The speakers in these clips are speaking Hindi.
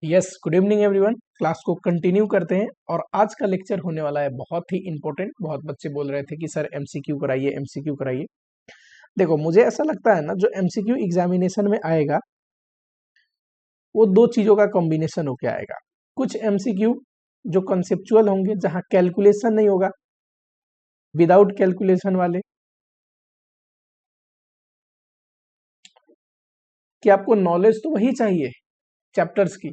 Yes, good evening everyone. Class को कंटिन्यू करते हैं और आज का लेक्चर होने वाला है बहुत ही इंपॉर्टेंट। बहुत बच्चे बोल रहे थे कि सर एमसीक्यू कराइए, एमसीक्यू कराइए। देखो, मुझे ऐसा लगता है ना, जो एमसीक्यू एग्जामिनेशन में आएगा वो दो चीजों का कॉम्बिनेशन होके आएगा। कुछ एमसीक्यू जो कंसेप्चुअल होंगे, जहां कैलकुलेशन नहीं होगा, विदाउट कैलकुलेशन वाले, कि आपको नॉलेज तो वही चाहिए चैप्टर्स की,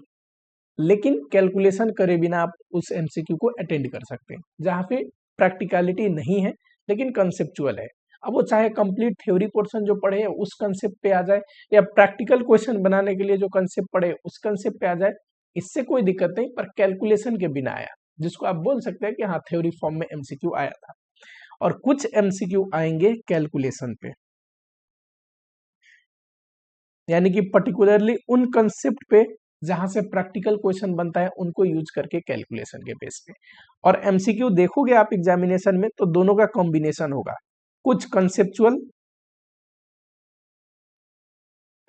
लेकिन कैलकुलेशन करे बिना आप उस एमसीक्यू को अटेंड कर सकते हैं, जहां पे प्रैक्टिकलिटी नहीं है लेकिन कंसेप्चुअल है। अब वो चाहे कंप्लीट थ्योरी पोर्शन जो पढ़े उस कंसेप्ट पे आ जाए, या प्रैक्टिकल क्वेश्चन बनाने के लिए जो कंसेप्ट पढ़े उस कंसेप्ट पे आ जाए, इससे कोई दिक्कत नहीं, पर कैलकुलेशन के बिना आया, जिसको आप बोल सकते हैं कि हाँ, थ्योरी फॉर्म में एमसीक्यू आया था। और कुछ एमसीक्यू आएंगे कैलकुलेशन पे, यानी कि पर्टिकुलरली उन कंसेप्ट पे जहां से प्रैक्टिकल क्वेश्चन बनता है, उनको यूज करके कैलकुलेशन के बेस पे। और एमसीक्यू देखोगे आप एग्जामिनेशन में तो दोनों का कॉम्बिनेशन होगा, कुछ कंसेप्चुअल,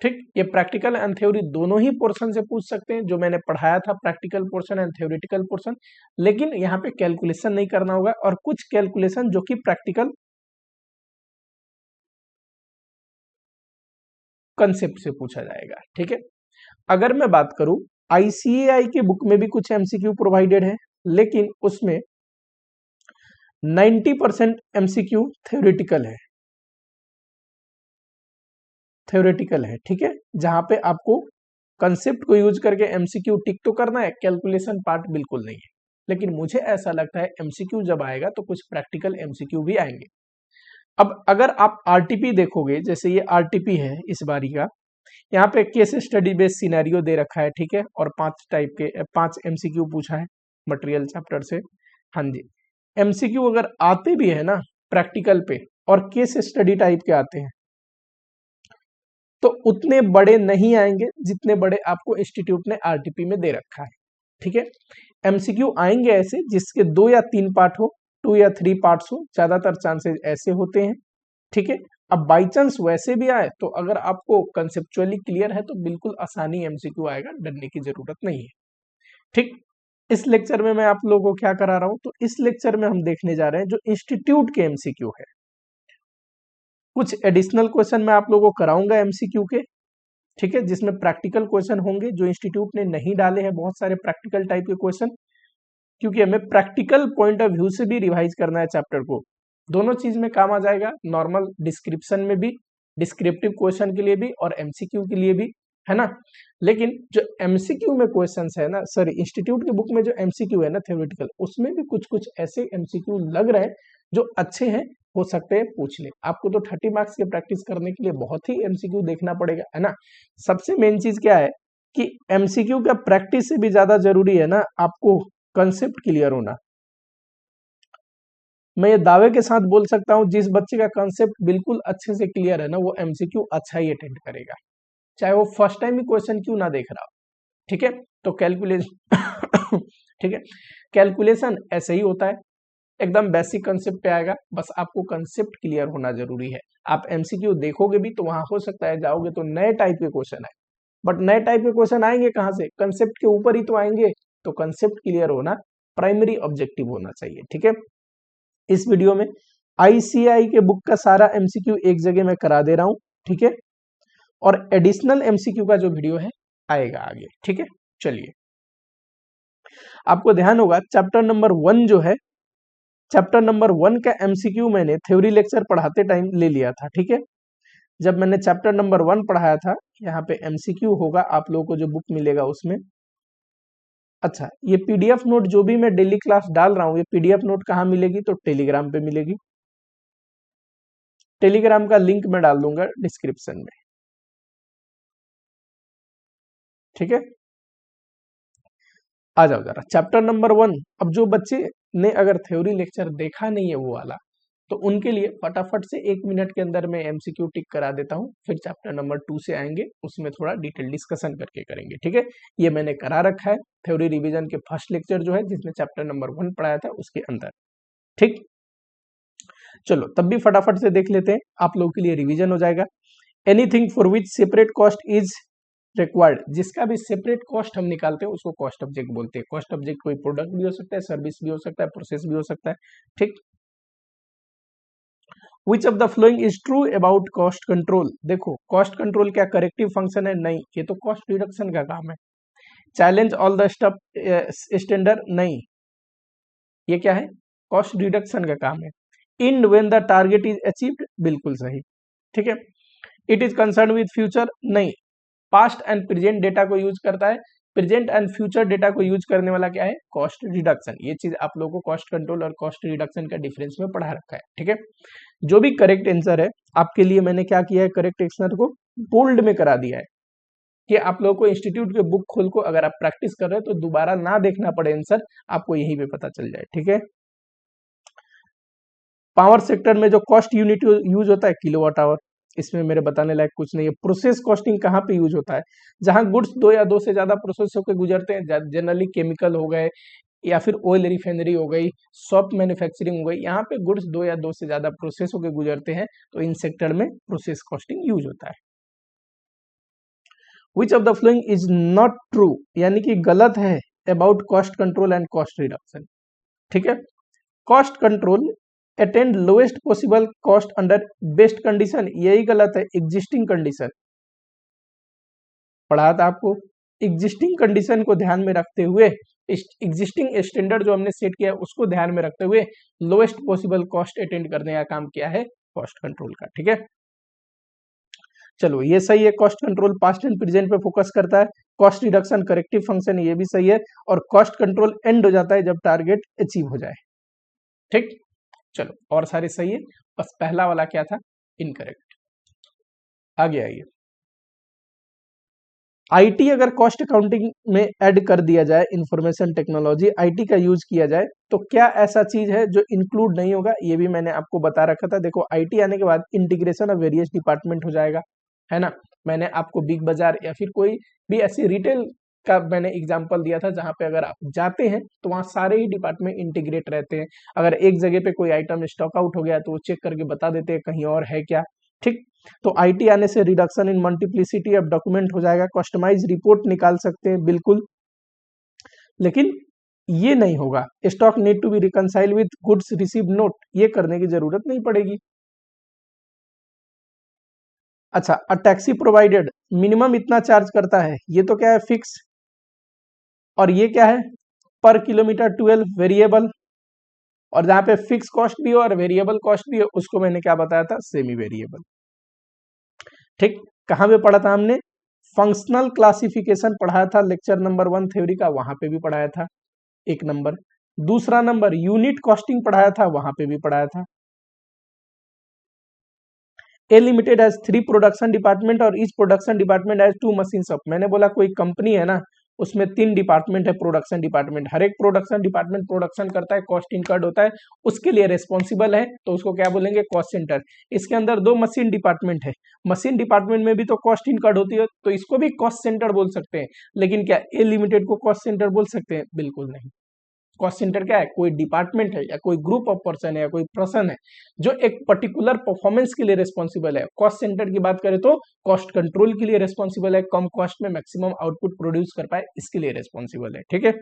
ठीक, ये प्रैक्टिकल एंड थ्योरी दोनों ही पोर्शन से पूछ सकते हैं, जो मैंने पढ़ाया था practical portion and theoretical portion, लेकिन यहाँ पे कैलकुलेशन नहीं करना होगा। और कुछ कैलकुलेशन जो कि प्रैक्टिकल कंसेप्ट से पूछा जाएगा। ठीक है, अगर मैं बात करूं, आईसीएआई के बुक में भी कुछ एमसीक्यू प्रोवाइडेड है, लेकिन उसमें 90% एमसीक्यू थ्योरेटिकल है। ठीक है, जहां पे आपको कंसेप्ट को यूज करके एमसीक्यू टिक तो करना है, कैलकुलेशन पार्ट बिल्कुल नहीं है। लेकिन मुझे ऐसा लगता है एमसीक्यू जब आएगा तो कुछ प्रैक्टिकल एमसीक्यू भी आएंगे। अब अगर आप आरटीपी देखोगे, जैसे ये आरटीपी है इस बारी का, यहाँ पे केस स्टडी बेस्ड सिनेरियो दे रखा है। ठीक है, और 5 एमसीक्यू पूछा है मटेरियल चैप्टर से। हाँ जी, एमसीक्यू अगर आते भी है ना प्रैक्टिकल पे और केस स्टडी टाइप के आते हैं, तो उतने बड़े नहीं आएंगे जितने बड़े आपको इंस्टीट्यूट ने आरटीपी में दे रखा है। ठीक है, एमसीक्यू आएंगे ऐसे जिसके 2 या 3 पार्ट हो, 2 या 3 पार्ट्स हो, ज्यादातर चांसेस ऐसे होते हैं। ठीक है, अब बाई चांस वैसे भी आए तो अगर आपको कंसेप्चुअली क्लियर है तो बिल्कुल आसानी एमसीक्यू आएगा, डरने की जरूरत नहीं है। ठीक, इस लेक्चर में मैं आप लोगों को क्या करा रहा हूं, तो इस लेक्चर में हम देखने जा रहे हैं जो इंस्टीट्यूट के एमसीक्यू है। कुछ एडिशनल क्वेश्चन मैं आप लोगों को कराऊंगा एमसीक्यू के, ठीक है, जिसमें प्रैक्टिकल क्वेश्चन होंगे जो इंस्टीट्यूट ने नहीं डाले हैं, बहुत सारे प्रैक्टिकल टाइप के क्वेश्चन, क्योंकि हमें प्रैक्टिकल पॉइंट ऑफ व्यू से भी रिवाइज करना है चैप्टर को। दोनों चीज में काम आ जाएगा, नॉर्मल डिस्क्रिप्शन में भी, डिस्क्रिप्टिव क्वेश्चन के लिए भी और एमसीक्यू के लिए भी, है ना। लेकिन जो एमसीक्यू में क्वेश्चंस है ना, सॉरी, इंस्टीट्यूट की बुक में जो एमसीक्यू है ना थ्योरेटिकल, उसमें भी कुछ कुछ ऐसे एमसीक्यू लग रहे हैं जो अच्छे हैं, हो सकते हैं पूछ ले। आपको तो 30 मार्क्स की प्रैक्टिस करने के लिए बहुत ही एमसीक्यू देखना पड़ेगा, है ना। सबसे मेन चीज क्या है कि एमसीक्यू का प्रैक्टिस से भी ज्यादा जरूरी है ना आपको कंसेप्ट क्लियर होना। मैं ये दावे के साथ बोल सकता हूं, जिस बच्चे का कंसेप्ट बिल्कुल अच्छे से क्लियर है ना, वो एमसीक्यू अच्छा ही अटेंड करेगा, चाहे वो फर्स्ट टाइम ही क्वेश्चन क्यों ना देख रहा हो। ठीक है, तो कैलकुलेशन ठीक है, कैलकुलेशन ऐसे ही होता है, एकदम बेसिक कंसेप्ट पे आएगा, बस आपको कंसेप्ट क्लियर होना जरूरी है। आप एमसीक्यू देखोगे भी तो वहां हो सकता है जाओगे तो नए टाइप के क्वेश्चन आए, बट नए टाइप के क्वेश्चन आएंगे कहां से, कंसेप्ट के ऊपर ही तो आएंगे। तो कंसेप्ट क्लियर होना प्राइमरी ऑब्जेक्टिव होना चाहिए। ठीक है, इस वीडियो में आईसीआई के बुक का सारा एमसीक्यू एक जगह मैं करा दे रहा हूं। ठीक है, और एडिशनल एमसीक्यू का जो वीडियो है आएगा आगे। ठीक है, चलिए, आपको ध्यान होगा चैप्टर नंबर 1 जो है, चैप्टर नंबर 1 का एमसीक्यू मैंने थ्योरी लेक्चर पढ़ाते टाइम ले लिया था। ठीक है, जब मैंने चैप्टर नंबर 1 पढ़ाया था, यहाँ पे एमसीक्यू होगा आप लोगों को जो बुक मिलेगा उसमें। अच्छा, ये पीडीएफ नोट जो भी मैं डेली क्लास डाल रहा हूँ, ये पीडीएफ नोट कहाँ मिलेगी, तो टेलीग्राम पे मिलेगी। टेलीग्राम का लिंक मैं डाल दूंगा डिस्क्रिप्शन में। ठीक है, आ जाओ जरा चैप्टर नंबर 1। अब जो बच्चे ने अगर थ्योरी लेक्चर देखा नहीं है वो वाला, तो उनके लिए फटाफट से 1 मिनट के अंदर मैं एमसीक्यू टिक करा देता हूँ, फिर चैप्टर नंबर 2 से आएंगे, उसमें थोड़ा डिटेल डिस्कशन करके करेंगे। ठीक है, ये मैंने करा रखा है थ्योरी रिवीजन के फर्स्ट लेक्चर जो है, जिसमें चैप्टर नंबर 1 पढ़ाया था उसके अंदर। ठीक, चलो तब भी फटाफट से देख लेते हैं, आप लोगों के लिए रिवीजन हो जाएगा। Anything for which separate cost is required, जिसका भी सेपरेट कॉस्ट हम निकालते हैं उसको कॉस्ट ऑब्जेक्ट बोलते हैं। कॉस्ट ऑब्जेक्ट कोई प्रोडक्ट भी हो सकता है, सर्विस भी हो सकता है, प्रोसेस भी हो सकता है, ठीक। विच of the following is true about cost control. देखो कॉस्ट कंट्रोल क्या करेक्टिव फंक्शन है? नहीं, ये तो कॉस्ट रिडक्शन का काम है। Challenge all the stuff standard, नहीं, ये क्या है? कॉस्ट रिडक्शन का काम है। In when the target is achieved, बिल्कुल सही, ठीक है। It is concern with future, नहीं, पास्ट एंड प्रेजेंट डेटा को यूज करता है। प्रेजेंट एंड फ्यूचर डेटा को यूज करने वाला क्या है? Cost reduction. ये चीज आप लोगों को कॉस्ट कंट्रोल और कॉस्ट रिडक्शन का डिफरेंस में पढ़ा रखा है, ठीक है। जो भी करेक्ट आंसर है आपके लिए मैंने क्या किया है, करेक्ट आंसर को बोल्ड में करा दिया है कि आप लोगों को इंस्टीट्यूट के बुक खोल को अगर आप प्रैक्टिस कर रहे हो तो दोबारा ना देखना पड़े आंसर, आपको यहीं पे पता चल जाए, ठीक है। पावर सेक्टर में जो कॉस्ट यूनिट यूज होता है किलोवाट आवर, इसमें मेरे बताने लायक कुछ नहीं है। प्रोसेस कॉस्टिंग कहाँ पे यूज होता है? जहां गुड्स दो या दो से ज्यादा प्रोसेस होकर गुजरते हैं, जनरली केमिकल हो गए या फिर ऑयल रिफाइनरी हो गई, सॉफ्ट मैन्युफैक्चरिंग हो गई, यहाँ पे गुड्स दो या दो से ज्यादा प्रोसेस होकर गुजरते हैं तो इन सेक्टर में प्रोसेस कॉस्टिंग यूज होता है। Which of the following is not true, यानी कि गलत है about cost control and cost reduction, ठीक है। Cost control attend lowest possible cost under best condition, यही गलत है। एग्जिस्टिंग कंडीशन पढ़ा था आपको, एग्जिस्टिंग कंडीशन को ध्यान में रखते हुए, एग्जिस्टिंग स्टैंडर्ड जो हमने सेट किया उसको ध्यान में रखते हुए लोएस्ट पॉसिबल कॉस्ट अटेंड करने का काम किया है कॉस्ट कंट्रोल का, ठीक है। चलो ये सही है, cost control past and present पे फोकस करता है। कॉस्ट रिडक्शन करेक्टिव फंक्शन, ये भी सही है। और कॉस्ट कंट्रोल एंड हो जाता है जब टारगेट अचीव हो जाए, ठीक। चलो और सारे सही है, बस पहला वाला क्या था? इनकरेक्ट। आगे आइए, आईटी अगर कॉस्ट अकाउंटिंग में ऐड कर दिया जाए, इंफॉर्मेशन टेक्नोलॉजी आईटी का यूज किया जाए तो क्या ऐसा चीज है जो इंक्लूड नहीं होगा? ये भी मैंने आपको बता रखा था। देखो आईटी आने के बाद इंटीग्रेशन ऑफ वेरियस डिपार्टमेंट हो जाएगा, है ना। मैंने आपको बिग बाजार या फिर कोई भी ऐसी रिटेल का मैंने एग्जांपल दिया था जहां पे अगर आप जाते हैं तो वहां सारे ही डिपार्टमेंट इंटीग्रेट रहते हैं। अगर एक जगह पे कोई आइटम स्टॉक आउट हो गया तो वो चेक करके बता देते हैं कहीं और है क्या, ठीक। तो आईटी आने से reduction in multiplicity of document हो जाएगा, कस्टमाइज रिपोर्ट निकाल सकते हैं, बिल्कुल। लेकिन ये नहीं होगा, stock need to be reconcile with goods receive note, ये करने की जरूरत नहीं पड़ेगी। अच्छा, अ टैक्सी प्रोवाइडेड मिनिमम इतना चार्ज करता है, ये तो क्या है? फिक्स। और ये क्या है? पर किलोमीटर 12 वेरिएबल। और जहां पे फिक्स कॉस्ट भी हो और वेरिएबल कॉस्ट भी हो उसको मैंने क्या बताया था? सेमी वेरिएबल, ठीक। कहां पे पढ़ा था हमने? फंक्शनल क्लासिफिकेशन पढ़ाया था, लेक्चर नंबर 1 थ्योरी का, वहां पे भी पढ़ाया था, एक नंबर। दूसरा नंबर यूनिट कॉस्टिंग पढ़ाया था, वहां पे भी पढ़ाया था। ए लिमिटेड हैज 3 प्रोडक्शन डिपार्टमेंट और each production department has 2 machine shop. मैंने बोला कोई कंपनी है ना, उसमें 3 डिपार्टमेंट है, प्रोडक्शन डिपार्टमेंट। हर एक प्रोडक्शन डिपार्टमेंट प्रोडक्शन करता है, कॉस्ट इनकर्ड होता है, उसके लिए रिस्पॉन्सिबल है, तो उसको क्या बोलेंगे? Cost centre. इसके अंदर 2 मशीन डिपार्टमेंट है, मशीन डिपार्टमेंट में भी तो कॉस्ट इनकर्ड होती है, तो इसको भी कॉस्ट सेंटर बोल सकते हैं। लेकिन क्या ए लिमिटेड को कॉस्ट सेंटर बोल सकते हैं? बिल्कुल नहीं। कॉस्ट सेंटर क्या है? कोई डिपार्टमेंट है या कोई ग्रुप ऑफ पर्सन है या कोई पर्सन है जो एक पर्टिकुलर परफॉर्मेंस के लिए रिस्पॉन्सिबल है। कॉस्ट सेंटर की बात करें तो कॉस्ट कंट्रोल के लिए रिस्पॉन्सिबल है, कम कॉस्ट में मैक्सिमम आउटपुट प्रोड्यूस कर पाए इसके लिए रिस्पॉन्सिबल है, ठीक है।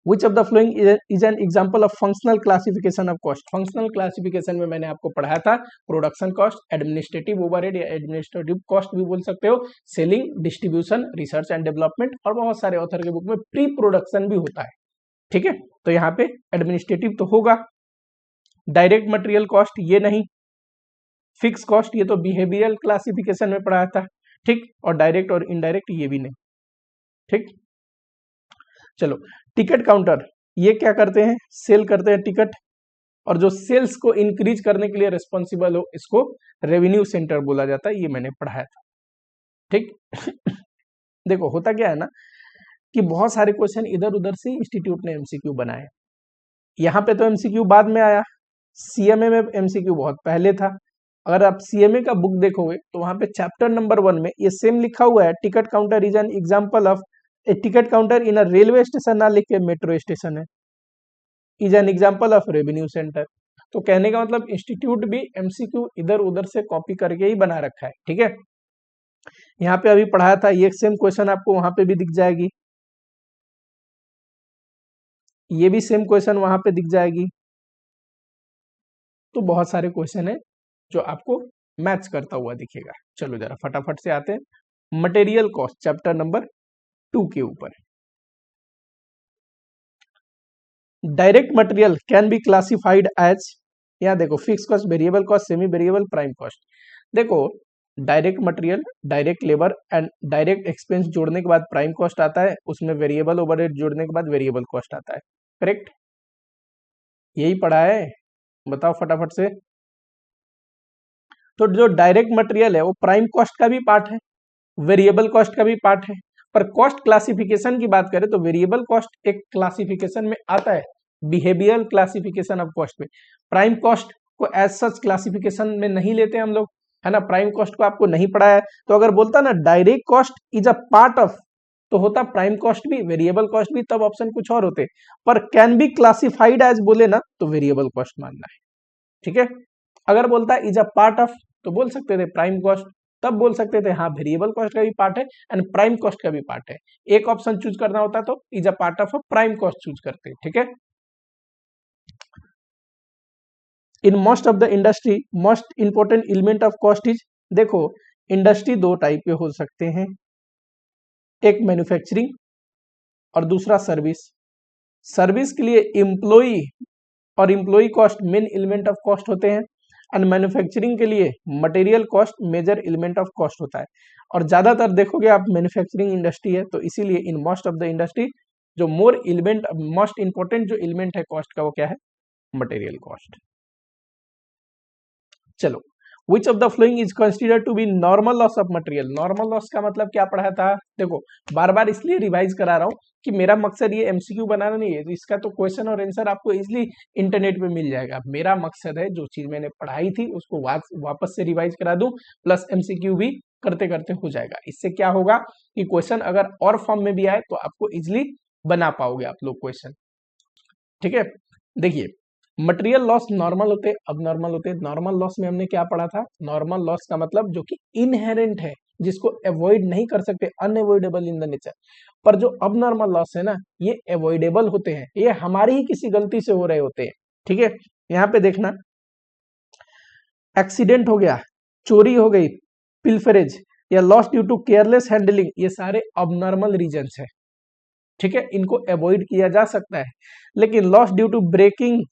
Which of the following is an example of functional classification of cost. Functional classification में मैंने आपको पढ़ाया था प्रोडक्शन कॉस्ट, एडमिनिस्ट्रेटिव ओवरहेड या एडमिनिस्ट्रेटिव कॉस्ट भी बोल सकते हो, selling, distribution, research and development, और बहुत सारे ऑथर के बुक में प्री प्रोडक्शन भी होता है, ठीक है। तो यहाँ पे एडमिनिस्ट्रेटिव तो होगा। डायरेक्ट मटेरियल कॉस्ट ये नहीं, फिक्स कॉस्ट ये तो बिहेवियरल क्लासिफिकेशन में पढ़ाया था, ठीक। और डायरेक्ट और इनडायरेक्ट ये भी नहीं, ठीक। चलो, टिकट काउंटर ये क्या करते हैं? सेल करते हैं टिकट, और जो सेल्स को इंक्रीज करने के लिए रिस्पॉन्सिबल हो इसको रेवेन्यू सेंटर बोला जाता है, ये मैंने पढ़ाया था, ठीक। देखो होता क्या है ना कि बहुत सारे क्वेश्चन इधर उधर से इंस्टीट्यूट ने एमसीक्यू बनाए। यहाँ पे तो एमसीक्यू बाद में आया, सीएमए में एमसीक्यू बहुत पहले था। अगर आप सीएमए का बुक देखोगे तो वहां पे चैप्टर नंबर 1 में ये सेम लिखा हुआ है, ticket counter is an example of A ticket counter in a railway station, ना लिख के मेट्रो स्टेशन है, is an example of revenue centre. तो कहने का मतलब इंस्टीट्यूट भी एमसीक्यू इधर उधर से कॉपी करके ही बना रखा है, ठीक है। यहाँ पे अभी पढ़ाया था, ये सेम क्वेश्चन आपको वहां पे भी दिख जाएगी, ये भी सेम क्वेश्चन वहां पे दिख जाएगी। तो बहुत सारे क्वेश्चन है जो आपको मैच करता हुआ दिखेगा। चलो जरा फटाफट से आते हैं मटेरियल कॉस्ट चैप्टर नंबर 2 के ऊपर। Direct material can be classified as, यहाँ देखो fix cost, variable cost, semi variable, prime cost. देखो direct material, direct labour and direct expense जोड़ने के बाद प्राइम कॉस्ट आता है, उसमें वेरिएबल ओवरहेड जोड़ने के बाद वेरिएबल कॉस्ट आता है। करेक्ट, यही पढ़ा है, बताओ फटाफट से। तो जो डायरेक्ट मटेरियल है वो प्राइम कॉस्ट का भी पार्ट है, वेरिएबल कॉस्ट का भी पार्ट है। पर कॉस्ट क्लासिफिकेशन की बात करें तो वेरिएबल कॉस्ट एक क्लासिफिकेशन में आता है, बिहेवियरल क्लासिफिकेशन ऑफ कॉस्ट में। प्राइम कॉस्ट को एज सच क्लासिफिकेशन में नहीं लेते हम लोग, है ना, प्राइम कॉस्ट को आपको नहीं पढ़ा है। तो अगर बोलता ना direct cost is a part of, तो होता प्राइम कॉस्ट भी, वेरिएबल कॉस्ट भी, तब ऑप्शन कुछ और होते। पर कैन बी क्लासिफाइड एज बोले ना तो वेरिएबल कॉस्ट मानना है, ठीक है। अगर बोलता है इज अ पार्ट ऑफ तो बोल सकते थे प्राइम कॉस्ट, तब बोल सकते थे हाँ वेरिएबल कॉस्ट का भी पार्ट है एंड प्राइम कॉस्ट का भी पार्ट है। एक ऑप्शन चूज करना होता तो is a part of a prime cost choose करते, ठीक है। इन most of the industry most important element of cost is, देखो इंडस्ट्री दो टाइप के हो सकते हैं, एक मैन्युफैक्चरिंग और दूसरा सर्विस। सर्विस के लिए एम्प्लॉई और employee cost main element of cost होते हैं, एंड मैन्युफैक्चरिंग के लिए material cost major element of cost होता है। और ज्यादातर देखोगे आप मैन्युफैक्चरिंग इंडस्ट्री है, तो इसीलिए in most of the industry जो मोर एलिमेंट, मोस्ट इंपोर्टेंट जो एलिमेंट है कॉस्ट का वो क्या है, मटेरियल कॉस्ट। चलो, which of the following is considered to be normal loss of material. Normal loss का मतलब क्या पढ़ा था, देखो बार बार इसलिए रिवाइज करा रहा हूं कि मेरा मकसद ये एमसीक्यू बनाना नहीं है, तो इसका तो क्वेश्चन और आंसर आपको इजिली इंटरनेट पे मिल जाएगा। मेरा मकसद है जो चीज मैंने पढ़ाई थी उसको वापस से रिवाइज करा दूं, प्लस एमसीक्यू भी करते करते हो जाएगा। इससे क्या होगा कि क्वेश्चन अगर और फॉर्म में भी आए तो आपको इजिली बना पाओगे आप लोग क्वेश्चन, ठीक है। देखिए मटेरियल लॉस नॉर्मल होते, अब नॉर्मल होते। नॉर्मल लॉस में हमने क्या पढ़ा था, नॉर्मल लॉस का मतलब जो कि इनहेरेंट है, जिसको अवॉइड नहीं कर सकते, अनअवॉइडेबल इन द नेचर। पर जो अब नॉर्मल लॉस है ना, ये अवॉइडेबल होते हैं, ये हमारी ही किसी गलती से हो रहे होते हैं, ठीक है। यहाँ पे देखना, एक्सीडेंट हो गया, चोरी हो गई, पिल्फरेज या loss due to careless handling, ये सारे अबनॉर्मल रीजंस है, ठीक है, इनको अवॉइड किया जा सकता है। लेकिन loss due to breaking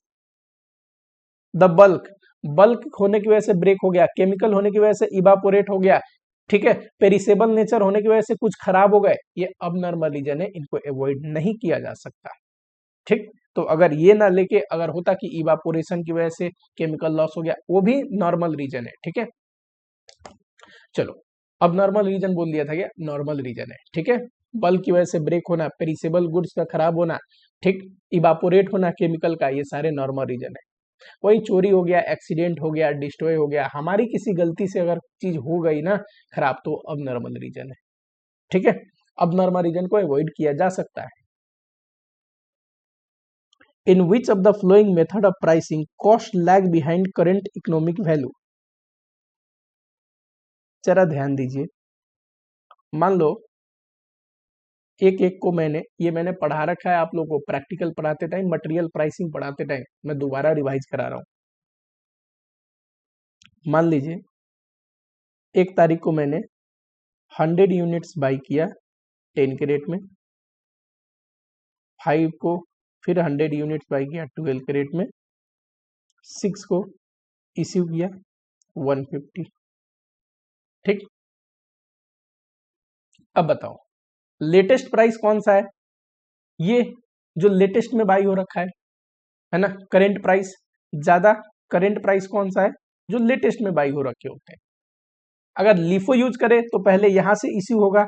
the bulk, bulk होने की वजह से ब्रेक हो गया, केमिकल होने की वजह से इवापोरेट हो गया, ठीक है, पेरिसेबल नेचर होने की वजह से कुछ खराब हो गए, ये अब नॉर्मल रीजन है, इनको अवॉइड नहीं किया जा सकता, ठीक। तो अगर ये ना लेके अगर होता कि इवापोरेशन की वजह से केमिकल लॉस हो गया, वो भी नॉर्मल रीजन है, ठीक है। चलो अब नॉर्मल रीजन बोल दिया था, क्या नॉर्मल रीजन है, ठीक है। बल्क की वजह से ब्रेक होना, पेरिसेबल गुड्स का खराब होना, ठीक, इवापोरेट होना केमिकल का, ये सारे नॉर्मल रीजन है। वही चोरी हो गया, एक्सीडेंट हो गया, डिस्ट्रॉय हो गया, हमारी किसी गलती से अगर चीज हो गई ना खराब, तो अब नॉर्मल रीजन है, ठीक है। अब नॉर्मल रीजन को अवॉइड किया जा सकता है। In which of the following method of pricing cost lag behind current economic value. जरा ध्यान दीजिए, मान लो एक एक को मैंने पढ़ा रखा है आप लोगों को, प्रैक्टिकल पढ़ाते टाइम, मटेरियल प्राइसिंग पढ़ाते टाइम मैं दोबारा रिवाइज करा रहा हूं। मान लीजिए 1 तारीख को मैंने 100 यूनिट्स बाई किया 10 के रेट में, 5 को फिर 100 यूनिट्स बाई किया 12 के रेट में, 6 को इश्यू किया 150, ठीक। अब बताओ लेटेस्ट प्राइस कौन सा है, ये जो लेटेस्ट में बाई हो रखा है ना, करेंट प्राइस ज्यादा, करेंट प्राइस कौन सा है, जो लेटेस्ट में बाई हो रखे होते हैं। अगर लिफो यूज करें तो पहले यहां से इश्यू होगा,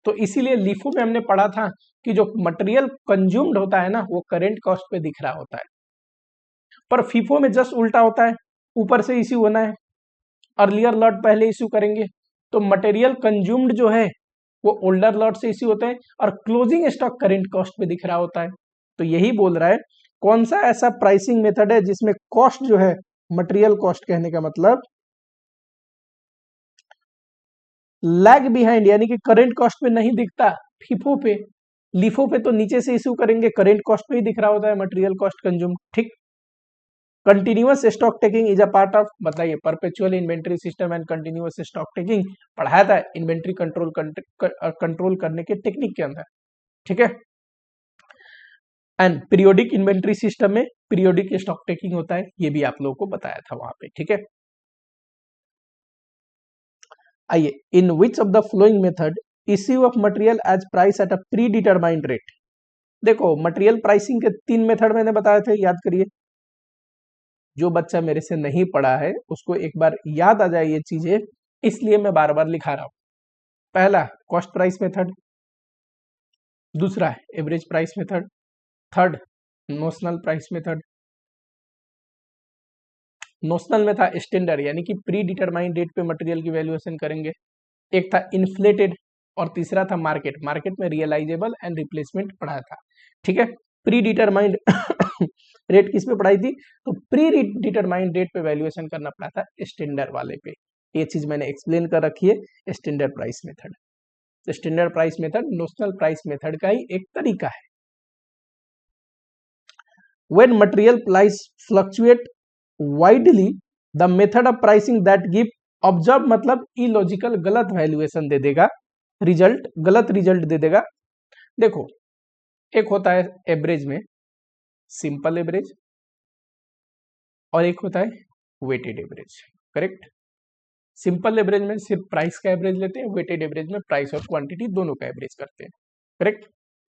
तो इसीलिए लिफो में हमने पढ़ा था कि जो मटेरियल कंज्यूम्ड होता है ना वो करेंट कॉस्ट पे दिख रहा होता है। पर फीफो में जस्ट उल्टा होता है, ऊपर से इश्यू होना है, अर्लियर लॉट पहले इश्यू करेंगे, तो मटेरियल कंज्यूम्ड जो है वो ओल्डर लॉट से इश्यू होते हैं, और क्लोजिंग स्टॉक करेंट कॉस्ट पे दिख रहा होता है। तो यही बोल रहा है कौन सा ऐसा प्राइसिंग मेथड है जिसमें कॉस्ट जो है, मटेरियल कॉस्ट कहने का मतलब लैग बिहाइंड यानी कि करंट कॉस्ट पे नहीं दिखता, फीफो पे, लीफो पे तो नीचे से इशू करेंगे, करंट कॉस्ट पे ही दिख रहा होता है मटेरियल कॉस्ट कंज्यूम, ठीक। Continuous stock taking is a part of, बताइए, perpetual inventory system and continuous stock taking पढ़ाया था इन्वेंट्री कंट्रोल करने के टेक्निक के अंदर, ठीक है। एंड पीरियोडिक इन्वेंट्री सिस्टम में पीरियोडिक स्टॉक टेकिंग होता है, ये भी आप लोगों को बताया था वहां पे, ठीक है। आइए, in which of the following method issue of material as price at a predetermined rate. देखो, मटेरियल प्राइसिंग के 3 मेथड मैंने बताए थे, याद करिए। जो बच्चा मेरे से नहीं पढ़ा है उसको एक बार याद आ जाए ये चीजें, इसलिए मैं बार बार लिखा रहा हूं। पहला कॉस्ट प्राइस मेथड, दूसरा average price method, third notional price method. Notional में था स्टैंडर्ड यानी कि प्री डिटरमाइंड रेट पे मटेरियल की वैल्यूएशन करेंगे, एक था इन्फ्लेटेड और तीसरा था मार्केट, मार्केट में रियलाइजेबल एंड रिप्लेसमेंट पढ़ाया था, ठीक है। प्री डिटरमाइंड रेट किस पे पढ़ाई थी, तो प्री डिटरमाइंड रेट पे वैल्यूएशन करना पड़ा था स्टैंडर्ड वाले पे, ये चीज मैंने एक्सप्लेन कर रखी है। Standard price method, standard price method notional price method का ही एक तरीका है। When material price fluctuate widely, the method of pricing that give observe मतलब इलॉजिकल, गलत वैल्यूएशन दे देगा, रिजल्ट गलत रिजल्ट दे देगा। देखो, एक होता है एवरेज में सिंपल एवरेज और एक होता है weighted average, correct. Simple average में सिर्फ प्राइस का एवरेज लेते हैं, वेटेड एवरेज में प्राइस और क्वांटिटी दोनों का एवरेज करते हैं, करेक्ट।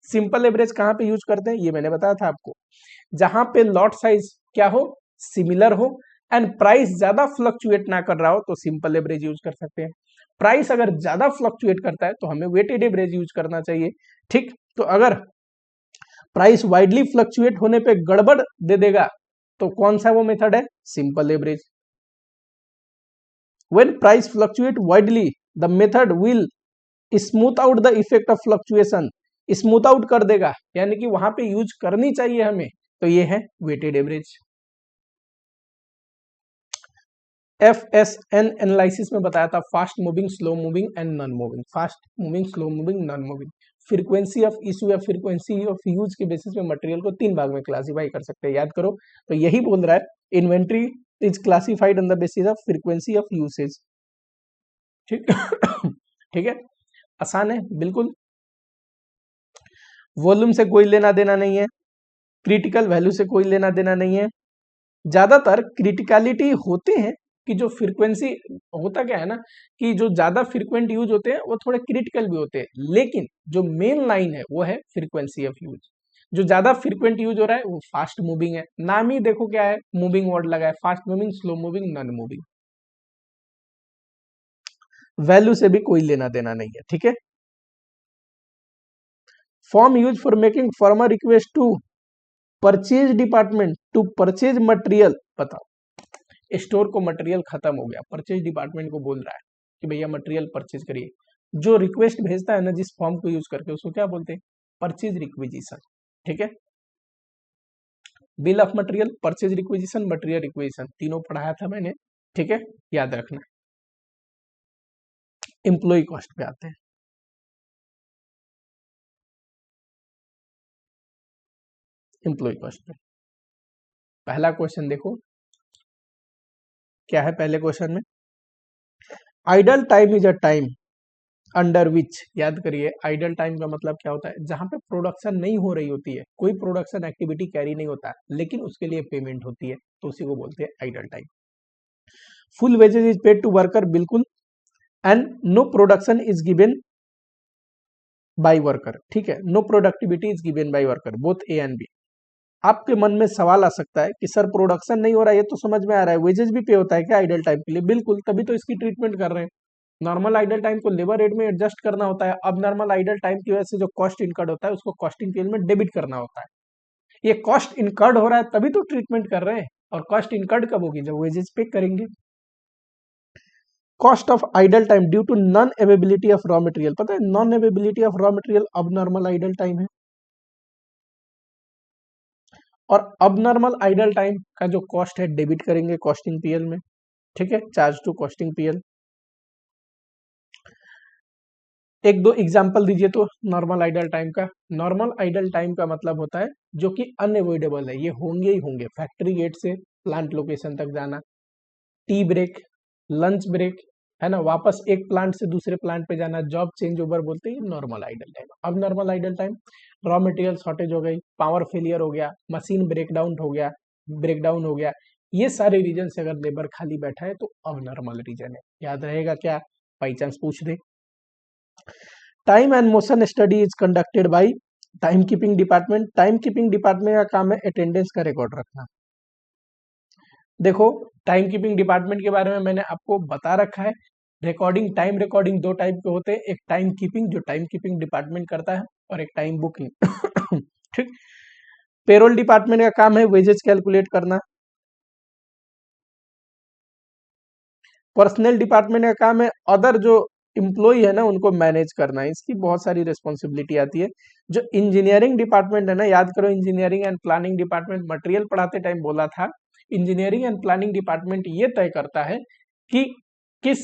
सिंपल एवरेज कहां पे यूज करते हैं ये मैंने बताया था आपको, जहां पे लॉट साइज क्या हो, सिमिलर हो एंड प्राइस ज्यादा फ्लक्चुएट ना कर रहा हो तो सिंपल एवरेज यूज कर सकते हैं। प्राइस अगर ज्यादा फ्लक्चुएट करता है तो हमें वेटेड एवरेज यूज करना चाहिए, ठीक। तो अगर प्राइस वाइडली फ्लक्चुएट होने पे गड़बड़ दे देगा तो कौन सा वो मेथड है, simple average. When price fluctuate widely, the method will smooth out the effect of fluctuation, smooth out कर देगा, यानी कि वहां पे यूज करनी चाहिए हमें, तो ये है वेटेड एवरेज। FSN एनालिसिस में बताया था fast moving, slow moving and non moving, fast moving, slow moving, non moving. Frequency of issue या फ्रीक्वेंसी ऑफ यूज के बेसिस में मटेरियल को 3 भाग में क्लासिफाई कर सकते हैं, याद करो। तो यही बोल रहा है inventory is classified on the basis of frequency of usage, ठीक ठीक है, आसान है बिल्कुल। वॉल्यूम से कोई लेना देना नहीं है, क्रिटिकल वैल्यू से कोई लेना देना नहीं है। ज्यादातर क्रिटिकलिटी होते हैं कि जो फ्रीक्वेंसी होता क्या है ना, कि जो ज्यादा फ्रीक्वेंट यूज होते हैं वो थोड़े क्रिटिकल भी होते हैं, लेकिन जो मेन लाइन है वो है फ्रीक्वेंसी ऑफ यूज। जो ज्यादा फ्रीक्वेंट यूज हो रहा है वो फास्ट मूविंग है, नाम ही देखो क्या है, मूविंग वर्ड लगा है, fast moving, slow moving, non moving. Value से भी कोई लेना देना नहीं है, ठीक है। Form use for making former request to purchase department to purchase material, बताओ स्टोर को मटेरियल खत्म हो गया, परचेज डिपार्टमेंट को बोल रहा है कि भैया मटेरियल परचेज करिए, जो रिक्वेस्ट भेजता है ना जिस फॉर्म को यूज करके, उसको क्या बोलते हैं, परचेज रिक्विजिशन, ठीक है। Bill of material, purchase requisition, material requisition, तीनों पढ़ाया था मैंने, ठीक है, याद रखना। एम्प्लॉय कॉस्ट पे आते हैं। एम्प्लॉय कॉस्ट पे पहला क्वेश्चन देखो क्या है, पहले क्वेश्चन में idle time is a time under which, याद करिए आइडल टाइम का मतलब क्या होता है, जहां पे प्रोडक्शन नहीं हो रही होती है, कोई प्रोडक्शन एक्टिविटी कैरी नहीं होता लेकिन उसके लिए पेमेंट होती है, तो उसी को बोलते हैं idle time. Full wages is paid to worker, बिल्कुल, and no production is given by worker, ठीक है, no productivity is given by worker, both A and B. आपके मन में सवाल आ सकता है कि सर प्रोडक्शन नहीं हो रहा है, ये तो समझ में आ रहा है, वेजेज भी पे होता है क्या आइडल टाइम के लिए, बिल्कुल, तभी तो इसकी ट्रीटमेंट कर रहे हैं। नॉर्मल आइडल टाइम को लेबर रेट में एडजस्ट करना होता है, अब नॉर्मल आइडल टाइम की वजह से जो कॉस्ट इनकर्ड होता है उसको कॉस्टिंग पीरियड में डेबिट करना होता है। ये कॉस्ट इनकर्ड हो रहा है तभी तो ट्रीटमेंट कर रहे हैं, और कॉस्ट इनकर्ड कब होगी, जब वेजेज पे करेंगे। Cost of idle time due to non availability of raw material, पता है non availability of raw material अब नॉर्मल आइडल टाइम है, और अब नॉर्मल आइडल टाइम का जो कॉस्ट है डेबिट करेंगे कॉस्टिंग पीएल में, ठीक है, चार्ज टू कॉस्टिंग पीएल। एक दो एग्जाम्पल दीजिए तो नॉर्मल आइडल टाइम का। नॉर्मल आइडल टाइम का मतलब होता है जो कि अनअवॉइडेबल है, ये होंगे ही होंगे। फैक्ट्री गेट से प्लांट लोकेशन तक जाना, टी ब्रेक, लंच ब्रेक, है ना, वापस एक प्लांट से दूसरे प्लांट पे जाना, जॉब चेंज ओवर बोलते हैं नॉर्मल आइडल टाइम। अब normal idle time, raw material shortage हो गई, पावर फेलियर हो गया, मशीन ब्रेकडाउन हो गया, ये सारे रीजन से अगर लेबर खाली बैठा है तो अब नॉर्मल रीजन है। याद रहेगा क्या, बाई चांस पूछ दे। Time and motion study is conducted by time keeping department. Time keeping department का काम है अटेंडेंस का रिकॉर्ड रखना। देखो, टाइम कीपिंग डिपार्टमेंट के बारे में मैंने आपको बता रखा है। रिकॉर्डिंग, टाइम रिकॉर्डिंग दो टाइप के होते हैं, एक टाइम कीपिंग जो टाइम कीपिंग डिपार्टमेंट करता है, और एक टाइम बुकिंग। ठीक। पेरोल डिपार्टमेंट का काम है वेजेस कैलकुलेट करना। पर्सनल डिपार्टमेंट का काम है अदर जो इम्प्लॉय है ना उनको मैनेज करना है, इसकी बहुत सारी रिस्पॉन्सिबिलिटी आती है। जो इंजीनियरिंग डिपार्टमेंट है ना, याद करो engineering and planning department, material पढ़ाते टाइम बोला था, इंजीनियरिंग एंड प्लानिंग डिपार्टमेंट ये तय करता है कि किस,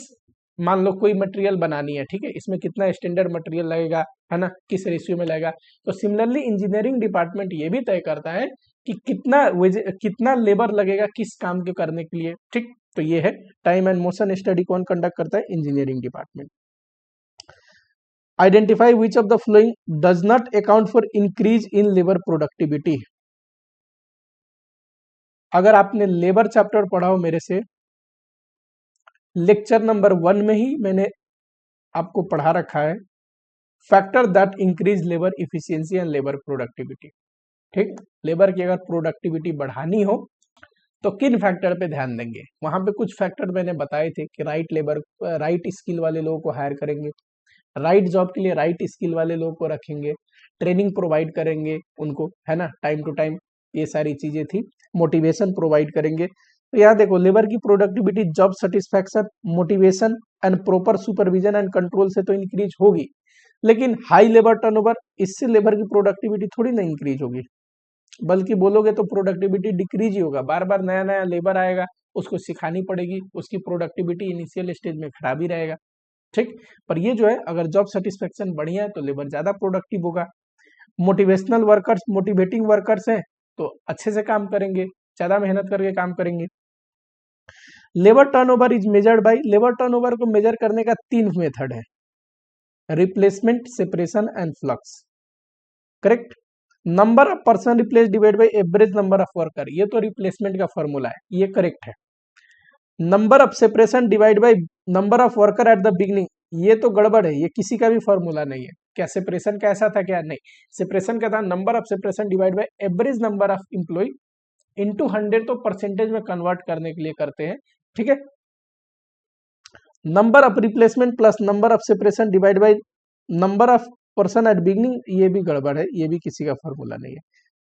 मान लो कोई मटेरियल बनानी है, ठीक है, इसमें कितना स्टैंडर्ड मटेरियल लगेगा, है ना, किस रेशियो में लगेगा। तो सिमिलरली इंजीनियरिंग डिपार्टमेंट ये भी तय करता है कि कितना लेबर लगेगा किस काम के करने के लिए। ठीक, तो ये है टाइम एंड मोशन स्टडी कौन कंडक्ट करता है, engineering department. Identify which of the flowing does not account for increase in labour productivity. अगर आपने लेबर चैप्टर पढ़ा हो मेरे से, लेक्चर नंबर 1 में ही मैंने आपको पढ़ा रखा है factor that increase labour efficiency and labour productivity. ठीक, लेबर की अगर प्रोडक्टिविटी बढ़ानी हो तो किन फैक्टर पे ध्यान देंगे, वहां पे कुछ फैक्टर मैंने बताए थे कि राइट स्किल वाले लोगों को हायर करेंगे, राइट जॉब के लिए राइट स्किल वाले लोगों को रखेंगे, ट्रेनिंग प्रोवाइड करेंगे उनको, है ना, टाइम टू टाइम, ये सारी चीजें थी। मोटिवेशन प्रोवाइड करेंगे। तो यहाँ देखो, लेबर की productivity job satisfaction, motivation and proper supervision and control से तो इंक्रीज होगी, लेकिन हाई लेबर टर्नओवर, इससे लेबर की प्रोडक्टिविटी थोड़ी ना इंक्रीज होगी, बल्कि बोलोगे तो प्रोडक्टिविटी डिक्रीज ही होगा। बार बार नया नया लेबर आएगा, उसको सिखानी पड़ेगी, उसकी प्रोडक्टिविटी इनिशियल स्टेज में खराब ही रहेगा। ठीक, पर ये जो है अगर जॉब सेटिस्फेक्शन बढ़िया है तो लेबर ज्यादा प्रोडक्टिव होगा। मोटिवेशनल वर्कर्स, मोटिवेटिंग वर्कर्स हैं तो अच्छे से काम करेंगे, ज्यादा मेहनत करके काम करेंगे। Labour turnover is measured by, labour turnover को मेजर करने का 3 मेथड है, replacement, separation and flux. Correct. Number of person replace divide by average number of worker, ये तो रिप्लेसमेंट का फॉर्मूला है, ये करेक्ट है। Number of separation divide by number of worker at the beginning, ये तो गड़बड़ है, ये किसी का भी फॉर्मूला नहीं है। क्या सेपरेशन का ऐसा था क्या, नहीं, सेपरेशन का था number of separation divide by average number of employee into 100, तो परसेंटेज में कन्वर्ट करने के लिए करते हैं। ठीक है। Number of replacement plus number of separation divide by number of person at beginning, ये भी गड़बड़ है, ये भी किसी का फॉर्मूला नहीं है।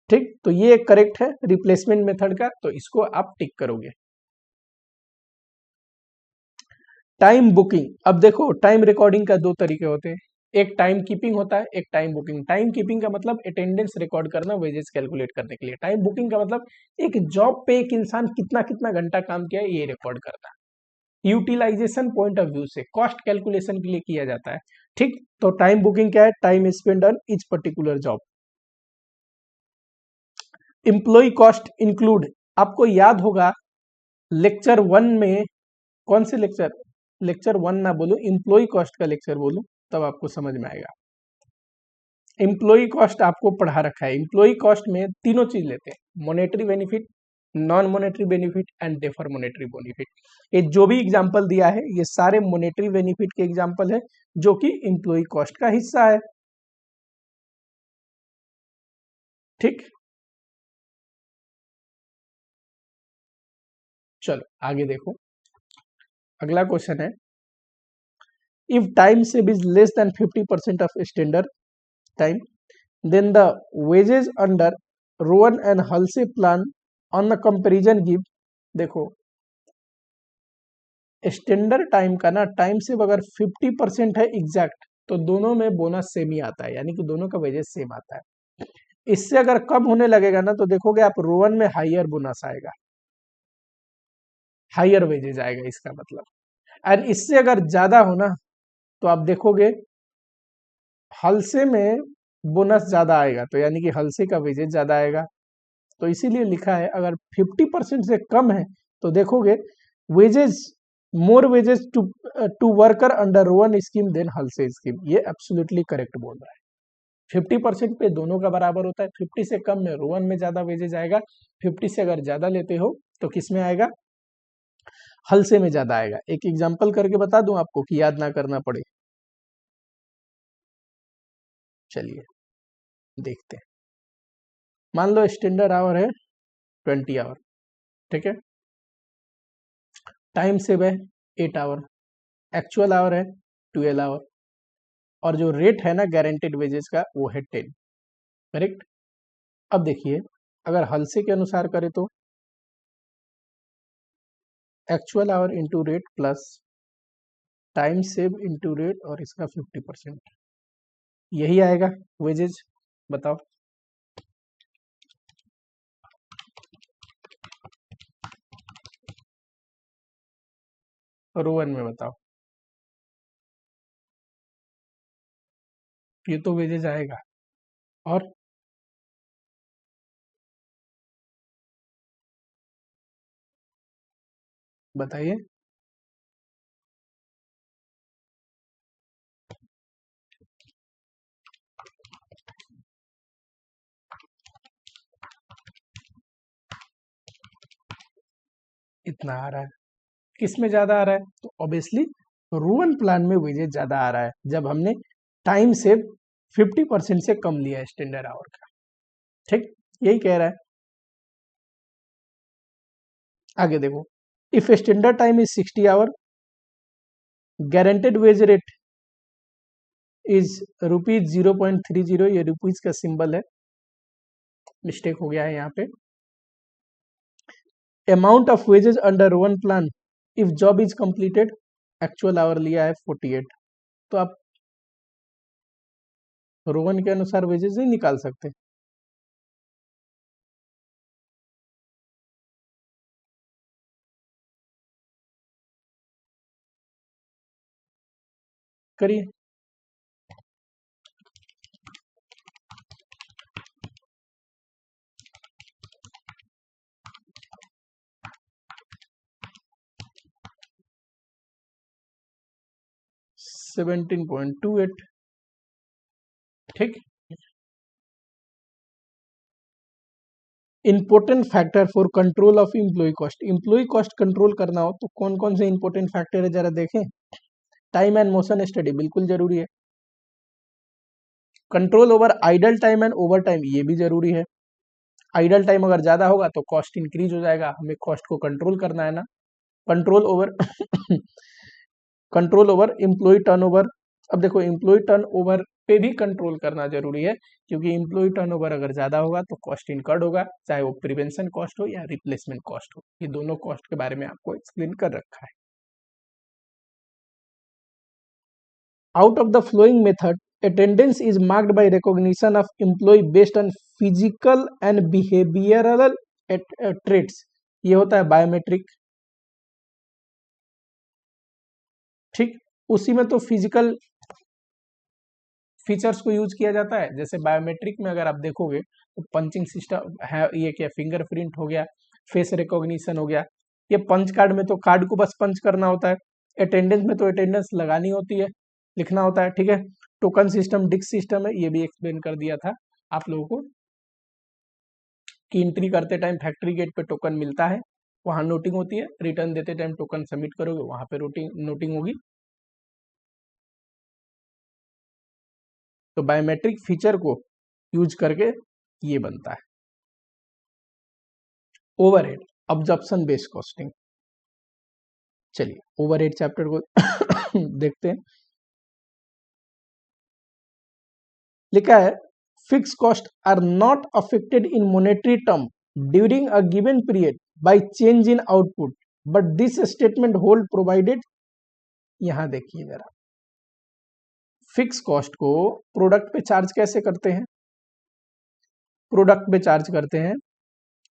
ठीक, तो ये करेक्ट है रिप्लेसमेंट मेथड का, तो इसको आप टिक करोगे। टाइम बुकिंग, अब देखो टाइम रिकॉर्डिंग का 2 तरीके होते हैं, एक टाइम कीपिंग होता है, एक टाइम बुकिंग। टाइम कीपिंग का मतलब अटेंडेंस रिकॉर्ड करना, वेजेस कैलकुलेट करने के लिए। टाइम बुकिंग का मतलब एक जॉब पे एक इंसान कितना कितना घंटा काम किया है ये रिकॉर्ड करना, यूटिलाइजेशन पॉइंट ऑफ व्यू से, कॉस्ट कैलकुलेशन के लिए किया जाता है। ठीक, तो टाइम बुकिंग क्या है, time spend on each particular job. Employee cost include, आपको याद होगा लेक्चर 1 में, कौन से लेक्चर, लेक्चर 1 ना बोलो, एम्प्लॉय कॉस्ट का लेक्चर बोलो, तब आपको समझ में आएगा। एम्प्लॉय कॉस्ट आपको पढ़ा रखा है। एम्प्लॉय कॉस्ट में तीनों चीज लेते हैं, monetary benefit, non monetary benefit and defer monetary benefit. ये जो भी एग्जांपल दिया है ये सारे मॉनेटरी बेनिफिट के एग्जांपल है, जो कि एम्प्लॉय कॉस्ट का हिस्सा है। ठीक, चलो आगे देखो, अगला क्वेश्चन है, if time save is less than 50% of standard time, then the wages under Rowan and Halsey plan on the comparison give. देखो, स्टैंडर्ड टाइम का ना टाइम सेव अगर 50% है एग्जैक्ट, तो दोनों में बोनस सेम ही आता है, यानी कि दोनों का वेजेस सेम आता है। इससे अगर कम होने लगेगा ना तो देखोगे आप रोवन में हायर बोनस आएगा, हायर वेजेस आएगा इसका मतलब। एंड इससे अगर ज्यादा हो ना तो आप देखोगे हलसे में बोनस ज्यादा आएगा, तो यानी कि हलसे का वेजेज ज्यादा आएगा, तो इसीलिए लिखा है अगर 50% से कम है तो देखोगे wages, more wages to worker under Rowan scheme then Halsey scheme, ये एब्सोल्युटली करेक्ट बोल रहा है। 50% पे दोनों का बराबर होता है, 50 से कम में रोवन में ज्यादा वेजेज आएगा, 50 से अगर ज्यादा लेते हो तो किस में आएगा, हलसे में ज्यादा आएगा। एक एग्जांपल करके बता दूं आपको कि याद ना करना पड़े, चलिए देखते हैं। मान लो स्टैंडर्ड आवर है 20 आवर, ठीक है, टाइम सेव है 8 आवर, एक्चुअल आवर है 12 आवर, और जो रेट है ना गारंटेड वेजेस का वो है 10, करेक्ट। अब देखिए अगर हलसे के अनुसार करें तो actual our into rate plus time save into rate और इसका 50%, यही आएगा वेजेज, बताओ। रोवन में बताओ, ये तो वेजेज आएगा। और बताइए, इतना आ रहा है, किस में ज्यादा आ रहा है, तो ऑब्वियसली रोवन प्लान में वेजेज ज्यादा आ रहा है जब हमने टाइम से 50% से कम लिया है स्टैंडर्ड आवर का, ठीक, यही कह रहा है। आगे देखो, if standard time is 60 hour, guaranteed wage rate is ₹0.30, ये रुपीज का सिंबल है, मिस्टेक हो गया है यहाँ पे। Amount of wages under one plan if job is completed, actual our लिया है 48, तो आप रोवन के अनुसार वेजेस नहीं निकाल सकते। करिए, $17.28, ठीक। Important factor for control of employee cost control करना हो तो कौन कौन से इंपोर्टेंट फैक्टर है जरा देखें। टाइम एंड मोशन स्टडी बिल्कुल जरूरी है, control over idle time and over time ये भी जरूरी है। आइडल टाइम अगर ज्यादा होगा तो कॉस्ट इंक्रीज हो जाएगा, हमें कॉस्ट को कंट्रोल करना है ना। Control over control over employee turnover, अब देखो एम्प्लॉय टर्नओवर पे भी कंट्रोल करना जरूरी है, क्योंकि एम्प्लॉय टर्नओवर अगर ज्यादा होगा तो कॉस्ट इनकर्ड होगा, चाहे वो प्रिवेंशन कॉस्ट हो या रिप्लेसमेंट कॉस्ट हो, ये दोनों कॉस्ट के बारे में आपको एक्सप्लेन कर रखा है। Out of the following method attendance is marked by recognition of employee based on physical and behavioural traits, ये होता है बायोमेट्रिक, ठीक। उसी में तो फिजिकल फीचर्स को यूज किया जाता है, जैसे बायोमेट्रिक में अगर आप देखोगे तो पंचिंग सिस्टम है, ये क्या फिंगरप्रिंट हो गया, फेस रिकॉग्निशन हो गया, ये पंच कार्ड में तो कार्ड को बस पंच करना होता है, अटेंडेंस में तो अटेंडेंस लगानी होती है, लिखना होता है, ठीक है। टोकन सिस्टम डिस्क सिस्टम है, ये भी एक्सप्लेन कर दिया था आप लोगों को कि एंट्री करते टाइम फैक्ट्री गेट पे टोकन मिलता है, वहां नोटिंग होती है, रिटर्न देते टाइम टोकन सबमिट करोगे वहां पे नोटिंग होगी। तो बायोमेट्रिक फीचर को यूज करके ये बनता है। ओवरहेड ऑब्जर्प्शन बेस्ड कॉस्टिंग, चलिए ओवरहेड चैप्टर को देखते हैं। लिखा है fix cost are not affected in monetary term during a given period by change in output, but this statement hold provided, यहां देखिए जरा, फिक्स कॉस्ट को प्रोडक्ट पे चार्ज कैसे करते हैं, प्रोडक्ट पे चार्ज करते हैं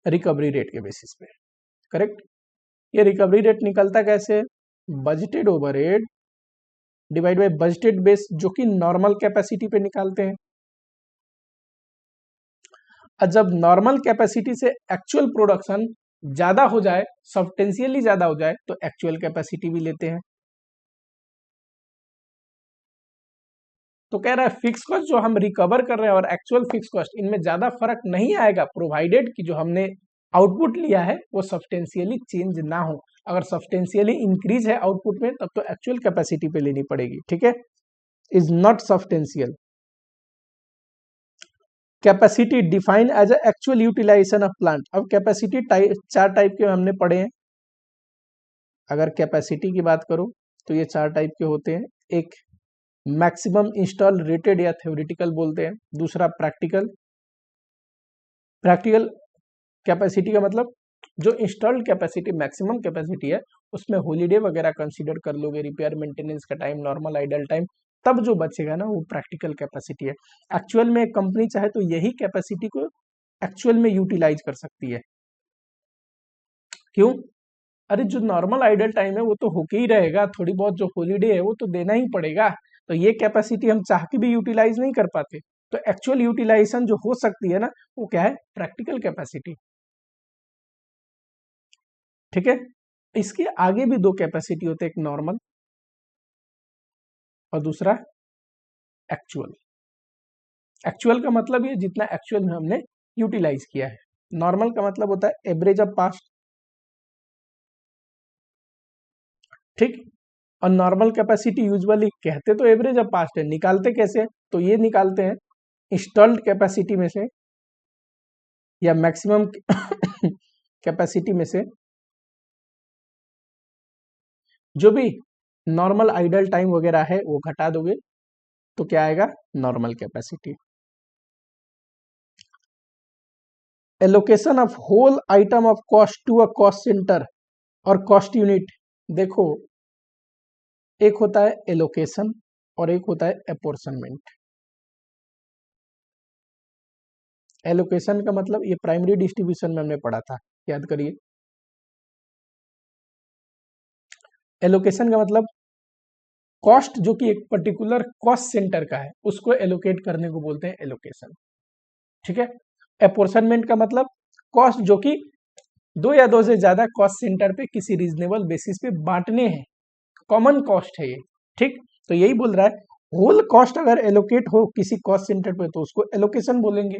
रिकवरी रेट के बेसिस पे, करेक्ट। ये रिकवरी रेट निकलता कैसे, budgeted overhead divide by budgeted base जो कि नॉर्मल कैपेसिटी पे निकालते हैं। और जब नॉर्मल कैपेसिटी से एक्चुअल प्रोडक्शन ज्यादा हो जाए, सब्सटेंशियली ज्यादा हो जाए, तो एक्चुअल कैपेसिटी भी लेते हैं। तो कह रहा है फिक्स कॉस्ट जो हम रिकवर कर रहे हैं और एक्चुअल फिक्स कॉस्ट इनमें ज्यादा फर्क नहीं आएगा, प्रोवाइडेड कि जो हमने आउटपुट लिया है वो सब्सटेंशियली चेंज ना हो। अगर सब्सटेंशियली इंक्रीज है आउटपुट में तब तो एक्चुअल कैपेसिटी पे लेनी पड़ेगी, ठीक है। Is not substantial. Capacity define as actual utilisation of plant. अब कैपेसिटी चार टाइप के हमने पढ़े हैं। अगर कैपेसिटी की बात करो तो ये चार टाइप के होते हैं। एक मैक्सिमम इंस्टॉल रेटेड या थ्योरेटिकल बोलते हैं। दूसरा प्रैक्टिकल। प्रैक्टिकल कैपेसिटी का मतलब जो इंस्टॉल्ड कैपेसिटी मैक्सिमम कैपेसिटी है उसमें हॉलीडे वगैरह कंसीडर कर लोगे, रिपेयर मेंटेनेंस का टाइम, नॉर्मल आइडल टाइम, तब जो बचेगा ना वो प्रैक्टिकल कैपेसिटी है। एक्चुअल में कंपनी चाहे तो यही कैपेसिटी को एक्चुअल में यूटिलाइज कर सकती है। क्यों? अरे जो नॉर्मल आइडल टाइम है वो तो होके ही रहेगा, थोड़ी बहुत जो हॉलीडे है वो तो देना ही पड़ेगा। तो ये कैपेसिटी हम चाह के भी यूटिलाइज नहीं कर पाते। तो एक्चुअल यूटिलाइजेशन जो हो सकती है ना वो क्या है? प्रैक्टिकल कैपेसिटी, ठीक है। इसके आगे भी दो कैपेसिटी होते हैं, एक नॉर्मल और दूसरा एक्चुअल। एक्चुअल का मतलब ये जितना एक्चुअल में हमने यूटिलाइज किया है। नॉर्मल का मतलब होता है एवरेज ऑफ पास्ट, ठीक। और नॉर्मल कैपेसिटी यूजुअली कहते तो एवरेज ऑफ पास्ट है, निकालते कैसे? तो ये निकालते हैं इंस्टॉल्ड कैपेसिटी में से या मैक्सिमम कैपेसिटी में से जो भी नॉर्मल आइडल टाइम वगैरह है वो घटा दोगे तो क्या आएगा? Normal capacity. Allocation of whole item of cost to a cost centre और कॉस्ट यूनिट। देखो एक होता है एलोकेशन और एक होता है एपोर्शनमेंट। एलोकेशन का मतलब ये प्राइमरी डिस्ट्रीब्यूशन में हमने पढ़ा था, याद करिए। एलोकेशन का मतलब कॉस्ट जो कि एक पर्टिकुलर कॉस्ट सेंटर का है उसको एलोकेट करने को बोलते हैं एलोकेशन, ठीक है। एपोर्शनमेंट का मतलब कॉस्ट जो कि दो या दो से ज्यादा कॉस्ट सेंटर पे किसी रीजनेबल बेसिस पे बांटने हैं, कॉमन कॉस्ट है ये, ठीक। तो यही बोल रहा है होल कॉस्ट अगर एलोकेट हो किसी कॉस्ट सेंटर पे तो उसको एलोकेशन बोलेंगे।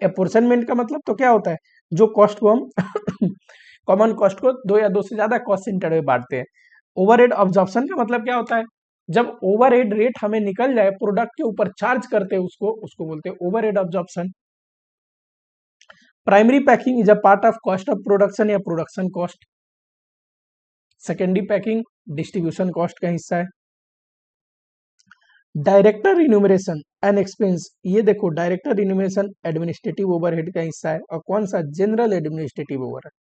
एपोर्शनमेंट का मतलब तो क्या होता है? जो कॉस्ट को हम कॉमन कॉस्ट को दो या दो से ज्यादा कॉस्ट सेंटर में बांटते हैं। ओवरहेड ऑब्जॉर्प्शन का मतलब क्या होता है? जब ओवरहेड रेट हमें निकल जाए, प्रोडक्ट के ऊपर चार्ज करते हैं उसको उसको बोलते हैं overhead absorption. Primary packing is a part of cost of production या production cost. Secondary packing distribution cost का हिस्सा है। डायरेक्टर रिन्यूमरेशन एंड एक्सपेंस, ये देखो डायरेक्टर रिन्यूमरेशन एडमिनिस्ट्रेटिव ओवरहेड का हिस्सा है। और कौन सा? General administrative overhead.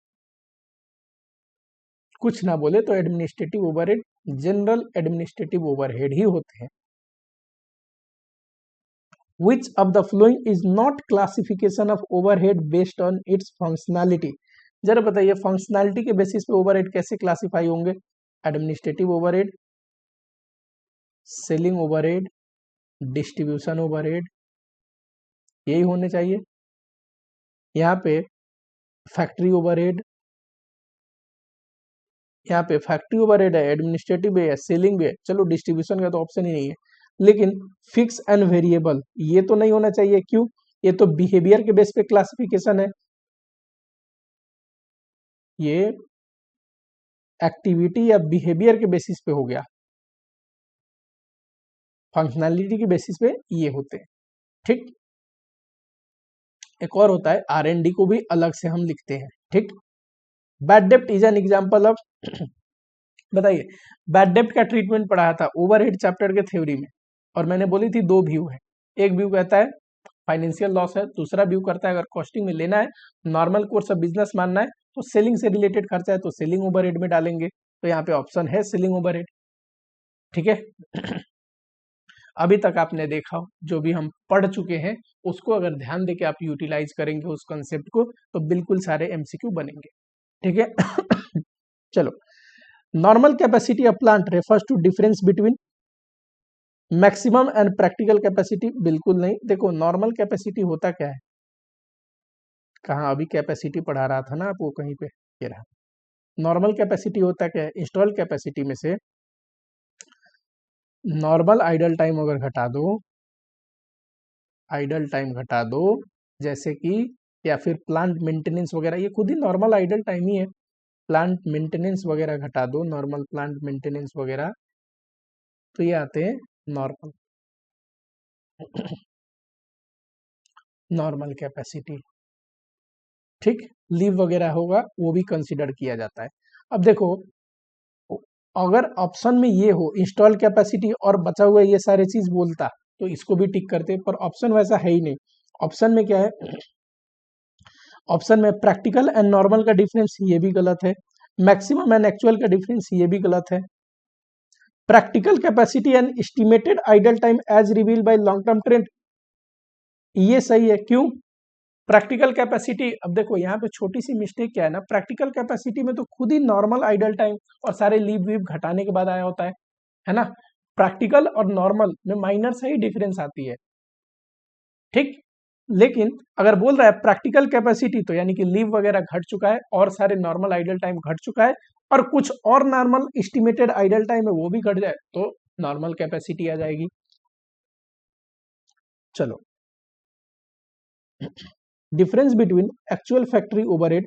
कुछ ना बोले तो administrative overhead general administrative overhead ही होते हैं। Which of the following is not classification of overhead based on its functionality? जरा बताइए फंक्शनैलिटी के बेसिस पे ओवरहेड कैसे क्लासिफाई होंगे? Administrative overhead, selling overhead, distribution overhead, यही होने चाहिए। यहाँ पे फैक्ट्री ओवरहेड, यहाँ पे फैक्ट्री ओवरहेड है, एडमिनिस्ट्रेटिव भी है, सेलिंग भी है। चलो डिस्ट्रीब्यूशन का तो ऑप्शन ही नहीं है। लेकिन फिक्स एंड वेरिएबल ये तो नहीं होना चाहिए। क्यों? ये तो बिहेवियर के बेस पे क्लासिफिकेशन है, ये एक्टिविटी या बिहेवियर के बेसिस पे हो गया। फंक्शनैलिटी के बेसिस पे ये होते हैं, ठीक। एक और होता है R&D को भी अलग से हम लिखते हैं, ठीक। बैड डेप्ट इज एन एग्जांपल ऑफ बताइए बैड डेप्ट का ट्रीटमेंट पढ़ाया था ओवरहेड चैप्टर के थ्योरी में, और मैंने बोली थी दो व्यू है। एक व्यू कहता है फाइनेंशियल लॉस है, दूसरा व्यू करता है अगर कॉस्टिंग में लेना है, नॉर्मल कोर्स ऑफ बिजनेस मानना है तो सेलिंग से रिलेटेड खर्चा है तो सेलिंग ओवरहेड में डालेंगे। तो यहाँ पे ऑप्शन है सेलिंग ओवरहेड, ठीक है। अभी तक आपने देखा जो भी हम पढ़ चुके हैं उसको अगर ध्यान देके आप यूटिलाइज करेंगे उस कंसेप्ट को तो बिल्कुल सारे एमसीक्यू बनेंगे, ठीक है। चलो, normal capacity of plant refers to difference between maximum and practical capacity बिल्कुल नहीं। देखो नॉर्मल कैपेसिटी होता क्या है, कहाँ अभी कैपेसिटी पढ़ा रहा था ना आपको कहीं पे, ये रहा। नॉर्मल कैपेसिटी होता क्या है, इंस्टॉल कैपेसिटी में से नॉर्मल आइडल टाइम अगर घटा दो, आइडल टाइम घटा दो जैसे कि, या फिर प्लांट मेंटेनेंस वगैरह, ये खुद ही नॉर्मल आइडल टाइम ही है। प्लांट मेंटेनेंस वगैरह घटा दो, नॉर्मल प्लांट मेंटेनेंस वगैरह, तो ये आते हैं नॉर्मल नॉर्मल कैपेसिटी। ठीक, लीव वगैरह होगा वो भी कंसिडर किया जाता है। अब देखो अगर ऑप्शन में ये हो इंस्टॉल कैपेसिटी और बचा हुआ ये सारे चीज बोलता तो इसको भी टिक करते, पर ऑप्शन वैसा है ही नहीं। ऑप्शन में क्या है, ऑप्शन में प्रैक्टिकल एंड नॉर्मल का डिफरेंस ये भी गलत है, मैक्सिमम एंड एक्चुअल का डिफरेंस ये भी गलत है। Practical capacity and estimated idle time as reveal by long term trend, ये सही है। क्यों, प्रैक्टिकल कैपेसिटी, अब देखो यहाँ पे छोटी सी मिस्टेक क्या है ना, प्रैक्टिकल कैपेसिटी में तो खुद ही नॉर्मल आइडल टाइम और सारे लीव वीव घटाने के बाद आया होता है ना। प्रैक्टिकल और नॉर्मल में माइनर से ही डिफरेंस आती है। ठीक, लेकिन अगर बोल रहा है प्रैक्टिकल कैपेसिटी तो यानी कि लीव वगैरह घट चुका है और सारे नॉर्मल आइडल टाइम घट चुका है और कुछ और नॉर्मल एस्टिमेटेड आइडल टाइम है वो भी घट जाए तो नॉर्मल कैपेसिटी आ जाएगी। चलो, difference between actual factory overhead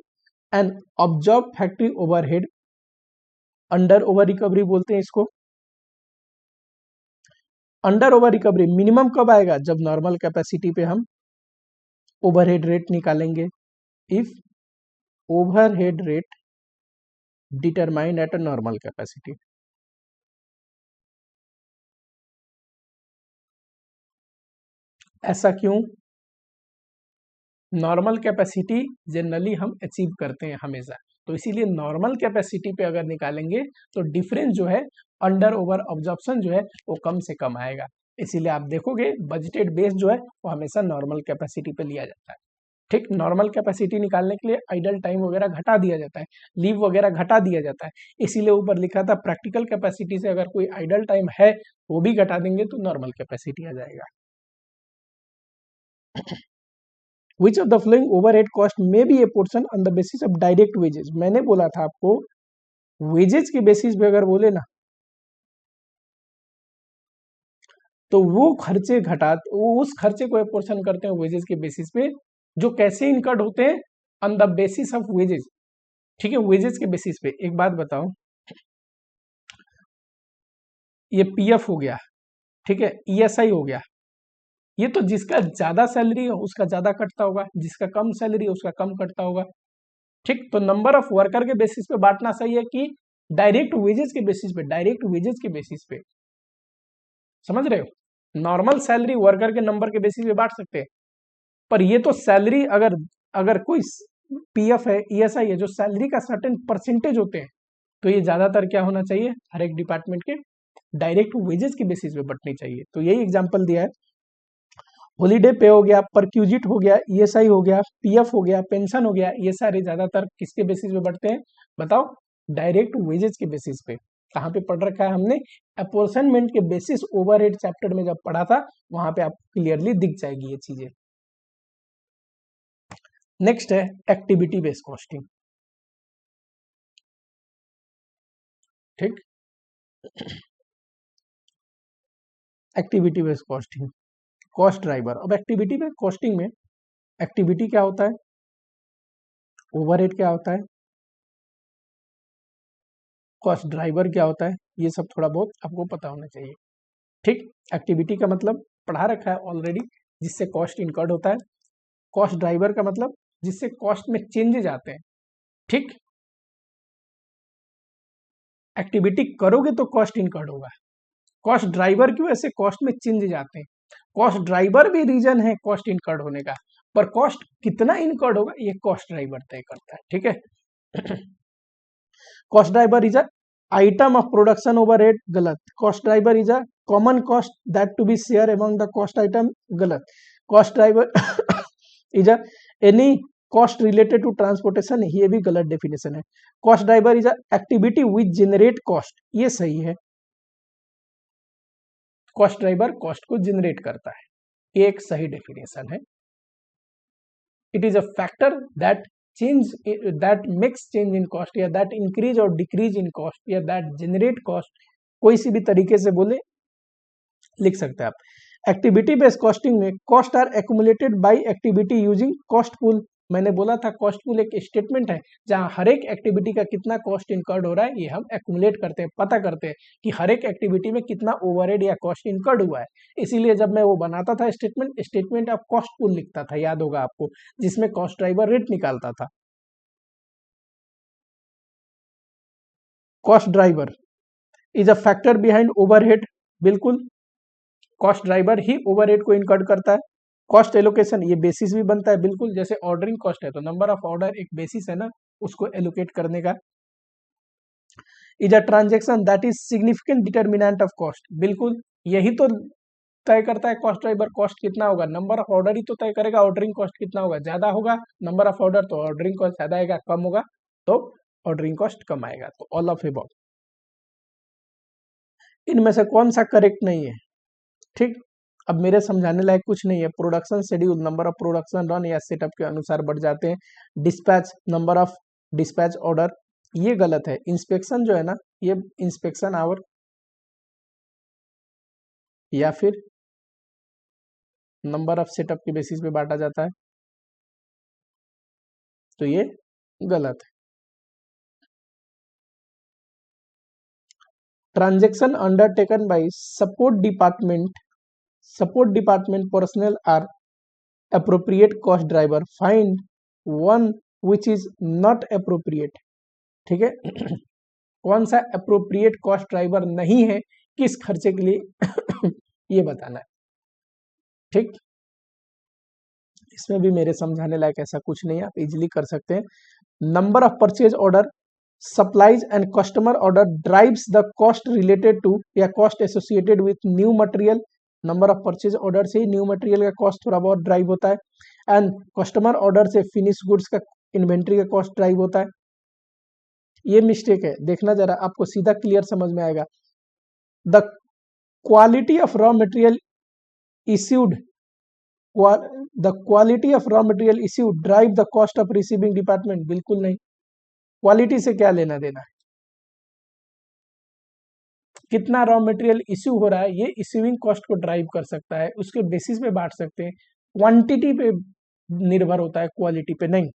and observe factory overhead, under over recovery बोलते हैं इसको। अंडर ओवर रिकवरी मिनिमम कब आएगा, जब नॉर्मल कैपेसिटी पे हम ओवरहेड रेट निकालेंगे। If overhead rate determined at a normal capacity. ऐसा क्यों, नॉर्मल कैपेसिटी जनरली हम अचीव करते हैं हमेशा, तो इसीलिए नॉर्मल कैपेसिटी पे अगर निकालेंगे तो डिफरेंस जो है अंडर ओवर ऑब्जॉर्प्शन जो है वो कम से कम आएगा। इसीलिए आप देखोगे बजटेड बेस जो है वो हमेशा नॉर्मल कैपेसिटी पे लिया जाता है। ठीक, नॉर्मल कैपेसिटी निकालने के लिए आइडल टाइम वगैरह घटा दिया जाता है, लीव वगैरह घटा दिया जाता है। इसीलिए ऊपर लिखा था प्रैक्टिकल कैपेसिटी से अगर कोई आइडल टाइम है वो भी घटा देंगे तो नॉर्मल कैपेसिटी आ जाएगा। Which of the following overhead cost may be a portion on the basis of direct wages? मैंने बोला था आपको वेजेज के बेसिस पे अगर बोले ना तो वो खर्चे घटा, वो उस खर्चे को पोर्शन करते हैं वेजेस के बेसिस पे, जो कैसे इनकर्ड होते हैं on the basis of wages. ठीक है, वेजेस के बेसिस पे। एक बात बताओ, ये पीएफ हो गया, ठीक है, ईएसआई हो गया, ये तो जिसका ज्यादा सैलरी है उसका ज्यादा कटता होगा, जिसका कम सैलरी है उसका कम कटता होगा। ठीक, तो नंबर ऑफ वर्कर के बेसिस पे बांटना सही है कि डायरेक्ट वेजेस के बेसिस पे, डायरेक्ट वेजेस के बेसिस पे, समझ रहे हो। नॉर्मल सैलरी वर्कर के नंबर के बेसिस पे बांट सकते हैं, पर ये तो सैलरी, अगर अगर कोई पीएफ है, ईएसआई है, जो सैलरी का सर्टेन परसेंटेज होते हैं, तो ये ज्यादातर क्या होना चाहिए, हर एक डिपार्टमेंट के डायरेक्ट वेजेस के बेसिस पे बटनी चाहिए। तो यही एग्जांपल दिया है, हॉलीडे पे हो गया, परक्यूजिट हो गया, ईएसआई हो गया, पीएफ हो गया, पेंशन हो गया, ये सारे ज्यादातर किसके बेसिस पे बढ़ते हैं बताओ, डायरेक्ट वेजेस के बेसिस पे। कहाँ पे पढ़ रखा है हमने, अपोर्शनमेंट के बेसिस ओवरहेड चैप्टर में जब पढ़ा था वहां पे आपको क्लियरली दिख जाएगी ये चीजें। नेक्स्ट है एक्टिविटी बेस्ड कॉस्टिंग। ठीक, activity based costing, cost driver. अब एक्टिविटी बेस्ड कॉस्टिंग में एक्टिविटी क्या होता है, ओवरहेड क्या होता है, कॉस्ट ड्राइवर क्या होता है, ये सब थोड़ा बहुत आपको पता होना चाहिए। ठीक, एक्टिविटी का मतलब पढ़ा रखा है ऑलरेडी, जिससे कॉस्ट इनकर्ड होता है। कॉस्ट ड्राइवर का मतलब जिससे कॉस्ट में चेंजेज आते हैं। ठीक, एक्टिविटी करोगे तो कॉस्ट इनकर्ड होगा, कॉस्ट ड्राइवर की वजह से कॉस्ट में चेंजेज आते हैं। कॉस्ट ड्राइवर भी रीजन है कॉस्ट इनकर्ड होने का, पर कॉस्ट कितना इनकर्ड होगा ये कॉस्ट ड्राइवर तय करता है। ठीक है, cost driver is a item of production overhead, गलत। Cost driver is a common cost that to be share among the cost item, गलत। Cost driver is a any cost related to transportation, ये भी गलत डेफिनेशन है। Cost driver is a activity which generate cost, ये सही है। कॉस्ट ड्राइवर कॉस्ट को जनरेट करता है, ये एक सही डेफिनेशन है। It is a factor that change that makes change in cost, या दैट इंक्रीज और डिक्रीज इन कॉस्ट, या दैट जनरेट कॉस्ट, कोई सी भी तरीके से बोले लिख सकते हैं आप। एक्टिविटी बेस्ड कॉस्टिंग में cost are accumulated by activity using cost pool. मैंने बोला था कॉस्ट पूल एक स्टेटमेंट है जहां हर एक एक्टिविटी का कितना कॉस्ट इनकर्ड हो रहा है ये हम एक्यूमुलेट करते हैं, पता करते हैं कि हर एक एक्टिविटी में कितना ओवरहेड या कॉस्ट इनकर्ड हुआ है। इसीलिए जब मैं वो बनाता था स्टेटमेंट ऑफ कॉस्ट पूल लिखता था, याद होगा आपको, जिसमें कॉस्ट ड्राइवर रेट निकालता था। Cost driver is a factor behind overhead, बिल्कुल कॉस्ट ड्राइवर ही ओवरहेड को इनकर्ड करता है। कॉस्ट एलोकेशन ये बेसिस भी बनता है, बिल्कुल जैसे ऑर्डरिंग कॉस्ट है तो नंबर ऑफ ऑर्डर एक बेसिस है ना, उसको एलोकेट करने का। Is a transaction that is significant determinant of cost, बिल्कुल यही तो तय करता है कॉस्ट ड्राइवर कॉस्ट कितना होगा, नंबर ऑफ ऑर्डर ही तो तय करेगा ऑर्डरिंग कॉस्ट कितना होगा, ज्यादा होगा नंबर ऑफ ऑर्डर तो ऑर्डरिंग कॉस्ट ज्यादा आएगा, कम होगा तो ऑर्डरिंग कॉस्ट कम आएगा। तो ऑल ऑफ अबव इनमें से कौन सा करेक्ट नहीं है? ठीक, अब मेरे समझाने लायक कुछ नहीं है। Production schedule number of production run या सेटअप के अनुसार बढ़ जाते हैं। Dispatch number of dispatch order, ये गलत है। इंस्पेक्शन जो है ना, ये इंस्पेक्शन आवर या फिर नंबर ऑफ सेटअप के बेसिस पे बांटा जाता है, तो ये गलत है। Transaction undertaken by support department personnel are appropriate cost driver, find one which is not appropriate। ठीक है कौन सा appropriate cost driver नहीं है किस खर्चे के लिए ये बताना है। ठीक, इसमें भी मेरे समझाने लायक ऐसा कुछ नहीं है, आप इजीली कर सकते हैं। Number of purchase order supplies and customer order drives the cost related to या cost associated with new material. Number of purchase order से न्यू मटेरियल का कॉस्ट थोड़ा बहुत ड्राइव होता है, एंड कस्टमर ऑर्डर से फिनिश गुड्स का इन्वेंट्री का कॉस्ट ड्राइव होता है। ये मिस्टेक है, देखना जरा, आपको सीधा क्लियर समझ में आएगा। The quality of raw material issued the quality of raw material issued drive the cost of receiving department, बिल्कुल नहीं। क्वालिटी से क्या लेना देना है, कितना रॉ मटेरियल इश्यू हो रहा है ये इश्यूइंग कॉस्ट को ड्राइव कर सकता है, उसके बेसिस पे बांट सकते हैं। क्वांटिटी पे निर्भर होता है, क्वालिटी पे नहीं।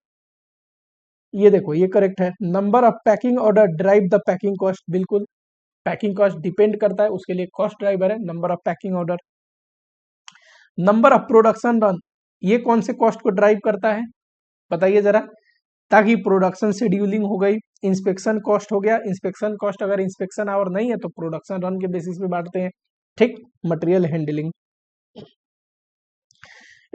ये देखो ये करेक्ट है। Number of packing order drive the packing cost, बिल्कुल पैकिंग कॉस्ट डिपेंड करता है, उसके लिए कॉस्ट ड्राइवर है number of packing order. Number of production run, ये कौन से कॉस्ट को ड्राइव करता है बताइए जरा, ताकि प्रोडक्शन शेड्यूलिंग हो गई, इंस्पेक्शन कॉस्ट हो गया, इंस्पेक्शन कॉस्ट अगर इंस्पेक्शन आवर नहीं है तो प्रोडक्शन रन के बेसिस पे बांटते हैं। ठीक, material handling.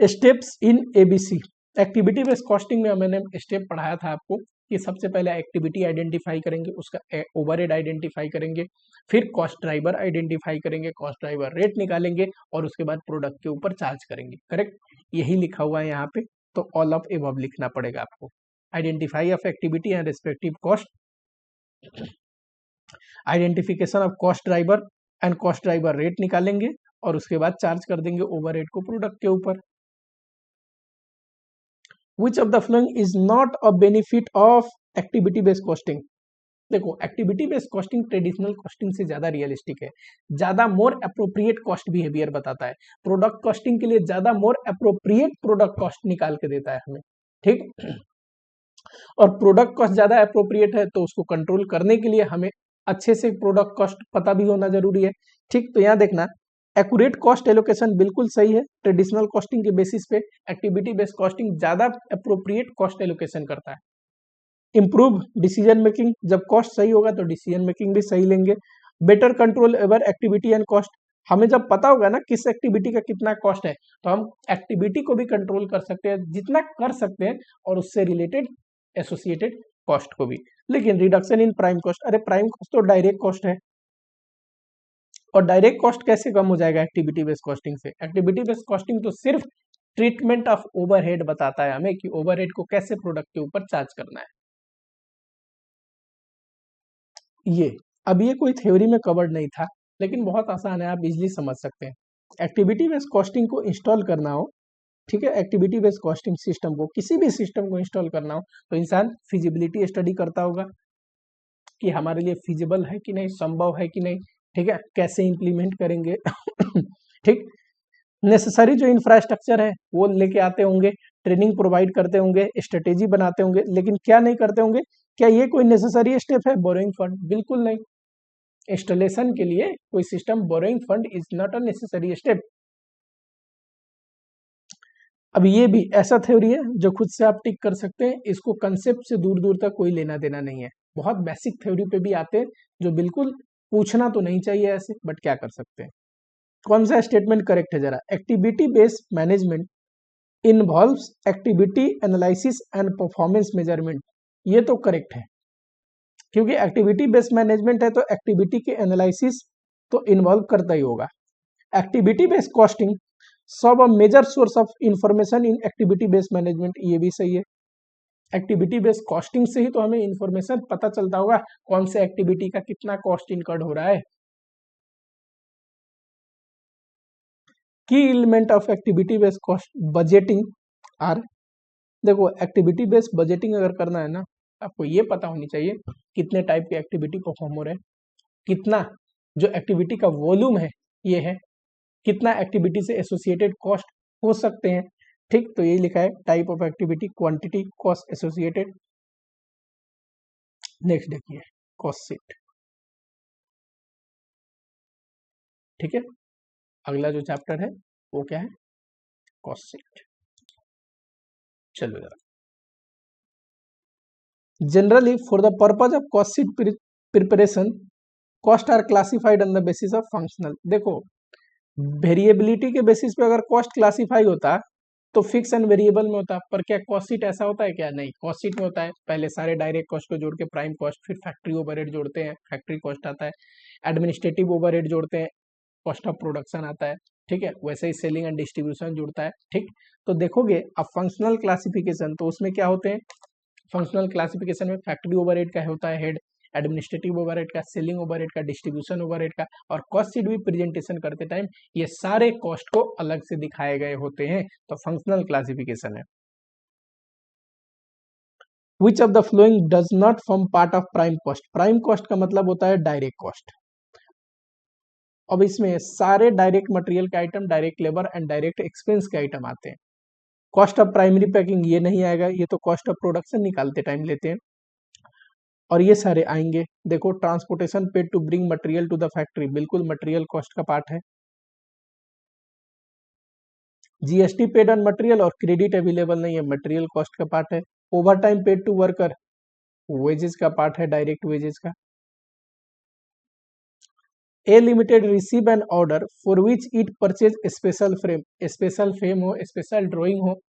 Steps in ABC, activity based costing में मैंने स्टेप पढ़ाया था आपको कि सबसे पहले एक्टिविटी आइडेंटिफाई करेंगे, उसका ओवरहेड आइडेंटिफाई करेंगे, फिर कॉस्ट ड्राइवर आइडेंटिफाई करेंगे, कॉस्ट ड्राइवर रेट निकालेंगे और उसके बाद प्रोडक्ट के ऊपर चार्ज करेंगे। करेक्ट, यही लिखा हुआ है यहाँ पे, तो ऑल ऑफ एबव लिखना पड़ेगा आपको। Identify of activity and respective cost, identification of cost driver and cost driver rate निकालेंगे और उसके बाद चार्ज कर देंगे ओवरहेड को प्रोडक्ट के ऊपर। Which of the following is not a benefit of activity based costing? देखो activity based costing traditional costing से ज्यादा रियलिस्टिक है, ज्यादा मोर अप्रोप्रिएट कॉस्ट बिहेवियर बताता है। प्रोडक्ट कॉस्टिंग के लिए ज्यादा मोर अप्रोप्रिएट प्रोडक्ट कॉस्ट निकाल के देता है हमें। ठीक, और प्रोडक्ट कॉस्ट ज्यादा अप्रोप्रिएट है तो उसको कंट्रोल करने के लिए हमें अच्छे से प्रोडक्ट कॉस्ट पता भी होना जरूरी है। ठीक, तो यहाँ देखना एक्यूरेट कॉस्ट एलोकेशन बिल्कुल सही है। ट्रेडिशनल कॉस्टिंग के बेसिस पे एक्टिविटी बेस्ड कॉस्टिंग ज्यादा अप्रोप्रिएट कॉस्ट एलोकेशन करता है। इंप्रूव डिसीजन मेकिंग, जब कॉस्ट सही होगा तो डिसीजन मेकिंग भी सही लेंगे। Better control over activity and cost, हमें जब पता होगा ना किस एक्टिविटी का कितना कॉस्ट है तो हम एक्टिविटी को भी कंट्रोल कर सकते हैं जितना कर सकते हैं और उससे रिलेटेड एसोसिएटेड कॉस्ट को भी। लेकिन रिडक्शन इन प्राइम कॉस्ट, अरे प्राइम कॉस्ट तो डायरेक्ट कॉस्ट है और डायरेक्ट कॉस्ट कैसे कम हो जाएगा एक्टिविटी बेस्ड कॉस्टिंग से? एक्टिविटी बेस्ड कॉस्टिंग तो सिर्फ ट्रीटमेंट ऑफ ओवरहेड बताता है हमें कि ओवरहेड को कैसे प्रोडक्ट के ऊपर चार्ज करना है। ये अब ये कोई थ्योरी में कवर्ड नहीं था, लेकिन बहुत आसान है, आप इजीली समझ सकते हैं। एक्टिविटी बेस्ड कॉस्टिंग को इंस्टॉल करना हो, ठीक है, एक्टिविटी बेस्ड कॉस्टिंग सिस्टम को, किसी भी सिस्टम को इंस्टॉल करना हो तो इंसान फिजिबिलिटी स्टडी करता होगा कि हमारे लिए फिजिबल है कि नहीं, संभव है कि नहीं, ठीक है, कैसे इंप्लीमेंट करेंगे ठीक, नेसेसरी जो इंफ्रास्ट्रक्चर है वो लेके आते होंगे, ट्रेनिंग प्रोवाइड करते होंगे, स्ट्रेटेजी बनाते होंगे, लेकिन क्या नहीं करते होंगे, क्या ये कोई नेसेसरी स्टेप है बोरोइंग फंड? बिल्कुल नहीं। इंस्टॉलेशन के लिए कोई system borrowing fund is not a necessary step. अब ये भी ऐसा थ्योरी है जो खुद से आप टिक कर सकते हैं, इसको कंसेप्ट से दूर दूर तक कोई लेना देना नहीं है। बहुत बेसिक थ्योरी पे भी आते हैं जो बिल्कुल पूछना तो नहीं चाहिए ऐसे, बट क्या कर सकते हैं। कौन सा स्टेटमेंट करेक्ट है जरा? Activity based management involves activity analysis and performance measurement, ये तो करेक्ट है, क्योंकि एक्टिविटी बेस्ड मैनेजमेंट है तो एक्टिविटी के एनालिसिस तो इन्वॉल्व करता ही होगा। Activity based costing solve a major source of information in activity based management, ये भी सही है। एक्टिविटी बेस्ड कॉस्टिंग से ही तो हमें इंफॉर्मेशन पता चलता होगा कौन से एक्टिविटी का कितना कॉस्ट इनकर्ड हो रहा है। Key element of activity based cost budgeting are, देखो एक्टिविटी बेस्ड बजटिंग अगर करना है ना, आपको ये पता होनी चाहिए कितने टाइप के एक्टिविटी परफॉर्म हो रहे हैं, कितना जो एक्टिविटी का वॉल्यूम है ये है, कितना एक्टिविटी से एसोसिएटेड कॉस्ट हो सकते हैं, ठीक, तो ये लिखा है type of activity, quantity, cost associated. Next देखिए कॉस्ट शीट, ठीक है, अगला जो चैप्टर है वो क्या है? Cost sheet. चलो जरा, generally for the purpose of cost sheet preparation cost are classified on the basis of functional. देखो वेरिएबिलिटी के बेसिस पे अगर कॉस्ट क्लासिफाई होता तो फिक्स एंड वेरिएबल में होता, पर क्या कॉस्ट शीट ऐसा होता है क्या? नहीं, कॉस्ट शीट में होता है पहले सारे डायरेक्ट कॉस्ट को जोड़ के प्राइम कॉस्ट, फिर फैक्ट्री ओवरहेड जोड़ते हैं, फैक्ट्री कॉस्ट आता है, एडमिनिस्ट्रेटिव ओवरहेड जोड़ते हैं, कॉस्ट ऑफ प्रोडक्शन आता है, ठीक है, वैसे ही सेलिंग एंड डिस्ट्रीब्यूशन जुड़ता है, ठीक। तो देखोगे अब फंक्शनल क्लासिफिकेशन, तो उसमें क्या होते हैं? फंक्शनल क्लासिफिकेशन में फैक्ट्री ओवरहेड का होता है हेड, एडमिनिस्ट्रेटिव ओवरहेड का, सेलिंग ओवरहेड का, डिस्ट्रीब्यूशन ओवरहेड का, और कॉस्ट शीट भी प्रेजेंटेशन करते टाइम ये सारे कॉस्ट को अलग से दिखाए गए होते हैं, तो फंक्शनल क्लासिफिकेशन है। Which of the flowing does not form part of prime cost? Prime cost का मतलब होता है डायरेक्ट कॉस्ट। अब इसमें सारे डायरेक्ट मटेरियल के item, direct labour and direct expense के आइटम आते हैं। कॉस्ट ऑफ प्राइमरी पैकिंग ये नहीं आएगा, ये तो कॉस्ट ऑफ प्रोडक्शन निकालते टाइम लेते हैं, और ये सारे आएंगे। देखो transportation paid to bring material to the factory, बिल्कुल मटेरियल कॉस्ट का पार्ट है। जीएसटी पेड ऑन मटेरियल और क्रेडिट अवेलेबल नहीं है, मटेरियल कॉस्ट का पार्ट है। Overtime paid to worker wages का पार्ट है, डायरेक्ट वेजेस का। A limited receive an order for which it purchase special frame, special frame हो, स्पेशल ड्राइंग हो,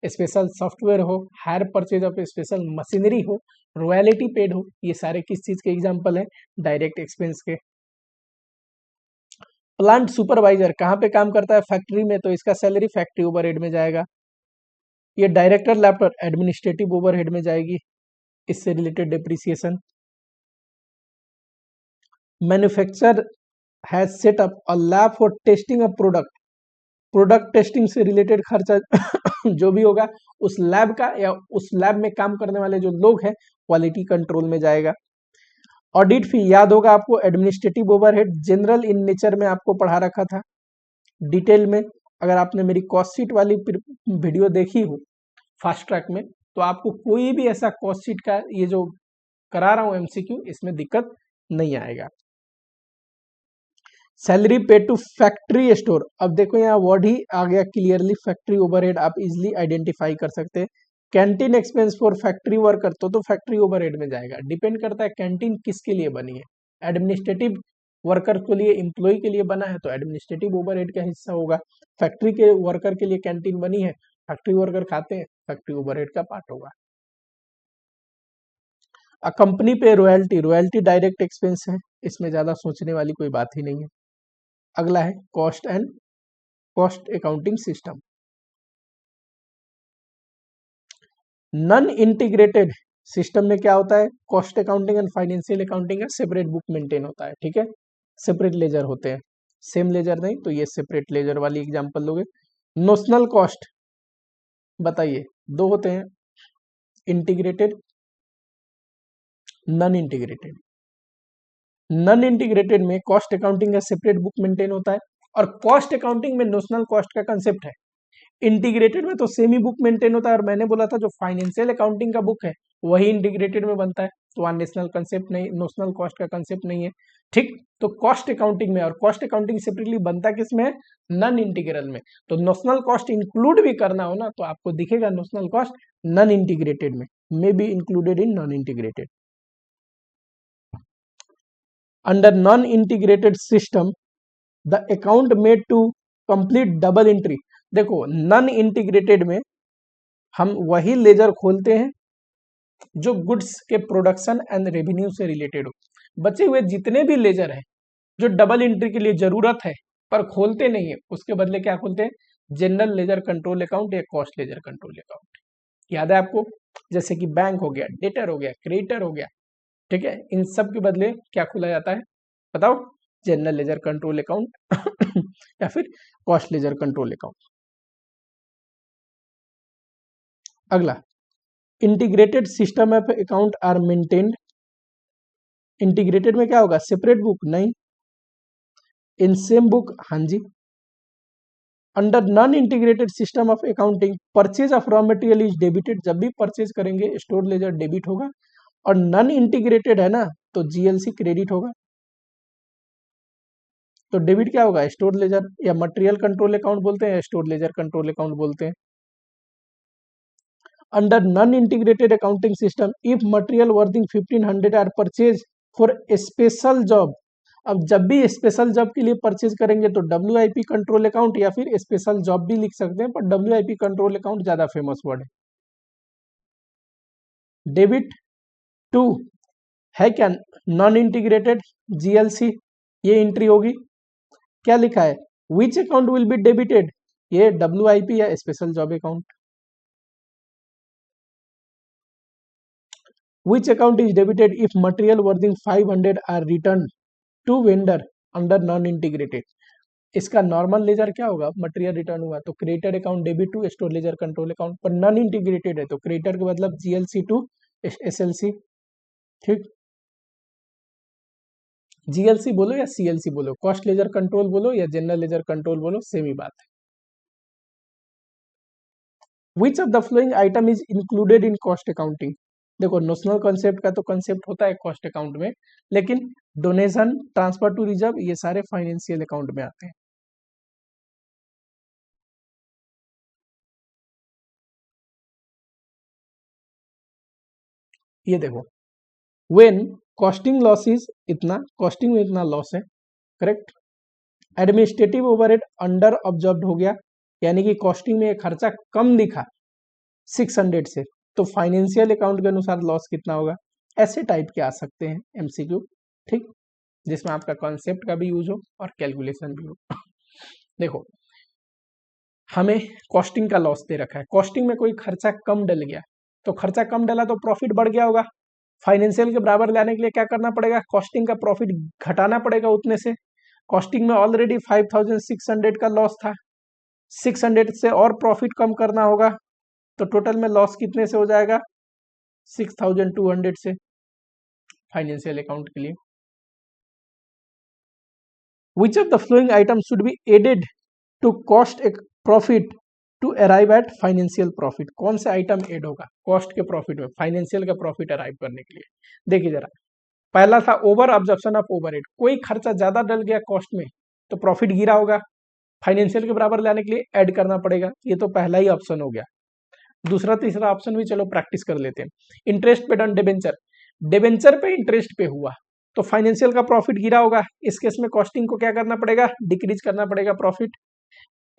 स्पेशल सॉफ्टवेयर हो, hire purchase of special machinery हो, रॉयल्टी पेड हो, ये सारे किस चीज के एग्जांपल है? डायरेक्ट एक्सपेंस के। प्लांट सुपरवाइजर कहाँ पे काम करता है? फैक्ट्री में, तो इसका सैलरी फैक्ट्री ओवरहेड में जाएगा। ये डायरेक्टर लैपटॉप एडमिनिस्ट्रेटिव ओवरहेड में जाएगी, इससे related depreciation. Manufacture has set up a lab for testing a product, product testing से रिलेटेड खर्चा जो भी होगा उस लैब का या उस लैब में काम करने वाले जो लोग हैं क्वालिटी कंट्रोल में जाएगा। ऑडिट फी याद होगा आपको, administrative overhead general in nature में आपको पढ़ा रखा था डिटेल में। अगर आपने मेरी कॉस्ट शीट वाली वीडियो देखी हो फास्ट ट्रैक में, तो आपको कोई भी ऐसा कॉस्ट शीट का ये जो करा रहा हूं एमसीक्यू, इसमें दिक्कत नहीं आएगा। Salary paid to factory store, अब देखो यहाँ वर्ड ही आ गया क्लियरली, फैक्ट्री ओवरहेड आप इजिली आइडेंटिफाई कर सकते हैं। Canteen expense for factory worker, तो फैक्ट्री ओवरहेड में जाएगा। डिपेंड करता है कैंटीन किसके लिए बनी है, एडमिनिस्ट्रेटिव वर्कर के लिए, एम्प्लॉय के लिए बना है तो एडमिनिस्ट्रेटिव ओवरहेड का हिस्सा होगा। फैक्ट्री के वर्कर के लिए कैंटीन बनी है, फैक्ट्री वर्कर खाते हैं, फैक्ट्री ओवरहेड का पार्ट होगा। कंपनी पे रॉयल्टी, रॉयल्टी डायरेक्ट एक्सपेंस है, इसमें ज्यादा सोचने वाली कोई बात ही नहीं है। अगला है cost and cost accounting system. Non integrated system में क्या होता है? Cost accounting and financial accounting का सेपरेट बुक मेंटेन होता है, ठीक है। सेपरेट लेजर होते हैं, सेम लेजर नहीं, तो ये सेपरेट लेजर वाली एग्जांपल लोगे। नोशनल कॉस्ट बताइए, दो होते हैं, integrated, non integrated. Non integrated में कॉस्ट अकाउंटिंग का सेपरेट बुक मेंटेन होता है, और कॉस्ट अकाउंटिंग में नोशनल कॉस्ट का कंसेप्ट है। इंटीग्रेटेड में तो सेम ही बुक मेंटेन होता है, और मैंने बोला था जो फाइनेंशियल अकाउंटिंग का बुक है वही इंटीग्रेटेड में बनता है, तो वहाँ नेशनल कंसेप्ट नहीं, नोशनल कॉस्ट का कंसेप्ट नहीं है। ठीक, तो कॉस्ट अकाउंटिंग में, और कॉस्ट अकाउंटिंग सेपरेटली बनता किस में है, नॉन इंटीग्रल में। तो नोशनल कॉस्ट इंक्लूड भी करना हो ना, तो आपको दिखेगा नोशनल कॉस्ट नॉन इंटीग्रेटेड में, may be included in non integrated. Under non integrated system the account made to complete double entry. देखो नॉन इंटीग्रेटेड में हम वही लेजर खोलते हैं जो गुड्स के प्रोडक्शन एंड रेवेन्यू से रिलेटेड हो। बचे हुए जितने भी लेजर है जो डबल एंट्री के लिए जरूरत है पर खोलते नहीं है, उसके बदले क्या खोलते हैं, जनरल लेजर कंट्रोल अकाउंट या कॉस्ट लेजर कंट्रोल अकाउंट। याद है आपको, जैसे कि बैंक हो गया, डेटर हो गया, क्रेडिटर हो गया, ठीक है, इन सब के बदले क्या खोला जाता है, बताओ, जनरल लेजर कंट्रोल अकाउंट या फिर कॉस्ट लेजर कंट्रोल अकाउंट। अगला, integrated system of account are maintained. Integrated में क्या होगा, सेपरेट बुक नहीं, इन सेम बुक, हाँ जी। Under non integrated system of accounting purchase of raw material is debited. जब भी परचेज करेंगे स्टोर लेजर डेबिट होगा, और नॉन इंटीग्रेटेड है ना तो जीएलसी क्रेडिट होगा। तो डेबिट क्या होगा, स्टोर लेजर या मटेरियल कंट्रोल अकाउंट बोलते हैं या स्टोर लेजर कंट्रोल अकाउंट बोलते हैं। Under non integrated accounting system if material worthing 1500 are purchase for special job. अब जब भी स्पेशल जॉब के लिए परचेज करेंगे तो WIP कंट्रोल अकाउंट या फिर स्पेशल जॉब भी लिख सकते हैं, पर WIP कंट्रोल अकाउंट ज्यादा फेमस वर्ड है। डेबिट टू है क्या, नॉन इंटीग्रेटेड जीएलसी, ये एंट्री होगी। क्या लिखा है, which account will be debited, ये WIP या special job account. Which account is debited if material worthing 500 are return to vendor under non integrated. इसका नॉर्मल लेजर क्या होगा, मटेरियल रिटर्न हुआ तो creditor account debit to store ledger control account, पर नॉन इंटीग्रेटेड है तो क्रेडिटर का मतलब जीएलसी टू SLC। ठीक, जीएलसी बोलो या सीएलसी बोलो, कॉस्ट लेजर कंट्रोल बोलो या जनरल लेजर कंट्रोल बोलो, सेम ही बात है। Which of the following item is included in cost accounting. देखो नोशनल कॉन्सेप्ट का तो कॉन्सेप्ट होता है कॉस्ट अकाउंट में, लेकिन डोनेशन, ट्रांसफर टू रिजर्व, ये सारे फाइनेंशियल अकाउंट में आते हैं। ये देखो, व्हेन कॉस्टिंग लॉस इज इतना, कॉस्टिंग में इतना लॉस है, correct. Administrative overhead under observe हो गया, यानी कि कॉस्टिंग में खर्चा कम दिखा 600 से, तो फाइनेंशियल अकाउंट के अनुसार लॉस कितना होगा। ऐसे टाइप के आ सकते हैं MCQ, ठीक, जिसमें आपका कॉन्सेप्ट का भी यूज हो और कैलकुलेशन भी हो। देखो हमें कॉस्टिंग का लॉस दे रखा है, कॉस्टिंग में कोई खर्चा कम डल गया, तो खर्चा कम डला तो प्रॉफिट बढ़ गया होगा। फाइनेंशियल के बराबर लाने के लिए क्या करना पड़ेगा, कॉस्टिंग का प्रॉफिट घटाना पड़ेगा उतने से। कॉस्टिंग में ऑलरेडी 5600 का लॉस था, 600 से और प्रॉफिट कम करना होगा, तो टोटल में लॉस कितने से हो जाएगा, 6200 से फाइनेंशियल अकाउंट के लिए। Which of the following item should be added to cost एक profit to arrive at financial profit. कौन सा आइटम ऐड होगा कॉस्ट के प्रॉफिट में, फाइनेंशियल का प्रॉफिट अराइव करने के लिए। देखिए जरा, पहला था ओवर ऑब्जर्प्शन ऑफ ओवरहेड, कोई खर्चा ज्यादा डल गया कॉस्ट में तो प्रॉफिट गिरा होगा, फाइनेंशियल के बराबर लाने के लिए ऐड करना पड़ेगा, ये तो पहला ही ऑप्शन हो गया। दूसरा तीसरा ऑप्शन भी चलो प्रैक्टिस कर लेते हैं। Interest paid on debenture, debenture पे इंटरेस्ट पे हुआ तो फाइनेंशियल का प्रॉफिट गिरा होगा, इस केस में कॉस्टिंग को क्या करना पड़ेगा, डिक्रीज करना पड़ेगा प्रॉफिट।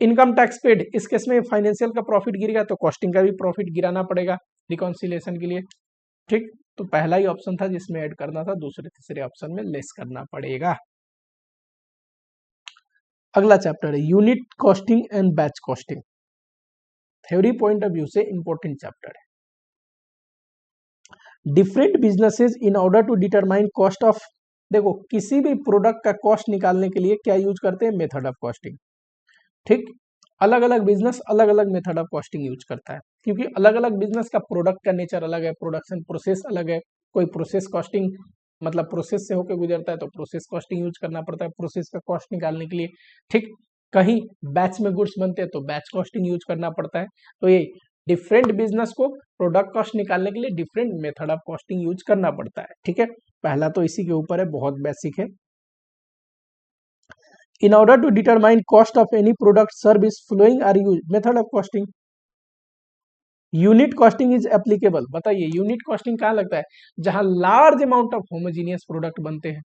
इनकम टैक्स पेड, इस केस में फाइनेंशियल का प्रॉफिट गिर गया तो कॉस्टिंग का भी प्रॉफिट गिराना पड़ेगा रिकॉन्सिलिएशन के लिए। ठीक, तो पहला ही ऑप्शन था जिसमें ऐड करना था, दूसरे तीसरे ऑप्शन में लेस करना पड़ेगा। अगला चैप्टर है unit costing and batch costing. Theory point of view से इंपॉर्टेंट चैप्टर है। Different businesses in order to determine cost of, देखो किसी भी प्रोडक्ट का कॉस्ट निकालने के लिए क्या यूज करते हैं, मेथड ऑफ कॉस्टिंग। ठीक, अलग अलग बिजनेस अलग अलग मेथड ऑफ कॉस्टिंग यूज करता है, क्योंकि अलग अलग बिजनेस का प्रोडक्ट का नेचर अलग है, प्रोडक्शन प्रोसेस अलग है। कोई प्रोसेस कॉस्टिंग मतलब प्रोसेस से होकर गुजरता है तो प्रोसेस कॉस्टिंग यूज करना पड़ता है प्रोसेस का कॉस्ट निकालने के लिए। ठीक, कहीं बैच में गुड्स बनते हैं तो बैच कॉस्टिंग यूज करना पड़ता है। तो ये डिफरेंट बिजनेस को प्रोडक्ट कॉस्ट निकालने के लिए different method of costing use करना पड़ता है। ठीक है, पहला तो इसी के ऊपर है, बहुत बेसिक है। In order to determine cost of any product service, following are used. Method of costing. Unit costing is applicable. बताइए यूनिट कॉस्टिंग कहाँ लगता है, जहां large amount of homogeneous product बनते हैं,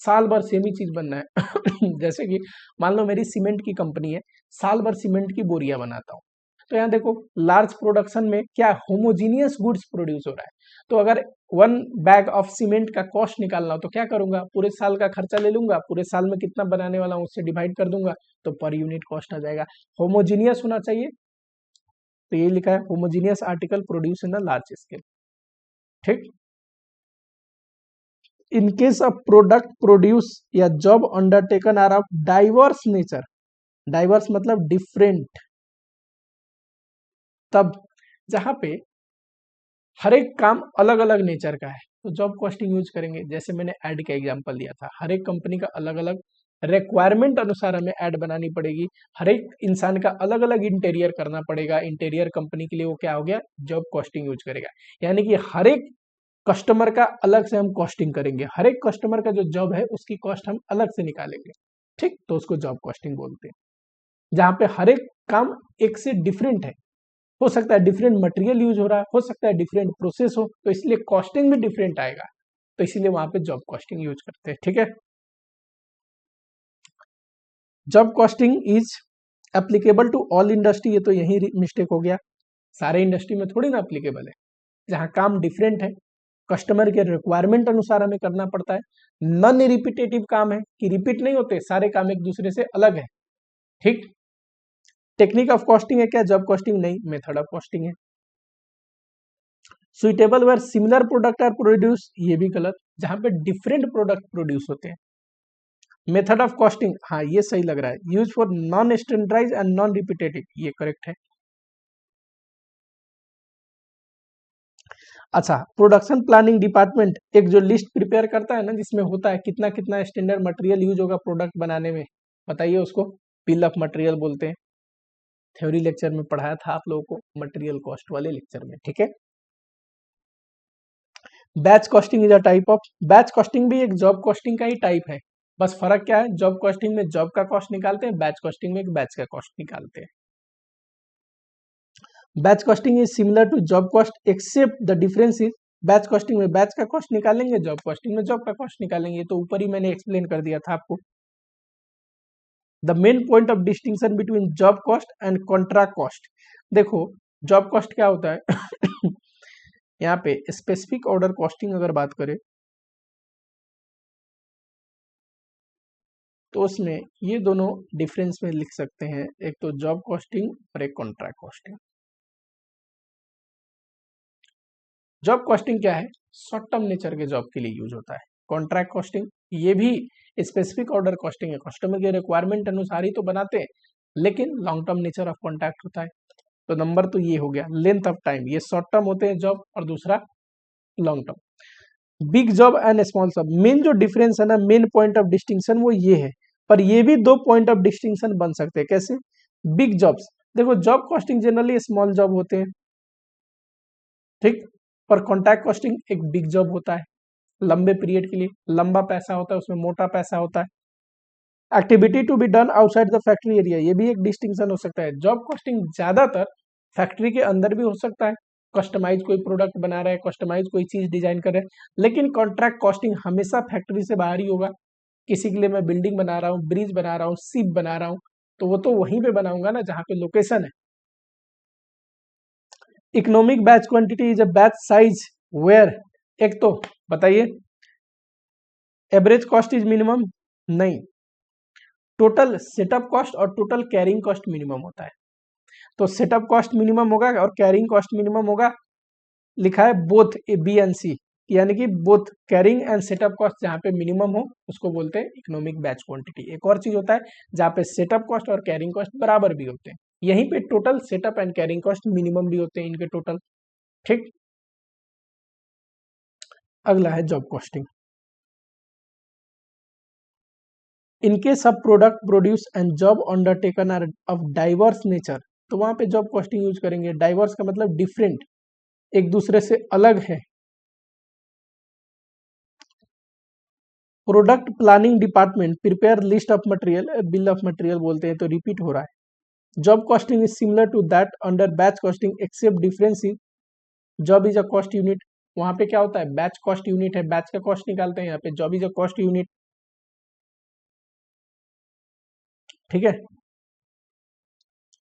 साल भर सेम ही चीज बनना है। जैसे कि मान लो मेरी सीमेंट की कंपनी है, साल भर सीमेंट की बोरियां बनाता हूँ, तो यहाँ देखो लार्ज प्रोडक्शन में क्या होमोजीनियस गुड्स प्रोड्यूस हो रहा है। तो अगर 1 बैग ऑफ सीमेंट का कॉस्ट निकालना हो तो क्या करूंगा, पूरे साल का खर्चा ले लूंगा, पूरे साल में कितना बनाने वाला हूँ उससे डिवाइड कर दूंगा, तो पर यूनिट कॉस्ट आ जाएगा। होमोजीनियस होना चाहिए, तो ये लिखा है homogeneous article produce in a large scale. ठीक, in case of product produce या job undertaken are of diverse nature, diverse मतलब डिफरेंट, तब जहां पे हर एक काम अलग अलग नेचर का है तो जॉब कॉस्टिंग यूज करेंगे। जैसे मैंने ऐड का एग्जांपल दिया था, हर एक कंपनी का अलग अलग रिक्वायरमेंट अनुसार हमें ऐड बनानी पड़ेगी, हर एक इंसान का अलग अलग इंटीरियर करना पड़ेगा, इंटीरियर कंपनी के लिए वो क्या हो गया, जॉब कॉस्टिंग यूज करेगा। यानी कि हर एक कस्टमर का अलग से हम कॉस्टिंग करेंगे, हर एक कस्टमर का जो जॉब है उसकी कॉस्ट हम अलग से निकालेंगे। ठीक, तो उसको जॉब कॉस्टिंग बोलते हैं, जहां पे हर एक काम एक से डिफरेंट है। हो सकता है डिफरेंट मटेरियल यूज हो रहा है, हो सकता है डिफरेंट प्रोसेस हो, तो इसलिए कॉस्टिंग भी डिफरेंट आएगा, तो इसीलिए वहां पे जॉब कॉस्टिंग यूज करते हैं। ठीक है, job costing is applicable to all industry, ये तो यही मिस्टेक हो गया, सारे इंडस्ट्री में थोड़ी ना एप्लीकेबल है। जहां काम डिफरेंट है, कस्टमर के रिक्वायरमेंट अनुसार हमें करना पड़ता है, नॉन रिपीटेटिव काम है कि रिपीट नहीं होते, सारे काम एक दूसरे से अलग है। ठीक, टेक्निक ऑफ कॉस्टिंग है क्या, जॉब कॉस्टिंग नहीं, मेथड ऑफ कॉस्टिंग है। Suitable where similar product are produce, ये भी गलत, जहां पे डिफरेंट प्रोडक्ट प्रोड्यूस होते हैं। मेथड ऑफ कॉस्टिंग, हाँ ये सही लग रहा है, use for non standardize and non repetitive, ये करेक्ट है। अच्छा, प्रोडक्शन प्लानिंग डिपार्टमेंट एक जो लिस्ट प्रिपेयर करता है ना, जिसमें होता है कितना कितना स्टैंडर्ड मटेरियल यूज होगा प्रोडक्ट बनाने में, बताइए उसको बिल ऑफ मटेरियल बोलते हैं। थ्योरी लेक्चर में पढ़ाया था आप लोगों को, मटेरियल कॉस्ट वाले लेक्चर में। ठीक है, batch costing is a type of, batch costing भी एक जॉब कॉस्टिंग का ही टाइप है, बस फर्क क्या है, जॉब कॉस्टिंग में जॉब का कॉस्ट निकालते हैं, बैच कॉस्टिंग में एक बैच का कॉस्ट निकालते हैं। Batch costing is similar to job cost except the difference is, batch costing में बैच का कॉस्ट निकालेंगे, जॉब कॉस्टिंग में जॉब का कॉस्ट निकालेंगे, तो ऊपर ही मैंने एक्सप्लेन कर दिया था आपको। The main point of distinction between job cost and contract cost, देखो जॉब कॉस्ट क्या होता है, यहाँ पे स्पेसिफिक ऑर्डर कॉस्टिंग अगर बात करें तो उसमें ये दोनों डिफरेंस में लिख सकते हैं, एक तो जॉब कॉस्टिंग और एक कॉन्ट्रैक्ट कॉस्टिंग। जॉब कॉस्टिंग क्या है, शॉर्ट टर्म नेचर के जॉब के लिए यूज होता है। कॉन्ट्रैक्ट कॉस्टिंग ये भी स्पेसिफिक ऑर्डर कॉस्टिंग है, कस्टमर के रिक्वायरमेंट अनुसार ही तो बनाते हैं, लेकिन long term nature of contract होता है। तो नंबर तो ये हो गया, लेंथ ऑफ टाइम, ये शॉर्ट टर्म होते हैं जॉब और दूसरा long term. Big job and small job, main जो डिफरेंस है ना, मेन पॉइंट ऑफ डिस्टिंक्शन वो ये है, पर ये भी दो पॉइंट ऑफ डिस्टिंक्शन बन सकते हैं। कैसे, बिग जॉब्स, देखो job costing generally small job होते हैं, ठीक, पर कॉन्ट्रैक्ट कॉस्टिंग एक बिग जॉब होता है, लंबे पीरियड के लिए, लंबा पैसा होता है उसमें, मोटा पैसा होता है। Activity to be done outside the factory area, ये भी एक डिस्टिंक्शन हो सकता है। जॉब कॉस्टिंग ज्यादातर फैक्ट्री के अंदर भी हो सकता है, कस्टमाइज कोई प्रोडक्ट बना रहा है, कस्टमाइज कोई चीज डिजाइन कर रहे हैं, लेकिन कॉन्ट्रैक्ट कॉस्टिंग हमेशा फैक्ट्री से बाहर ही होगा। किसी के लिए मैं बिल्डिंग बना रहा हूँ, ब्रिज बना रहा हूँ, शिप बना रहा हूँ, तो वो तो वहीं पे बनाऊंगा ना जहाँ पे लोकेशन है। Economic batch quantity is a batch size where, एक तो बताइए एवरेज कॉस्ट इज मिनिमम, नहीं, टोटल सेटअप कॉस्ट और टोटल कैरिंग कॉस्ट मिनिमम होता है। तो सेटअप कॉस्ट मिनिमम होगा और कैरिंग कॉस्ट मिनिमम होगा, लिखा है बोथ ए बी एंड सी, यानी कि both carrying and setup cost जहाँ पे मिनिमम हो उसको बोलते हैं इकोनॉमिक बैच क्वांटिटी। एक और चीज होता है जहाँ पे सेटअप कॉस्ट और कैरिंग कॉस्ट बराबर भी होते हैं, यहीं पे total setup and carrying cost minimum भी होते हैं इनके टोटल। ठीक, अगला है job costing. In case of product produce and job undertaken are of diverse nature, तो वहां पे जॉब कॉस्टिंग यूज करेंगे। डाइवर्स का मतलब डिफरेंट, एक दूसरे से अलग है। Product planning department prepare list of material, bill of material बोलते हैं तो रिपीट हो रहा है। Job costing is similar to that under batch costing except difference is job is a cost unit. वहां पे क्या होता है, बैच कॉस्ट यूनिट है, बैच का कॉस्ट निकालते हैं, यहाँ पे job is a cost unit. ठीक है,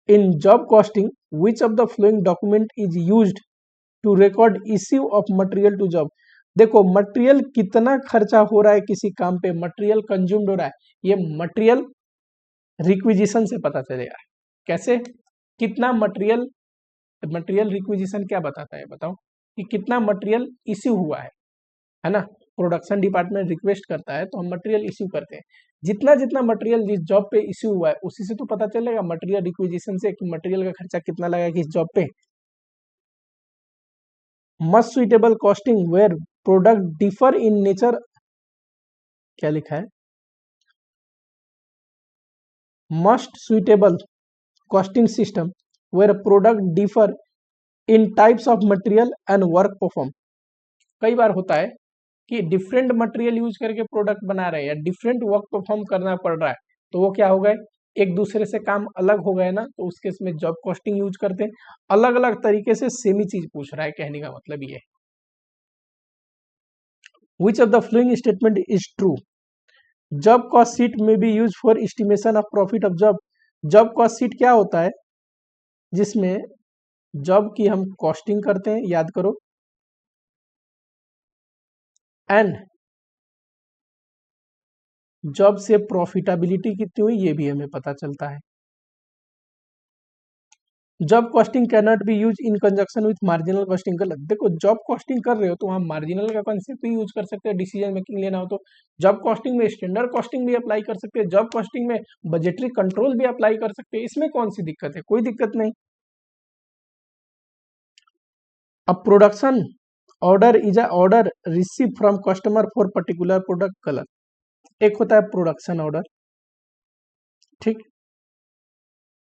in job costing which of the following document is used to record issue of material to job. देखो मटेरियल कितना खर्चा हो रहा है किसी काम पे, मटेरियल कंज्यूम्ड हो रहा है, ये मटेरियल रिक्विजिशन से पता चलेगा। कैसे, कितना मटेरियल, मटेरियल रिक्विजिशन क्या बताता है बताओ, कि कितना मटेरियल इश्यू हुआ है ना। प्रोडक्शन डिपार्टमेंट रिक्वेस्ट करता है तो हम मटेरियल इश्यू करते हैं, जितना जितना मटेरियल जिस जॉब पे इश्यू हुआ है उसी से तो पता चलेगा मटेरियल रिक्विजिशन से कि मटेरियल का खर्चा कितना लगा किस जॉब पे। Must suitable costing where product differ in nature, क्या लिखा है, must suitable costing system where product differ in types of material and work perform. कई बार होता है कि डिफरेंट मटेरियल यूज करके प्रोडक्ट बना रहे हैं या डिफरेंट वर्क परफॉर्म करना पड़ रहा है, तो वो क्या हो गए, एक दूसरे से काम अलग हो गए ना, तो उस केस में जॉब कॉस्टिंग यूज करते हैं। अलग अलग तरीके से सेम ही चीज पूछ रहा है, कहने का मतलब ये है। Which of the following statement is true, job cost sheet में be use for estimation of profit of job. Job cost sheet क्या होता है, जिसमें जॉब की हम कॉस्टिंग करते हैं, याद करो, एंड जॉब से प्रॉफिटेबिलिटी कितनी हुई ये भी हमें पता चलता है। Job costing can not be use in conjunction with marginal costing, गलत। देखो जॉब कॉस्टिंग कर रहे हो तो वहां मार्जिनल का कॉन्सेप्ट भी यूज कर सकते हैं, डिसीजन मेकिंग लेना हो तो। जॉब कॉस्टिंग में स्टैंडर्ड कॉस्टिंग भी अप्लाई कर सकते हैं, जॉब कॉस्टिंग में बजटरी कंट्रोल भी अप्लाई कर सकते हैं, इसमें कौन सी दिक्कत है, कोई दिक्कत नहीं। अब production order is a order receive from customer for particular product, गलत। एक होता है प्रोडक्शन ऑर्डर, ठीक,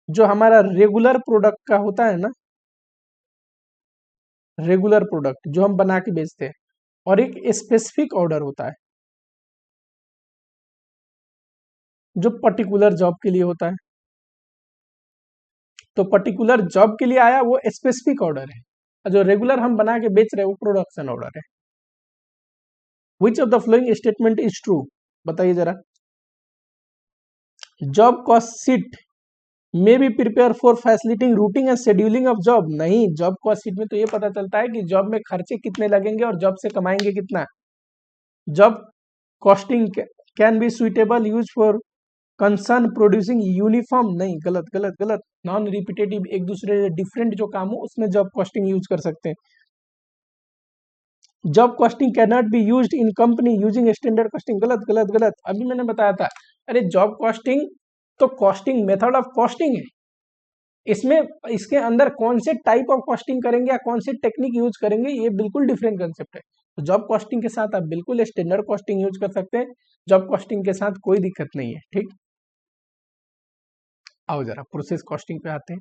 जो हमारा रेगुलर प्रोडक्ट का होता है ना, रेगुलर प्रोडक्ट जो हम बना के बेचते हैं, और एक स्पेसिफिक ऑर्डर होता है जो पर्टिकुलर जॉब के लिए होता है। तो पर्टिकुलर जॉब के लिए आया वो स्पेसिफिक ऑर्डर है, और जो रेगुलर हम बना के बेच रहे हैं वो प्रोडक्शन ऑर्डर है। Which of the following statement is true, बताइए जरा। Job cost sheet may be prepare for facilitating routing and scheduling of job, नहीं, जॉब कॉस्ट शीट में तो ये पता चलता है कि जॉब में खर्चे कितने लगेंगे और जॉब से कमाएंगे कितना। Job costing can be suitable use for concern producing uniform, नहीं, गलत गलत गलत। नॉन रिपीटेटिव, एक दूसरे से डिफरेंट जो काम हो उसमें जॉब कॉस्टिंग यूज कर सकते हैं। Job costing can not be used in company using standard costing, गलत गलत गलत। अभी मैंने बताया था, अरे जॉब कॉस्टिंग तो कॉस्टिंग मेथड ऑफ कॉस्टिंग है, इसमें इसके अंदर कौन से टाइप ऑफ कॉस्टिंग करेंगे या कौन से टेक्निक यूज करेंगे ये बिल्कुल डिफरेंट कंसेप्ट है। तो जॉब कॉस्टिंग के साथ आप बिल्कुल स्टैंडर्ड कॉस्टिंग यूज कर सकते हैं, जॉब कॉस्टिंग के साथ कोई दिक्कत नहीं है, ठीक। आओ जरा प्रोसेस कॉस्टिंग पे आते हैं।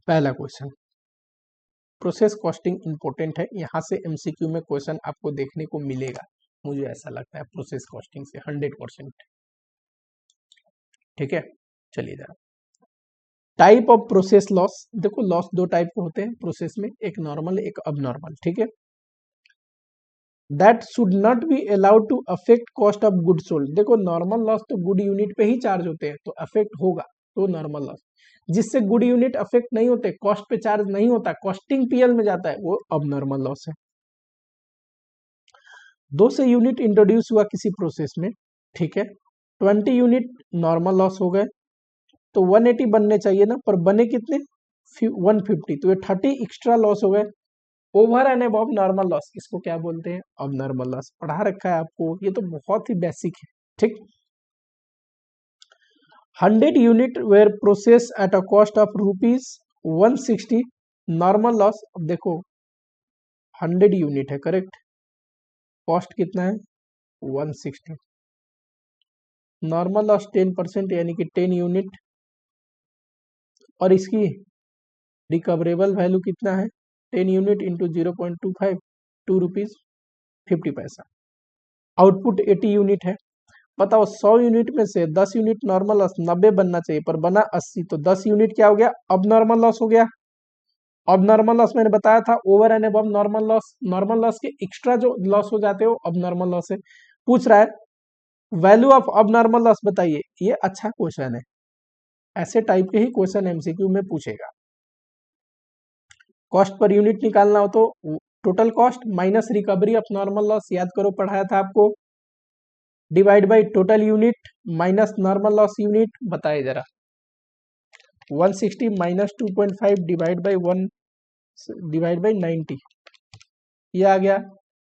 पहला क्वेश्चन, प्रोसेस कॉस्टिंग इंपॉर्टेंट है, यहाँ से एमसीक्यू में क्वेश्चन आपको देखने को मिलेगा, मुझे ऐसा लगता है प्रोसेस कॉस्टिंग से 100%। ठीक है, चलिए जरा टाइप ऑफ प्रोसेस लॉस। देखो लॉस दो टाइप के होते हैं प्रोसेस में, एक नॉर्मल एक अबनॉर्मल, ठीक है। That should not be allowed to affect cost of good sold. देखो नॉर्मल लॉस तो गुड यूनिट पे ही चार्ज होते हैं तो अफेक्ट होगा, तो नॉर्मल लॉस। जिससे गुड यूनिट अफेक्ट नहीं होते, कॉस्ट पे चार्ज नहीं होता, कॉस्टिंग पीएल में जाता है, वो अबनॉर्मल लॉस है। 2 से यूनिट इंट्रोड्यूस हुआ किसी प्रोसेस में, ठीक है, 20 यूनिट नॉर्मल लॉस हो गए, तो 180 बनने चाहिए ना, पर बने कितने, 150, तो ये 30 एक्स्ट्रा लॉस हो गए। Over and above normal loss, इसको क्या बोलते हैं? अब नॉर्मल लॉस पढ़ा रखा है आपको, ये तो बहुत ही बेसिक है। ठीक, 100 unit where process at a cost of ₹160, normal loss. अब देखो 100 यूनिट है, करेक्ट, कॉस्ट कितना है? 160, नॉर्मल लॉस 10% यानी कि 10 यूनिट, और इसकी रिकवरेबल वैल्यू कितना है? 10 यूनिट इंटू 0.25, ₹2.50। आउटपुट 80 यूनिट है। बताओ 100 यूनिट में से 10 यूनिट नॉर्मल लॉस, 90 बनना चाहिए पर बना 80, तो 10 यूनिट क्या हो गया? अब नॉर्मल लॉस हो गया। अब नॉर्मल लॉस मैंने बताया था over and above normal loss, normal loss के एक्स्ट्रा जो लॉस हो जाते हो अब नॉर्मल लॉस है। पूछ रहा है वैल्यू ऑफ अब नॉर्मल लॉस बताइए, ये अच्छा क्वेश्चन है, ऐसे टाइप के ही क्वेश्चन एमसीक्यू में पूछेगा। कॉस्ट पर यूनिट निकालना हो तो total cost minus recovery of normal loss, याद करो पढ़ाया था आपको, divide by total unit minus normal loss unit. बताइए जरा, 160 माइनस 2.5 डिवाइड बाय 90, ये आ गया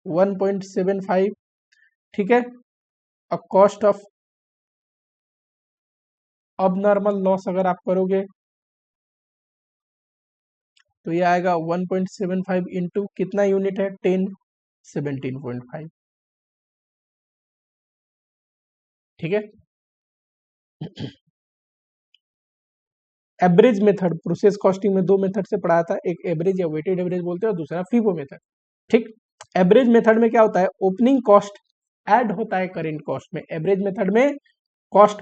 1.75। ठीक है, अब कॉस्ट ऑफ अब नॉर्मल लॉस अगर आप करोगे तो ये आएगा 1.75 इंटू कितना यूनिट है? 10, 17.5। ठीक है, एवरेज मेथड, प्रोसेस कॉस्टिंग में दो मेथड से पढ़ाया था, एक एवरेज या वेटेड एवरेज बोलते हैं और दूसरा फीबो मेथड। ठीक, एवरेज मेथड में क्या होता है? ओपनिंग कॉस्ट ऐड होता है करेंट कॉस्ट में। एवरेज मेथड में कॉस्ट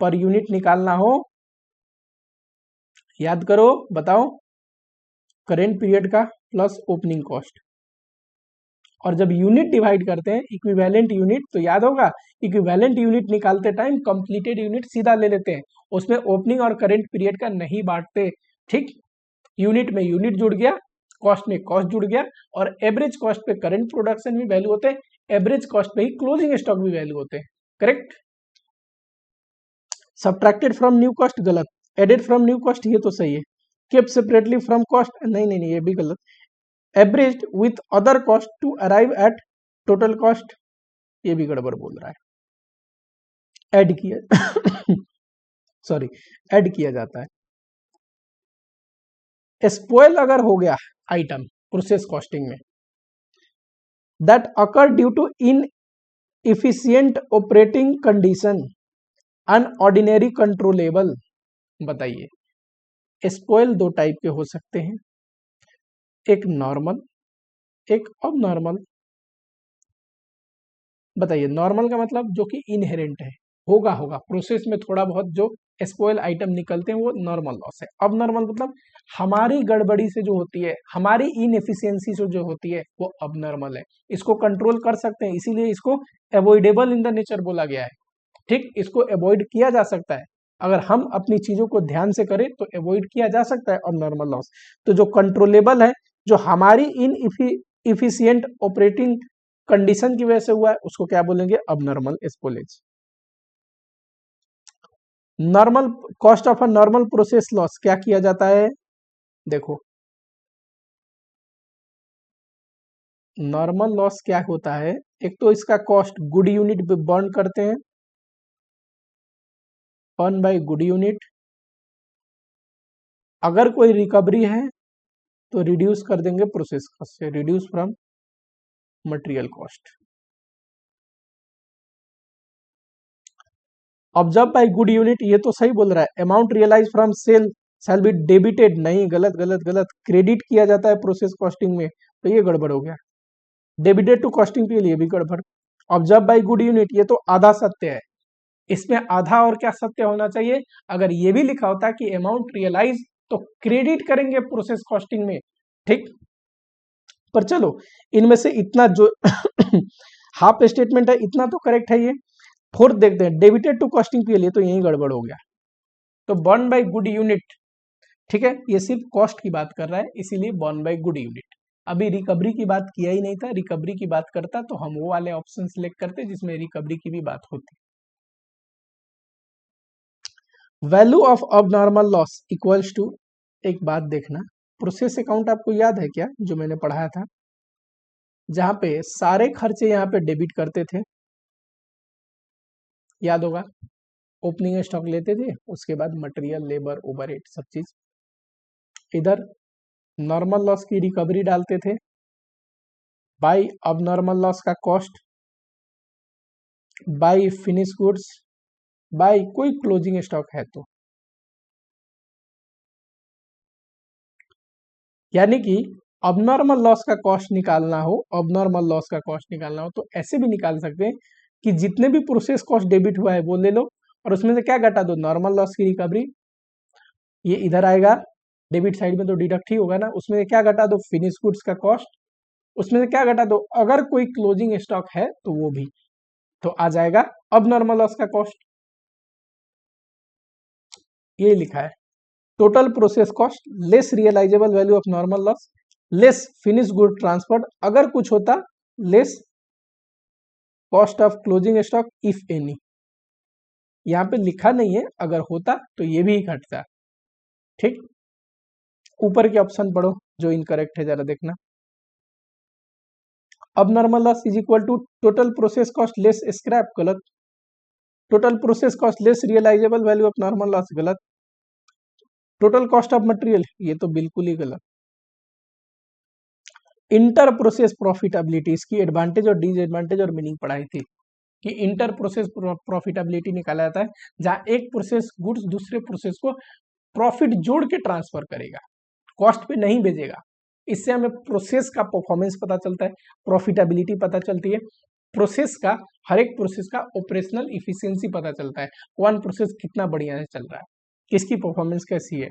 पर यूनिट निकालना हो, याद करो, बताओ, करेंट पीरियड का प्लस ओपनिंग कॉस्ट, और जब यूनिट डिवाइड करते हैं इक्विवेलेंट यूनिट, तो याद होगा इक्विवेलेंट यूनिट निकालते टाइम कंप्लीटेड यूनिट सीधा ले लेते हैं, उसमें ओपनिंग और करंट पीरियड का नहीं बांटते। ठीक, यूनिट में यूनिट जुड़ गया, कॉस्ट में कॉस्ट जुड़ गया, और एवरेज कॉस्ट पे करंट प्रोडक्शन भी वैल्यू होते हैं, एवरेज कॉस्ट पे ही क्लोजिंग स्टॉक भी वैल्यू होते हैं। Correct, subtracted from new cost गलत, एडेड फ्रॉम न्यू कॉस्ट ये तो सही है, केप्ट सेपरेटली फ्रॉम कॉस्ट नहीं नहीं नहीं, ये भी गलत, averaged with other cost to arrive at total cost, ये भी गड़बड़ बोल रहा है, ऐड किया सॉरी, ऐड किया जाता है। स्पॉइल अगर हो गया आइटम प्रोसेस कॉस्टिंग में, that occur due to inefficient operating condition unordinary controllable. बताइए स्पॉइल दो टाइप के हो सकते हैं, एक नॉर्मल, एक अब नॉर्मल। बताइए नॉर्मल का मतलब जो कि इनहेरेंट है, होगा होगा प्रोसेस में थोड़ा बहुत जो स्पॉइल आइटम निकलते हैं वो नॉर्मल लॉस है। अब नॉर्मल मतलब हमारी गड़बड़ी से जो होती है, हमारी इनएफिशिएंसी से जो होती है वो अब नॉर्मल है, इसको कंट्रोल कर सकते हैं, इसीलिए इसको अवॉइडेबल इन द नेचर बोला गया है। ठीक, इसको अवॉइड किया जा सकता है, अगर हम अपनी चीजों को ध्यान से करें तो अवॉइड किया जा सकता है अब नॉर्मल लॉस। तो जो कंट्रोलेबल है, जो हमारी इन इफिशियंट ऑपरेटिंग कंडीशन की वजह से हुआ है, उसको क्या बोलेंगे? अब normal spoilage. Normal cost of a normal process loss क्या किया जाता है? देखो नॉर्मल लॉस क्या होता है, एक तो इसका कॉस्ट गुड यूनिट पे बर्न करते हैं, बर्न बाय गुड यूनिट, अगर कोई रिकवरी है तो रिड्यूस कर देंगे प्रोसेस कॉस्ट से, reduce from material cost. Observe by good unit ये तो सही बोल रहा है, amount realise from sale shall be debited, नहीं गलत गलत गलत, क्रेडिट किया जाता है प्रोसेस कॉस्टिंग में, तो ये गड़बड़ हो गया, डेबिटेड टू कॉस्टिंग के लिए भी गड़बड़। ऑब्जर्व बाय गुड यूनिट ये तो आधा सत्य है, इसमें आधा और क्या सत्य होना चाहिए? अगर ये भी लिखा होता कि अमाउंट रियलाइज तो क्रेडिट करेंगे प्रोसेस कॉस्टिंग में। ठीक, पर चलो इनमें से इतना जो हाफ स्टेटमेंट है इतना तो करेक्ट है। ये फोर्थ देखते हैं, डेबिटेड टू कॉस्टिंग के लिए, तो यही गड़बड़ हो गया, तो बर्न बाय गुड यूनिट। ठीक है, ये सिर्फ कॉस्ट की बात कर रहा है, इसीलिए बर्न बाय गुड यूनिट। अभी रिकवरी की बात किया ही नहीं था, रिकवरी की बात करता तो हम वो वाले ऑप्शन सिलेक्ट करते जिसमें रिकवरी की भी बात होती। वैल्यू ऑफ अब नॉर्मल लॉस इक्वल्स टू, एक बात देखना, प्रोसेस अकाउंट आपको याद है क्या, जो मैंने पढ़ाया था, जहां पे सारे खर्चे यहाँ पे डेबिट करते थे, याद होगा। ओपनिंग स्टॉक लेते थे, उसके बाद मटेरियल, लेबर, ओवरहेड, सब चीज। इधर नॉर्मल लॉस की रिकवरी डालते थे बाय अब नॉर्मल लॉस का cost, by finish goods, by कोई क्लोजिंग स्टॉक है तो। यानी कि अबनॉर्मल लॉस का कॉस्ट निकालना हो, अबनॉर्मल लॉस का कॉस्ट निकालना हो तो ऐसे भी निकाल सकते हैं कि जितने भी प्रोसेस कॉस्ट डेबिट हुआ है वो ले लो और उसमें से क्या घटा दो, नॉर्मल लॉस की रिकवरी। ये इधर आएगा, डेबिट साइड में तो डिडक्ट ही होगा ना, उसमें से क्या घटा दो, फिनिश गुड्स का कॉस्ट, उसमें से क्या घटा दो, अगर कोई क्लोजिंग स्टॉक है तो वो भी, तो आ जाएगा अब नॉर्मल लॉस का कॉस्ट। ये लिखा है, total process cost less realisable value of normal loss less finish good transferred, अगर कुछ होता less cost of closing stock if any. यहां पे लिखा नहीं है, अगर होता तो ये भी घटता। ठीक, ऊपर के ऑप्शन पढ़ो जो इनकरेक्ट है, जरा देखना। अब normal loss is equal to total process cost less scrap, गलत। Total process cost less realisable value of normal loss, गलत। टोटल कॉस्ट ऑफ मटेरियल, ये तो बिल्कुल ही गलत। इंटर प्रोसेस प्रॉफिटेबिलिटी, इसकी एडवांटेज और डिसएडवांटेज और मीनिंग पढ़ाई थी कि इंटर प्रोसेस प्रॉफिटेबिलिटी निकाला जाता है जहां एक प्रोसेस गुड्स दूसरे प्रोसेस को प्रॉफिट जोड़ के ट्रांसफर करेगा, कॉस्ट पे नहीं भेजेगा। इससे हमें प्रोसेस का परफॉर्मेंस पता चलता है, प्रॉफिटेबिलिटी पता चलती है, प्रोसेस का, हर एक प्रोसेस का ऑपरेशनल इफिशियंसी पता चलता है, कौन प्रोसेस कितना बढ़िया से चल रहा है, किसकी परफॉर्मेंस कैसी है।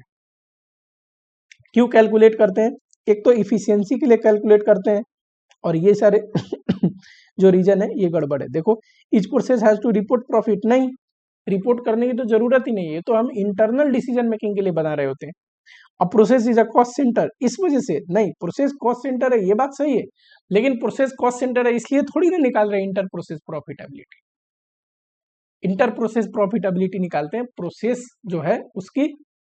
क्यों कैलकुलेट करते हैं, एक तो इफिशियंसी के लिए कैलकुलेट करते हैं और ये सारे जो रीजन है ये गड़बड़ है। देखो, each process has to report profit, नहीं, रिपोर्ट करने की तो जरूरत ही नहीं है, तो हम इंटरनल डिसीजन मेकिंग के लिए बना रहे होते हैं। अब process is a cost centre, इस वजह से नहीं, प्रोसेस कॉस्ट सेंटर है, ये बात सही है, लेकिन प्रोसेस कॉस्ट सेंटर है इसलिए थोड़ी ना निकाल रहे हैं inter process profitability. Inter process profitability निकालते हैं प्रोसेस जो है उसकी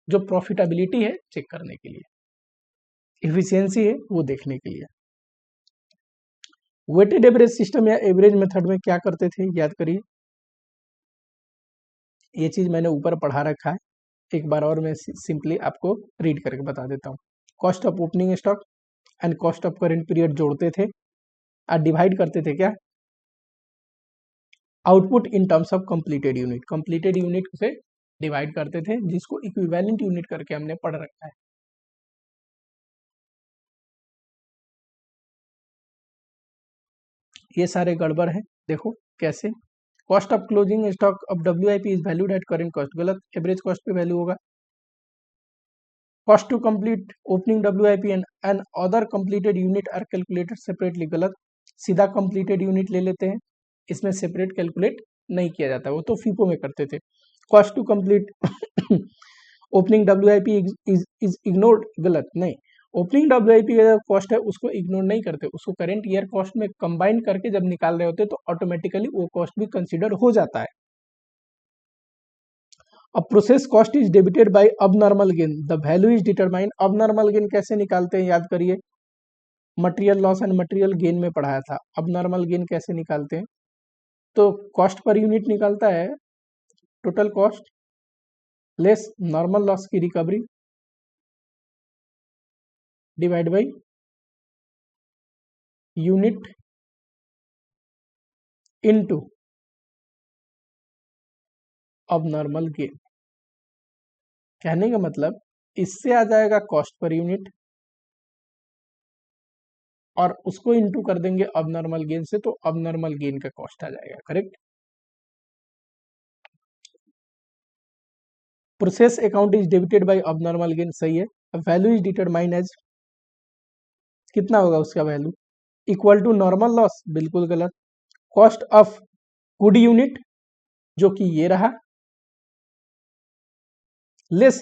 जो प्रॉफिटेबिलिटी है चेक करने के लिए, इफिशियंसी है वो देखने के लिए। वेटेड एवरेज सिस्टम या एवरेज मेथड में क्या करते थे, याद करिए। ये चीज मैंने ऊपर पढ़ा रखा है, एक बार और मैं सिंपली आपको रीड करके बता देता हूँ। Cost of opening stock and cost of current period जोड़ते थे और डिवाइड करते थे क्या, output in terms of completed unit, completed unit से डिवाइड करते थे, जिसको इक्विवेलेंट यूनिट करके हमने पढ़ रखा है। ये सारे गड़बड़ है, देखो कैसे। Cost of closing stock of WIP is valued at current cost, गलत, एवरेज कॉस्ट पे वैल्यू होगा। Cost to complete opening WIP and other completed unit are calculated separately, गलत, सीधा कंप्लीटेड यूनिट ले लेते हैं, इसमें सेपरेट कैलकुलेट नहीं किया जाता, वो तो फीपो में करते थे। Cost to complete opening WIP is ignored, गलत, नहीं, ओपनिंग डब्ल्यूआईपी का कॉस्ट है उसको इग्नोर नहीं करते, उसको करेंट ईयर कॉस्ट में कंबाइन करके जब निकाल रहे होते तो ऑटोमेटिकली वो कॉस्ट भी कंसीडर हो जाता है। अब process cost is debited by abnormal gain, the value is determine. Abnormal gain कैसे निकालते हैं, याद करिए, material loss and material gain में पढ़ाया था। अबनॉर्मल गेन कैसे निकालते हैं, तो कॉस्ट पर यूनिट निकालता है, total cost less normal loss की recovery divide by unit into abnormal gain. कहने का मतलब इससे आ जाएगा कॉस्ट पर यूनिट और उसको इनटू कर देंगे अबनॉर्मल गेन से, तो अबनॉर्मल गेन का कॉस्ट आ जाएगा, correct. Process account is debited by abnormal gain, सही है। वैल्यू इज डिटरमाइन एज, कितना होगा उसका value, equal to normal loss, बिल्कुल गलत। कॉस्ट ऑफ गुड यूनिट जो कि ये रहा, less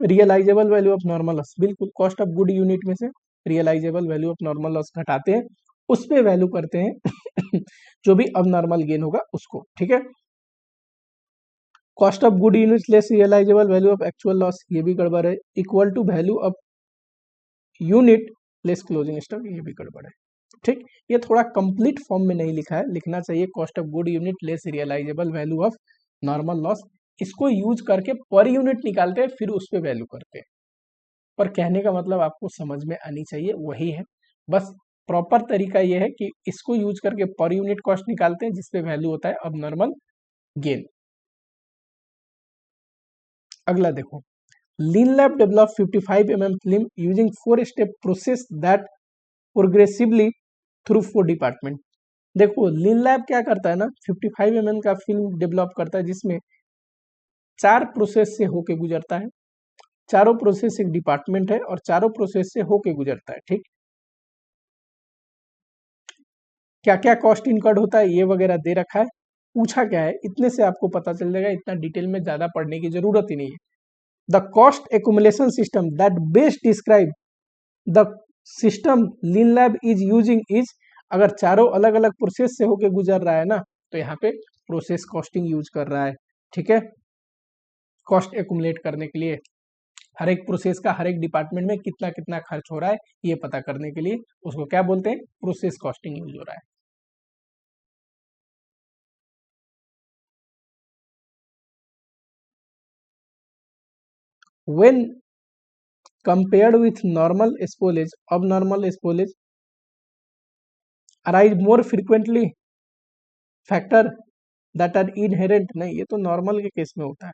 realisable value of normal loss, बिल्कुल, कॉस्ट ऑफ गुड यूनिट में से realisable value of normal loss घटाते हैं, उस पे वैल्यू करते हैं जो भी अब नॉर्मल गेन होगा उसको, ठीक है। Cost of good unit less realisable value of actual loss, ये भी गड़बड़ है। Equal to value of unit less closing stock, ये भी गड़बड़ है। ठीक, ये थोड़ा कंप्लीट फॉर्म में नहीं लिखा है, लिखना चाहिए cost of good unit less realisable value of normal loss. इसको यूज करके पर यूनिट निकालते हैं, फिर उस पर वैल्यू करते हैं। पर कहने का मतलब आपको समझ में आनी चाहिए, वही है। बस प्रॉपर तरीका ये है कि इसको यूज करके पर यूनिट कॉस्ट निकालते हैं, जिसपे वैल्यू होता है अब नॉर्मल गेन। अगला देखो, Lean Lab develop 55 mm film using 4 step process that progressively through 4 department. देखो लीन लैब क्या करता है ना, 55 mm का फिल्म डेवलप करता है, जिसमें 4 प्रोसेस से होके गुजरता है। चारों प्रोसेस एक डिपार्टमेंट है और चारों प्रोसेस से होके गुजरता है। ठीक, क्या क्या कॉस्ट इनकर्ड होता है ये वगैरह दे रखा है। पूछा क्या है, इतने से आपको पता चल जाएगा, इतना डिटेल में ज्यादा पढ़ने की जरूरत ही नहीं है। The cost accumulation system that best describe the system lean lab is using is, अगर चारों अलग अलग प्रोसेस से होके गुजर रहा है ना, तो यहाँ पे प्रोसेस कॉस्टिंग यूज कर रहा है। ठीक है, कॉस्ट एक्युमुलेट करने के लिए हर एक प्रोसेस का हर एक डिपार्टमेंट में कितना कितना खर्च हो रहा है ये पता करने के लिए उसको क्या बोलते हैं, प्रोसेस कॉस्टिंग यूज हो रहा है। When compared with normal spoilage, abnormal spoilage arise more frequently factor that are inherent, नहीं ये तो नॉर्मल के केस में होता है।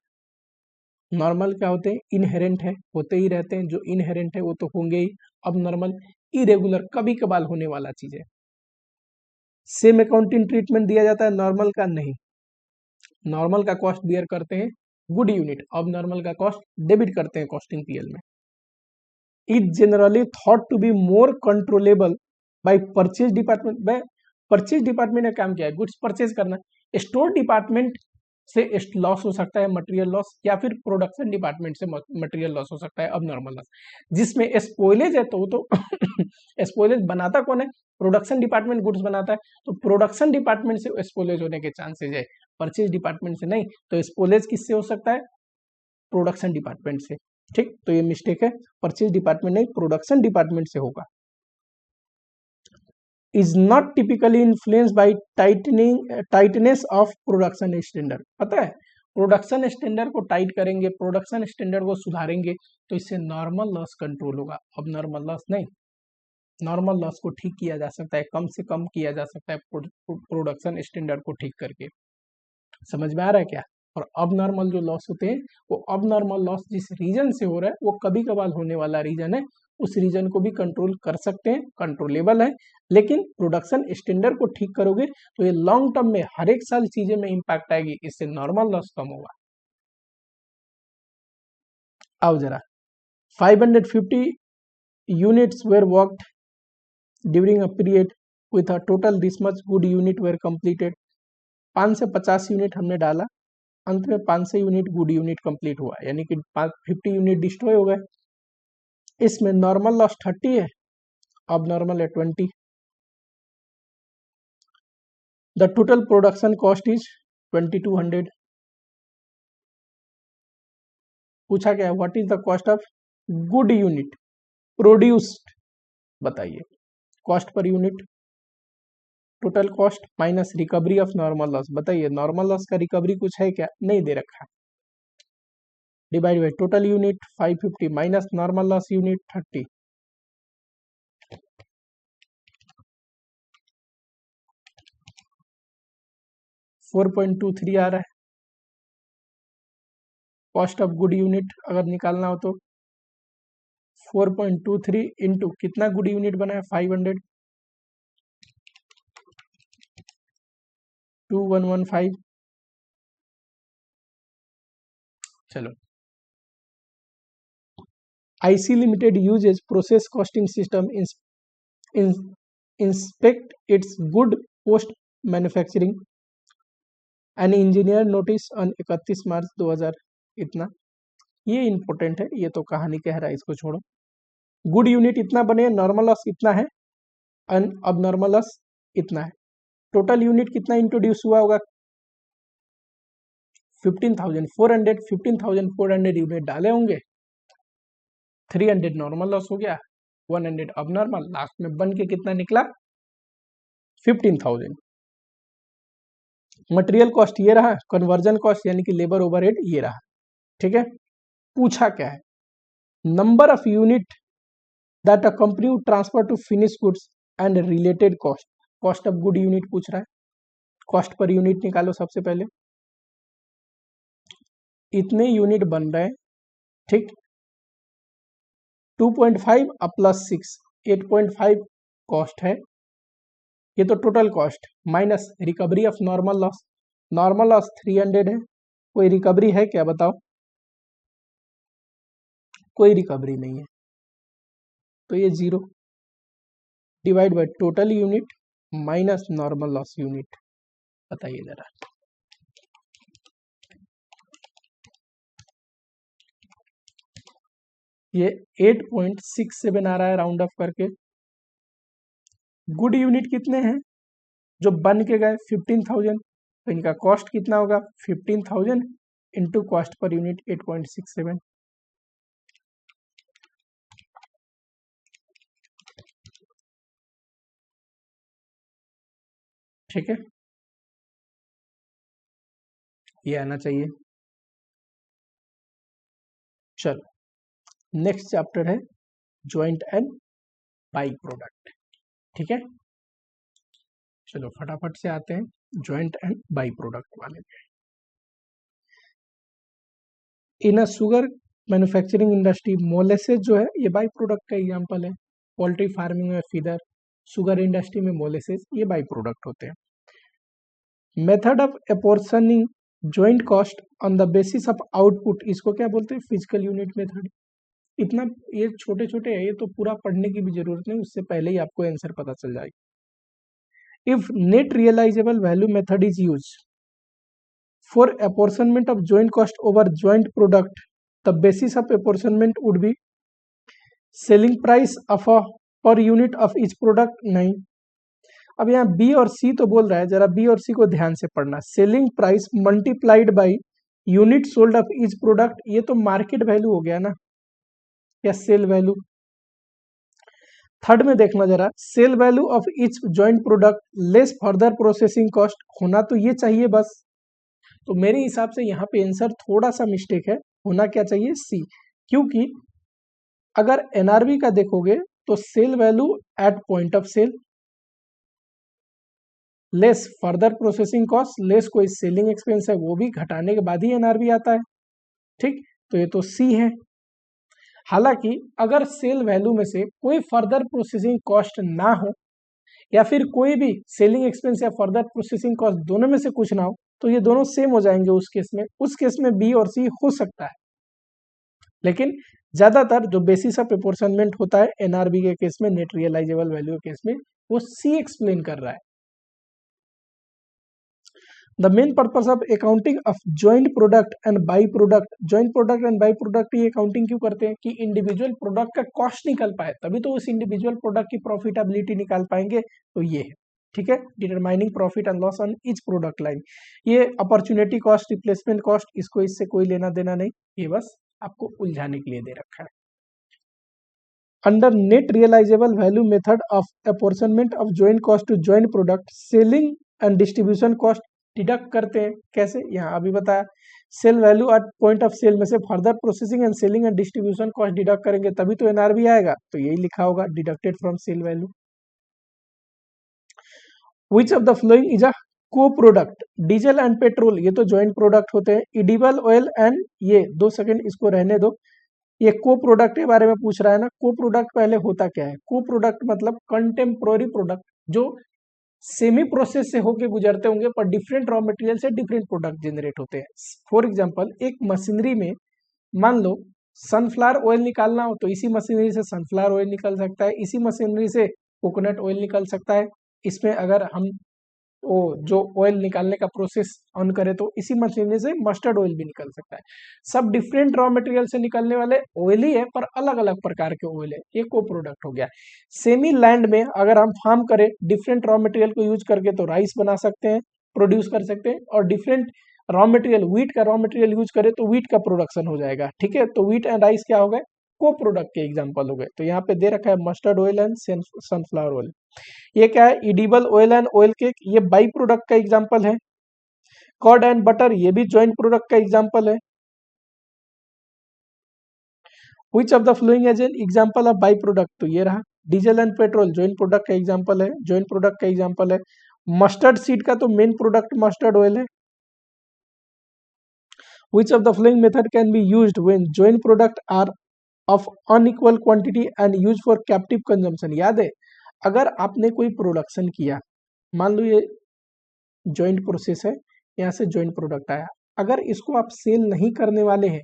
नॉर्मल क्या होते हैं, इनहेरेंट है, होते ही रहते हैं, जो इनहेरेंट है वो तो होंगे ही। अब नॉर्मल इरेगुलर कभी कभार होने वाला चीज है। सेम अकाउंटिंग ट्रीटमेंट दिया जाता है, नॉर्मल का नहीं। नॉर्मल का कॉस्ट बियर करते हैं गुड यूनिट, अब नॉर्मल का कॉस्ट डेबिट करते हैं कॉस्टिंग पीएल में। Is generally thought to be more controllable by purchase department. Purchase department का काम क्या है, गुड्स परचेज करना। स्टोर डिपार्टमेंट से लॉस हो सकता है मटेरियल लॉस, या फिर प्रोडक्शन डिपार्टमेंट से मटेरियल लॉस हो सकता है अब नॉर्मल लॉस। जिसमें स्पॉइलेज है तो स्पॉइलेज बनाता कौन है, प्रोडक्शन डिपार्टमेंट गुड्स बनाता है, तो प्रोडक्शन डिपार्टमेंट से स्पॉइलेज होने के चांसेज है, परचेज डिपार्टमेंट से नहीं। तो स्पॉइलेज किससे हो सकता है, प्रोडक्शन डिपार्टमेंट से। ठीक, तो ये मिस्टेक है, परचेज डिपार्टमेंट नहीं प्रोडक्शन डिपार्टमेंट से होगा। Is not typically influence by tightness of production standard. पता है, प्रोडक्शन स्टैंडर्ड को टाइट करेंगे, प्रोडक्शन स्टैंडर्ड को सुधारेंगे, तो इससे नॉर्मल लॉस कंट्रोल होगा, अब नॉर्मल लॉस नहीं। नॉर्मल लॉस को ठीक किया जा सकता है, कम से कम किया जा सकता है प्रोडक्शन स्टैंडर्ड को ठीक करके। समझ में आ रहा है क्या। और अब नॉर्मल जो लॉस होते हैं, वो अब नॉर्मल लॉस जिस रीजन से हो रहा है वो कभी कभार होने वाला रीजन है, उस रीजन को भी कंट्रोल कर सकते हैं, कंट्रोलेबल है। लेकिन प्रोडक्शन स्टैंडर्ड को ठीक करोगे तो ये लॉन्ग टर्म में हर एक साल चीजें में इंपैक्ट आएगी, इससे नॉर्मल लॉस कम होगा। आओ जरा, 550 units were worked during a period with a total this much good unit were completed. 5 से 50 यूनिट हमने डाला, अंत में 500 यूनिट गुड यूनिट कंप्लीट हुआ, यानी कि 50 यूनिट डिस्ट्रॉय हो गए। इसमें नॉर्मल लॉस 30 है, अब नॉर्मल है 20। The total production cost is 2200। पूछा गया what is the cost of good unit produced, बताइए cost per unit, total cost minus recovery of normal loss. बताइए नॉर्मल लॉस का रिकवरी कुछ है क्या, नहीं दे रखा है। Divide by total unit 550 minus normal loss unit 30, 4.23 आ रहा है। कॉस्ट ऑफ गुड यूनिट अगर निकालना हो तो 4.23 इंटू कितना गुड यूनिट बना है 500, 2115। चलो, IC limited uses process costing system inspect its good post manufacturing an engineer notice on 31 March 2000। इतना, ये इंपॉर्टेंट है, ये तो कहानी कह रहा है, इसको छोड़ो। गुड यूनिट इतना बने, नॉर्मल लॉस इतना है, अब नॉर्मल लॉस इतना है। टोटल यूनिट कितना इंट्रोड्यूस हुआ होगा, 15,400 15,400 यूनिट डाले होंगे, 300 नॉर्मल लॉस हो गया, 100 अब नॉर्मल, लास्ट में बन के कितना निकला 15,000। मटेरियल कॉस्ट ये रहा, कन्वर्जन कॉस्ट यानी कि लेबर ओवरहेड ये रहा, ठीक है। पूछा क्या है, number of unit that a company would transfer to finish goods and related cost, cost of good unit पूछ रहा है, कॉस्ट पर यूनिट निकालो सबसे पहले, इतने यूनिट बन रहे हैं, ठीक, 2.5 प्लस 6 8.5 कॉस्ट है, ये तो total cost minus recovery of normal loss, normal loss 300 है, कोई रिकवरी है क्या बताओ, कोई रिकवरी नहीं है, तो ये 0 divide by total unit minus normal loss unit, बताइए जरा। ये 8.67 आ रहा है राउंड ऑफ करके। गुड यूनिट कितने हैं जो बन के गए 15,000, तो इनका कॉस्ट कितना होगा 15,000 इंटू कॉस्ट पर यूनिट 8.67, ठीक है, ये आना चाहिए। चलो नेक्स्ट चैप्टर है ज्वाइंट एंड बाई प्रोडक्ट, ठीक है। चलो फटाफट से आते हैं ज्वाइंट एंड बाई प्रोडक्ट वाले पे। In a sugar manufacturing industry, molasses जो है ये बाई प्रोडक्ट का एग्जांपल है, पोल्ट्री फार्मिंग में फीडर, शुगर इंडस्ट्री में मोलेसेस, ये बाई प्रोडक्ट होते हैं। Method of apportioning joint cost on the basis of output, इसको क्या बोलते हैं फिजिकल यूनिट मेथड। इतना ये छोटे छोटे है, ये तो पूरा पढ़ने की भी जरूरत नहीं, उससे पहले ही आपको आंसर पता चल जाएगा। If net realisable value method is use for apportionment of joint cost over joint product, the basis of apportionment would be selling price of a per unit of each product। नहीं, अब यहाँ बी और सी तो बोल रहा है, जरा बी और सी को ध्यान से पढ़ना, selling price multiplied by unit sold off each product, ये तो मार्केट वैल्यू हो गया ना, या सेल वैल्यू। थर्ड में देखना जरा, sale value of each joint product less further processing cost, होना तो ये चाहिए बस, तो मेरे हिसाब से यहाँ पे आंसर थोड़ा सा मिस्टेक है, होना क्या चाहिए सी, क्योंकि अगर एनआरबी का देखोगे तो sale value at point of sale less further processing cost less कोई सेलिंग एक्सपेंस है वो भी घटाने के बाद ही एनआरबी आता है, ठीक, तो ये तो सी है। हालांकि अगर सेल वैल्यू में से कोई फर्दर प्रोसेसिंग कॉस्ट ना हो या फिर कोई भी सेलिंग एक्सपेंस या फर्दर प्रोसेसिंग कॉस्ट दोनों में से कुछ ना हो, तो ये दोनों सेम हो जाएंगे उस केस में बी और सी हो सकता है, लेकिन ज्यादातर जो बेसिस ऑफ प्रोपोर्शनमेंट होता है एनआरबी के केस में, नेट रियलाइजेबल वैल्यू के केस में, वो सी एक्सप्लेन कर रहा है। The main purpose of accounting of joint product and by product, joint product and by product ये अकाउंटिंग क्यों करते हैं कि इंडिविजुअल प्रोडक्ट का कॉस्ट निकल पाए, तभी तो उस इंडिविजुअल प्रोडक्ट की प्रॉफिटेबिलिटी निकाल पाएंगे, तो ये है, ठीक है, determining profit and loss on each product line. ये अपॉर्चुनिटी कॉस्ट, रिप्लेसमेंट कॉस्ट, इसको इससे कोई लेना देना नहीं, ये बस आपको उलझाने के लिए दे रखा है। Under net realisable value method of apportionment of joint cost to joint product, selling and distribution cost deduct करते हैं, कैसे, यहाँ अभी बताया, sale value at point of sale में से further processing and selling and distribution cost deduct करेंगे तभी तो एनआरबी आएगा, तो यही लिखा होगा deducted from sale value. Which of the following is a co product, diesel and petrol ये तो ज्वाइंट प्रोडक्ट होते हैं, एडिबल ऑयल एंड ये 2 सेकंड इसको रहने दो, ये को प्रोडक्ट के बारे में पूछ रहा है ना। को प्रोडक्ट पहले होता क्या है, को प्रोडक्ट मतलब कंटेम्पोररी प्रोडक्ट जो सेमी प्रोसेस से होके गुजरते होंगे पर डिफरेंट रॉ मटेरियल से डिफरेंट प्रोडक्ट जनरेट होते हैं। फॉर एग्जांपल एक मशीनरी में मान लो सनफ्लावर ऑयल निकालना हो तो इसी मशीनरी से सनफ्लावर ऑयल निकल सकता है, इसी मशीनरी से कोकोनट ऑयल निकल सकता है, इसमें अगर हम वो जो ऑयल निकालने का प्रोसेस ऑन करे तो इसी मशीनरी से मस्टर्ड ऑयल भी निकल सकता है। सब डिफरेंट रॉ मटेरियल से निकलने वाले ऑयल ही है पर अलग अलग प्रकार के ऑयल है, ये को प्रोडक्ट हो गया। सेमी लैंड में अगर हम फार्म करें डिफरेंट रॉ मटेरियल को यूज करके तो राइस बना सकते हैं, प्रोड्यूस कर सकते हैं, और डिफरेंट रॉ मटेरियल, व्हीट का रॉ मटेरियल यूज करे तो व्हीट का प्रोडक्शन हो जाएगा, ठीक है। तो व्हीट एंड राइस क्या हो गए, को प्रोडक्ट के एग्जाम्पल हो गए। तो यहाँ पे दे रखा है mustard oil and sunflower oil. ये क्या है, edible oil and oil cake, ये बाई प्रोडक्ट का एग्जाम्पल है। कॉर्ड एंड बटर, ये भी ज्वाइंट प्रोडक्ट का एग्जाम्पल है। Which of the following as an example of by product, तो ये रहा diesel and petrol, joint product का एग्जाम्पल है, ज्वाइंट प्रोडक्ट का एग्जाम्पल है। मस्टर्ड सीड का तो मेन प्रोडक्ट मस्टर्ड ऑयल है। Which of the following method can be used when joint product are of unequal quantity and used for captive consumption? याद है, अगर आपने कोई प्रोडक्शन किया, मान लो ये जॉइंट प्रोसेस है, यहाँ से जॉइंट प्रोडक्ट आया, अगर इसको आप सेल नहीं करने वाले हैं,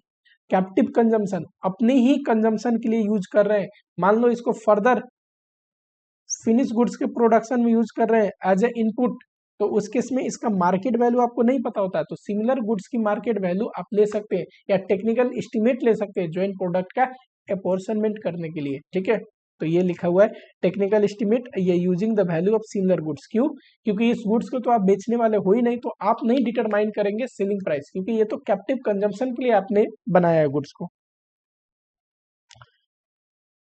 कैप्टिव कंजम्पशन, अपने ही कंजम्पशन के लिए यूज कर रहे हैं, मान लो इसको फर्दर फिनिश गुड्स के प्रोडक्शन में यूज कर रहे हैं एज ए इनपुट, तो उस केस में इसका मार्केट वैल्यू आपको नहीं पता होता है, तो सिमिलर गुड्स की मार्केट वैल्यू आप ले सकते हैं या टेक्निकल एस्टिमेट ले सकते हैं ज्वाइंट प्रोडक्ट का अपोर्शनमेंट करने के लिए, ठीक है। तो ये लिखा हुआ है टेक्निकल एस्टिमेट, ये using the value of similar goods. क्यों, क्योंकि इस गुड्स को तो आप बेचने वाले हो ही नहीं, तो आप नहीं डिटरमाइन करेंगे सेलिंग प्राइस, क्योंकि ये तो कैप्टिव कंजम्पशन के लिए आपने बनाया है गुड्स को।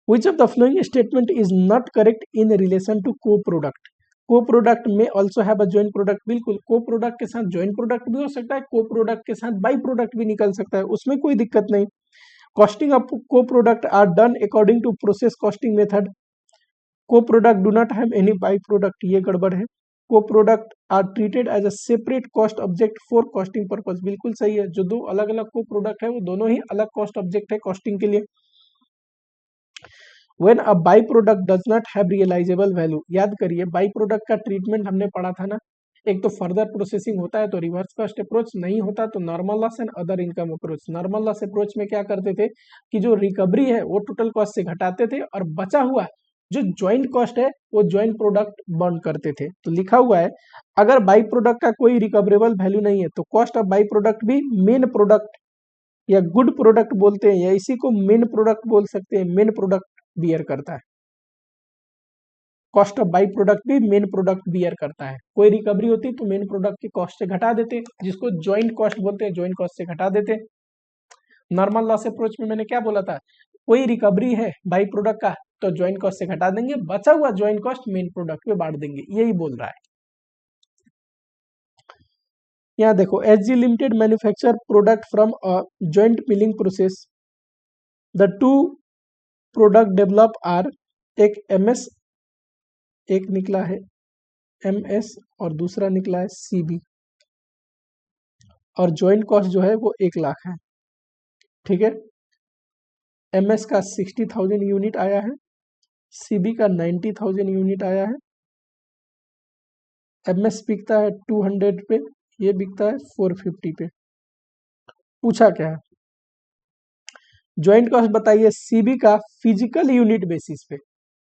Which of the following statement is not correct in relation to co-product? Co-product में also have a joint product, बिल्कुल co-product के साथ joint product भी हो सकता है, co-product के साथ by product भी निकल सकता है, उसमें कोई दिक्कत नहीं। Costing of co-product are done according to process costing method. Co-product do not have any by product, ये गड़बड़ है। Co-product are treated as a separate cost object for costing purpose, बिल्कुल सही है। जो दो अलग अलग co-product है वो दोनों ही अलग cost object है costing के लिए। When a by product does not have realisable value, याद करिए बाई प्रोडक्ट का ट्रीटमेंट हमने पढ़ा था ना, एक तो फर्दर प्रोसेसिंग होता है तो रिवर्स कॉस्ट अप्रोच, नहीं होता तो normal loss and other income approach. Normal loss approach में क्या करते थे कि जो रिकवरी है वो टोटल कॉस्ट से घटाते थे और बचा हुआ जो ज्वाइंट कॉस्ट है वो ज्वाइंट प्रोडक्ट बर्न करते थे। तो लिखा हुआ है अगर बाई प्रोडक्ट का कोई रिकवरेबल वैल्यू नहीं है तो कॉस्ट ऑफ बाई प्रोडक्ट भी मेन प्रोडक्ट या गुड प्रोडक्ट बोलते हैं या इसी को मेन प्रोडक्ट बोल सकते हैं, मेन प्रोडक्ट बियर करता है। कॉस्ट ऑफ बाई प्रोडक्ट भी मेन प्रोडक्ट बियर करता है। कोई रिकवरी होती तो मेन प्रोडक्ट की कॉस्ट से घटा देते, जिसको ज्वाइंट कॉस्ट बोलते हैं, ज्वाइंट कॉस्ट से घटा देते। नॉर्मल लॉस अप्रोच में मैंने क्या बोला था, कोई रिकवरी है बाई प्रोडक्ट का तो ज्वाइंट कॉस्ट से घटा देंगे, बचा हुआ ज्वाइंट कॉस्ट मेन प्रोडक्ट पे बांट देंगे, यही बोल रहा है। यहाँ देखो SG limited manufacture product from a joint milling process, the two product develop are, एक एमएस, एक निकला है एमएस और दूसरा निकला है सीबी, और ज्वाइंट कॉस्ट जो है वो 1 लाख है, ठीक है। एमएस का 60,000 यूनिट आया है, सीबी का 90,000 यूनिट आया है। एमएस बिकता है 200 पे, ये बिकता है 450 पे। पूछा क्या है, ज्वाइंट कॉस्ट बताइए सीबी का फिजिकल यूनिट बेसिस पे।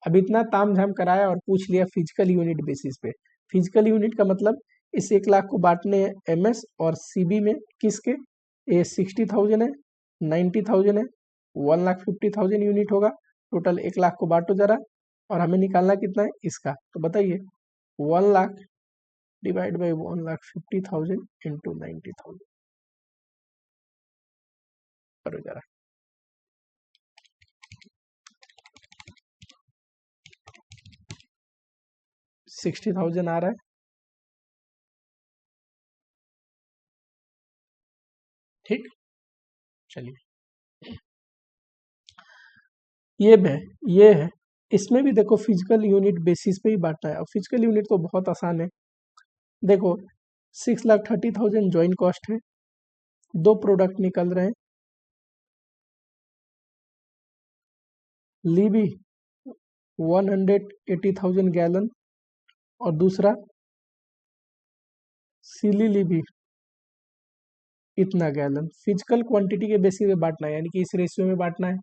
अब इतना ताम झाम कराया और पूछ लिया फिजिकल यूनिट बेसिस पे। फिजिकल यूनिट का मतलब इस 1 लाख को बांटने हैं एमएस और सीबी में, किसके, ये 60,000 है, 90,000 है, 1,50,000 यूनिट होगा, टोटल 1 लाख को बांटो जरा, और हमें निकालना कितना है इसका, तो बताइए 1 लाख डिवाइड बाई 1,50,000 इंटू 90,000 करो जरा। 60,000 आ रहा है, ठीक। चलिए ये है, इसमें भी देखो फिजिकल यूनिट बेसिस पे ही बांटना है। अब फिजिकल यूनिट तो बहुत आसान है, देखो 6,30,000 ज्वाइंट कॉस्ट है, 2 प्रोडक्ट निकल रहे हैं, लीबी 180,000 गैलन और दूसरा सीली लीबी इतना गैलन। फिजिकल क्वांटिटी के बेसिस पे बांटना है, यानी कि इस रेशियो में बांटना है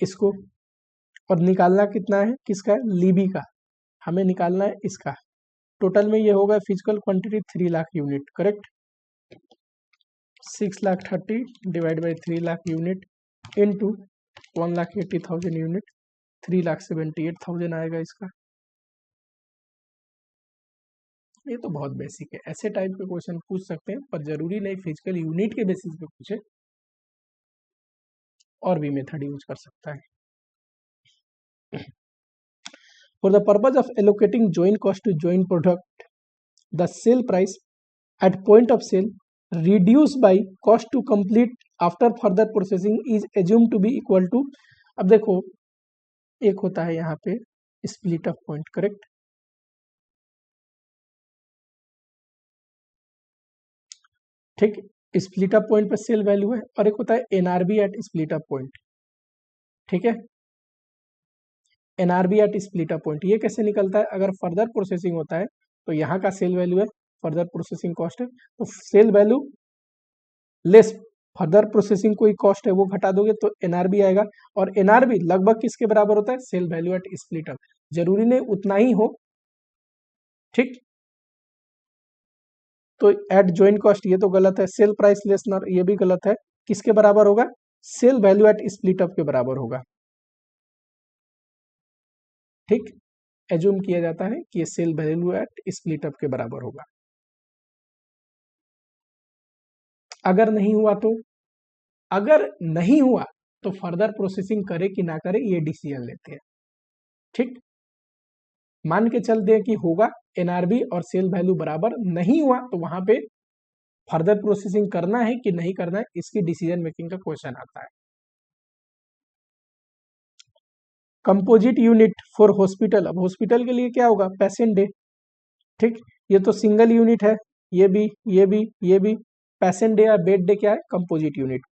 इसको, और निकालना कितना है किसका, लीबी का, हमें निकालना है इसका। टोटल में ये होगा physical quantity 3 lakh unit, correct. 6,30,000 divide by 3 lakh unit into 1,80,000 unit, 3,78,000 आएगा इसका। ये तो बहुत बेसिक है, ऐसे टाइप के क्वेश्चन पूछ सकते हैं, पर जरूरी नहीं फिजिकल यूनिट के बेसिस पे पूछे, और भी मेथड यूज कर सकता है। For the purpose of allocating joint cost to joint product, the sale price at point of sale reduced by cost to complete after further processing is assumed to be equal to, अब देखो एक होता है यहाँ पे स्प्लिट ऑफ पॉइंट, करेक्ट, ठीक, स्प्लिट ऑफ पॉइंट पे सेल वैल्यू है, और एक होता है NRB eight split of point, ठीक है, NRB eight split of point ये कैसे निकलता है, अगर फर्दर प्रोसेसिंग होता है तो यहाँ का सेल वैल्यू है, फर्दर प्रोसेसिंग कॉस्ट है, तो sale value less further processing कोई कॉस्ट है वो घटा दोगे तो एनआरबी आएगा, और एनआरबी लगभग किसके बराबर होता है, sale value at split off, जरूरी नहीं उतना ही हो, ठीक, तो एट ज्वाइंट कॉस्ट ये तो गलत है, सेल प्राइस लेस नर ये भी गलत है, किसके बराबर होगा, sale value at split off के बराबर होगा, ठीक, एज्यूम किया जाता है कि ये sale value at split off के बराबर होगा। अगर नहीं हुआ तो, अगर नहीं हुआ तो फर्दर प्रोसेसिंग करे कि ना करे ये डिसीजन लेते हैं, ठीक, मान के चलते हैं कि होगा एनआरबी और सेल वैल्यू बराबर, नहीं हुआ तो वहां पे फर्दर प्रोसेसिंग करना है कि नहीं करना है, इसकी डिसीजन मेकिंग का क्वेश्चन आता है। कंपोजिट यूनिट फॉर हॉस्पिटल, अब हॉस्पिटल के लिए क्या होगा, पेशेंट डे, ठीक, ये तो सिंगल यूनिट है, ये भी ये भी ये भी, पेशेंट डे या बेड डे क्या है, कंपोजिट यूनिट।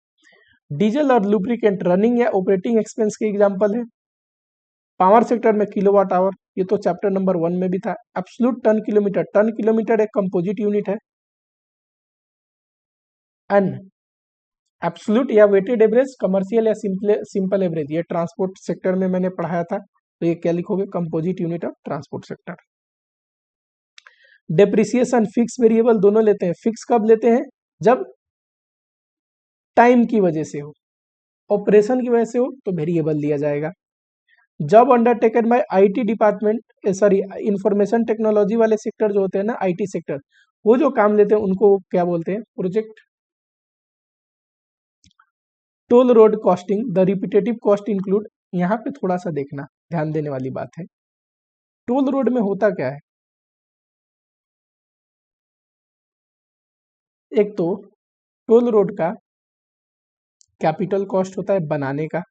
डीजल और लुब्रिकेंट रनिंग या ऑपरेटिंग एक्सपेंस के एग्जांपल है, पावर सेक्टर में किलोवाट आवर, ये तो चैप्टर नंबर 1 में भी था। एब्सोल्यूट टन किलोमीटर एक कंपोजिट यूनिट है। एन एब्सोल्यूट या वेटेड एवरेज, कमर्शियल या सिंपल एवरेज, ये ट्रांसपोर्ट सेक्टर में मैंने पढ़ाया था, तो ये क्या लिखोगे, composite unit of transport sector. Depreciation fix variable दोनों लेते हैं, फिक्स कब लेते हैं, जब टाइम की वजह से हो, ऑपरेशन की वजह से हो तो वेरिएबल लिया जाएगा। जब undertaken by IT department, sorry information technology वाले सेक्टर जो होते हैं ना, आईटी सेक्टर, वो जो काम लेते हैं उनको क्या बोलते हैं, project. Toll road costing, the repetitive cost include, यहाँ पे थोड़ा सा देखना, ध्यान देने वाली बात है, टोल रोड में होता क्या है, एक तो टोल रोड का कैपिटल कॉस्ट होता है बनाने का,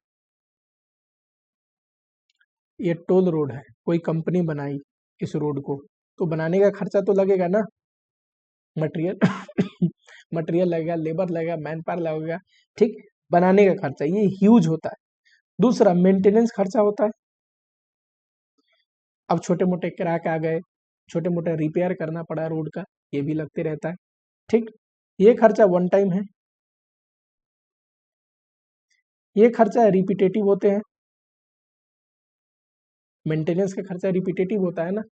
ये टोल रोड है, कोई कंपनी बनाई इस रोड को, तो बनाने का खर्चा तो लगेगा ना, मटेरियल मटेरियल लगेगा, लेबर लगेगा, मैन पावर लगेगा, ठीक, बनाने का खर्चा ये ह्यूज होता है। दूसरा मेंटेनेंस खर्चा होता है, अब छोटे मोटे क्रैक आ गए, छोटे मोटे रिपेयर करना पड़ा रोड का, ये भी लगते रहता है, ठीक, ये खर्चा वन टाइम है। ये खर्चा रिपीटेटिव होते हैं, मेंटेनेंस का खर्चा रिपीटेटिव होता है ना,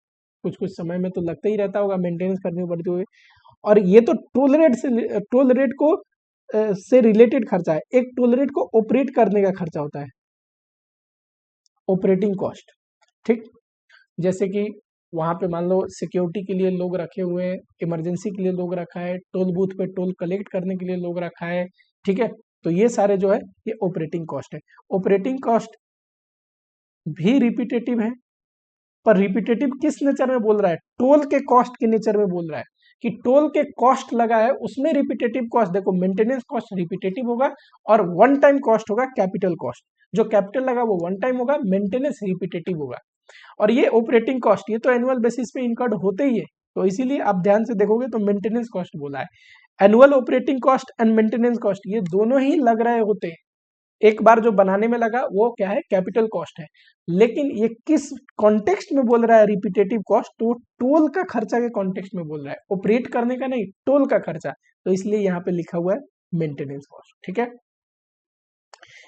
कुछ कुछ समय में तो लगता ही रहता होगा, मेंटेनेंस करनी पड़ती होगी। और ये तो टोल रेट से, टोल रेट को से रिलेटेड खर्चा है, एक टोल रेट को ऑपरेट करने का खर्चा होता है, ऑपरेटिंग कॉस्ट, ठीक, जैसे कि वहां पे मान लो सिक्योरिटी के लिए लोग रखे हुए हैं, इमरजेंसी के लिए लोग रखा है, टोल बूथ पे टोल कलेक्ट करने के लिए लोग रखा है, ठीक है, तो ये सारे जो है ये ऑपरेटिंग कॉस्ट है। ऑपरेटिंग कॉस्ट भी रिपीटेटिव है, पर रिपीटेटिव किस नेचर में बोल रहा है, टोल के कॉस्ट के नेचर में बोल रहा है, कि टोल के कॉस्ट लगा है उसमें रिपीटेटिव कॉस्ट, देखो मेंटेनेंस कॉस्ट रिपीटेटिव होगा और वन टाइम कॉस्ट होगा कैपिटल कॉस्ट, जो कैपिटल लगा वो वन टाइम होगा, मेंटेनेंस रिपीटेटिव होगा। और ये ऑपरेटिंग कॉस्ट ये तो एनुअल बेसिस पे इनकर्ड होते ही है, तो इसीलिए आप ध्यान से देखोगे तो मेंटेनेंस कॉस्ट बोला है। Annual operating cost and maintenance cost ये दोनों ही लग रहे होते हैं, एक बार जो बनाने में लगा वो क्या है, कैपिटल कॉस्ट है, लेकिन ये किस कॉन्टेक्स्ट में बोल रहा है रिपीटेटिव कॉस्ट, तो टोल का खर्चा के कॉन्टेक्स्ट में बोल रहा है, ऑपरेट करने का नहीं, टोल का खर्चा, तो इसलिए यहाँ पे लिखा हुआ है मेंटेनेंस कॉस्ट, ठीक है।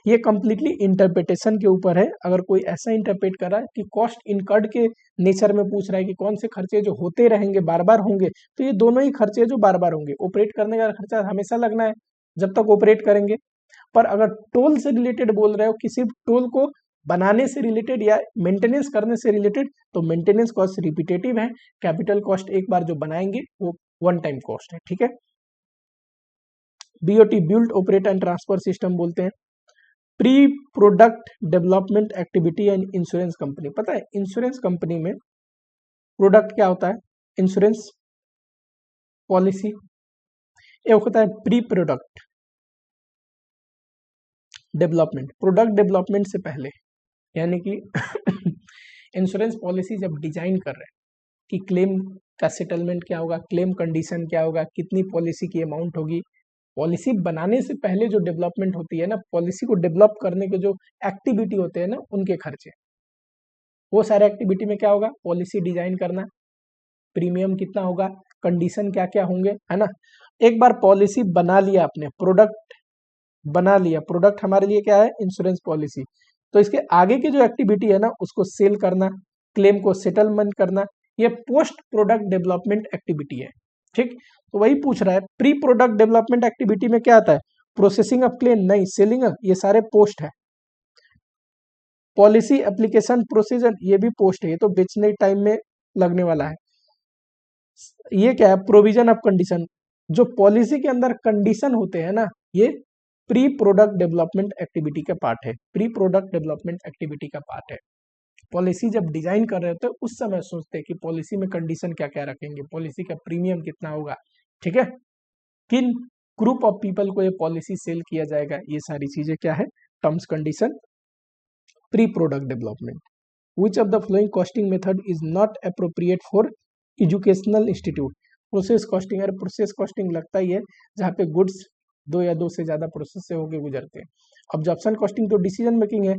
ये कंप्लीटली इंटरप्रिटेशन के ऊपर है, अगर कोई ऐसा इंटरप्रेट कर रहा है कि कॉस्ट इनकर्ड के नेचर में पूछ रहा है कि कौन से खर्चे जो होते रहेंगे बार बार होंगे, तो ये दोनों ही खर्चे जो बार बार होंगे, ऑपरेट करने का खर्चा हमेशा लगना है जब तक ऑपरेट करेंगे, पर अगर टोल से रिलेटेड बोल रहे हो कि सिर्फ टोल को बनाने से रिलेटेड या मेंटेनेंस करने से रिलेटेड, तो मेंटेनेंस कॉस्ट रिपीटेटिव है, कैपिटल कॉस्ट एक बार जो बनाएंगे वो वन टाइम कॉस्ट है, ठीक है। BOT build operate and transfer system बोलते हैं। Pre product development activity and insurance company, पता है इंश्योरेंस कंपनी में प्रोडक्ट क्या होता है, इंश्योरेंस पॉलिसी, एक होता है pre product development, product development से पहले, यानी कि इंश्योरेंस पॉलिसी जब डिजाइन कर रहे हैं कि क्लेम का सेटलमेंट क्या होगा, क्लेम कंडीशन क्या होगा, कितनी पॉलिसी की अमाउंट होगी, पॉलिसी बनाने से पहले जो डेवलपमेंट होती है ना, पॉलिसी को डेवलप करने के जो एक्टिविटी होते हैं ना, उनके खर्चे, वो सारे एक्टिविटी में क्या होगा, पॉलिसी डिजाइन करना, प्रीमियम कितना होगा, कंडीशन क्या क्या होंगे, है ना। एक बार पॉलिसी बना लिया आपने, प्रोडक्ट बना लिया, प्रोडक्ट हमारे लिए क्या है, इंश्योरेंस पॉलिसी, तो इसके आगे की जो एक्टिविटी है ना, उसको सेल करना, क्लेम को सेटलमेंट करना, ये पोस्ट प्रोडक्ट डेवलपमेंट एक्टिविटी है, ठीक। तो वही पूछ रहा है प्री प्रोडक्ट डेवलपमेंट एक्टिविटी में क्या आता है, प्रोसेसिंग ऑफ क्लेम नहीं, सेलिंग, ये सारे पोस्ट है। पॉलिसी एप्लीकेशन प्रोसीजर, ये भी पोस्ट है, ये तो बेचने टाइम में लगने वाला है। ये क्या है, प्रोविजन ऑफ कंडीशन, जो पॉलिसी के अंदर कंडीशन होते हैं ना, ये प्री प्रोडक्ट डेवलपमेंट एक्टिविटी का पार्ट है, प्री प्रोडक्ट डेवलपमेंट एक्टिविटी का पार्ट है। पॉलिसी जब डिजाइन कर रहे होते हैं उस समय सोचते हैं कि पॉलिसी में कंडीशन क्या क्या रखेंगे, पॉलिसी का प्रीमियम कितना होगा, ठीक है, किन ग्रुप ऑफ पीपल को ये पॉलिसी सेल किया जाएगा, ये सारी चीजें क्या है, terms condition, pre product development. Which of the flowing costing method is not appropriate for educational institute, process costing, अरे प्रोसेस कॉस्टिंग लगता ही है जहाँ पे गुड्स दो या दो से ज्यादा प्रोसेस से होके गुजरते हैं। ऑब्जर्प्शन कॉस्टिंग तो डिसीजन मेकिंग है,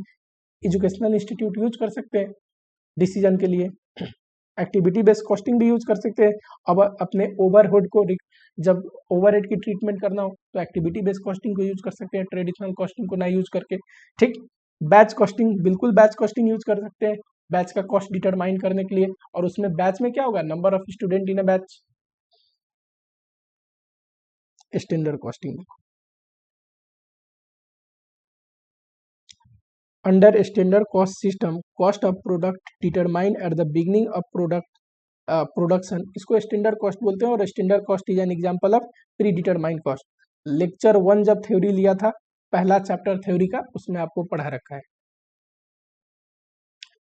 एजुकेशनल इंस्टीट्यूट यूज कर सकते हैं डिसीजन के लिए। एक्टिविटी बेस्ड कॉस्टिंग भी यूज कर सकते हैं। अब अपने ओवरहेड को जब ओवरहेड की ट्रीटमेंट करना हो तो एक्टिविटी बेस्ड कॉस्टिंग को यूज कर सकते हैं, ट्रेडिशनल कॉस्टिंग को ना यूज करके, ठीक। बैच कॉस्टिंग, बिल्कुल बैच कॉस्टिंग यूज कर सकते हैं बैच का कॉस्ट डिटरमाइन करने के लिए, और उसमें बैच में क्या होगा, number of student in a batch. Standard costing, under standard cost system, cost of product determine at the beginning of production, इसको स्टैंडर्ड कॉस्ट बोलते हैं, और standard cost is an example of pre determined cost. Lecture 1 जब थ्योरी लिया था, पहला चैप्टर थ्योरी का, उसमें आपको पढ़ा रखा है।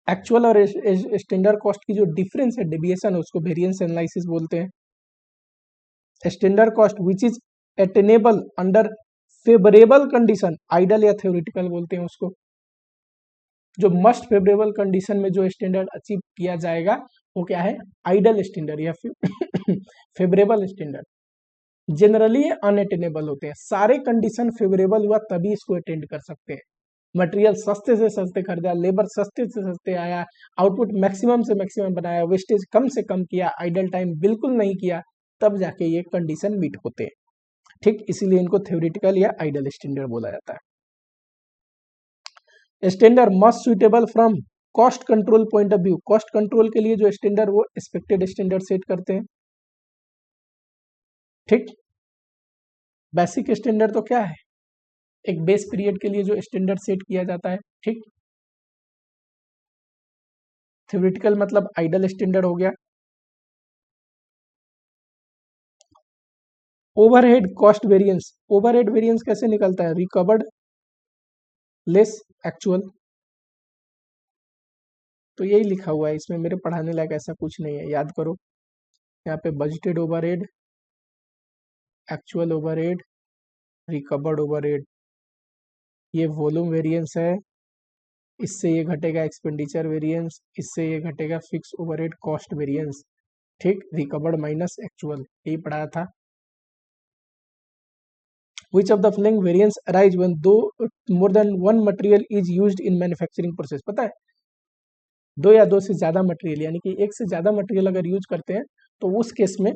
एक्चुअल और स्टैंडर्ड कॉस्ट की जो डिफरेंस है, डेविएशन है, उसको वेरिएंस एनालिसिस बोलते हैं। Standard cost which is attainable under favourable condition, ideal या थ्योरेटिकल बोलते हैं उसको। जो मस्ट फेवरेबल कंडीशन में जो स्टैंडर्ड अचीव किया जाएगा वो क्या है, आइडल स्टैंडर्ड या फिर फेवरेबल स्टैंडर्ड। जनरली ये अनअटेनेबल होते हैं, सारे कंडीशन फेवरेबल हुआ तभी इसको अटेंड कर सकते हैं। मटेरियल सस्ते से सस्ते खरीदा, लेबर सस्ते से सस्ते आया, आउटपुट मैक्सिमम से मैक्सिमम बनाया, वेस्टेज कम से कम किया, आइडल टाइम बिल्कुल नहीं किया, तब जाके ये कंडीशन मीट होते हैं, ठीक। इसीलिए इनको थ्योरेटिकल या आइडल स्टैंडर्ड बोला जाता है। Standard must suitable from cost control point of view, cost control के लिए जो स्टैंडर्ड वो एक्सपेक्टेड स्टैंडर्ड सेट करते हैं, ठीक। बेसिक स्टैंडर्ड तो क्या है, एक बेस पीरियड के लिए जो स्टैंडर्ड सेट किया जाता है, ठीक। थ्योरेटिकल मतलब आइडल स्टैंडर्ड हो गया। Overhead cost variance, overhead variance कैसे निकलता है, रिकवर्ड लेस एक्चुअल, तो यही लिखा हुआ है इसमें, मेरे पढ़ाने लायक ऐसा कुछ नहीं है, याद करो। यहाँ पे budgeted overhead, actual overhead, recovered overhead, ये वॉल्यूम वेरिएंस है, इससे ये घटेगा एक्सपेंडिचर वेरिएंस, इससे ये घटेगा फिक्स ओवरहेड कॉस्ट वेरिएंस, ठीक। रिकवर्ड माइनस एक्चुअल, यही पढ़ाया था। Which of the following variance arise when more than one material is used in manufacturing process, पता है, दो या दो से ज्यादा मटेरियल, यानी कि एक से ज्यादा मटेरियल अगर यूज करते हैं तो उस केस में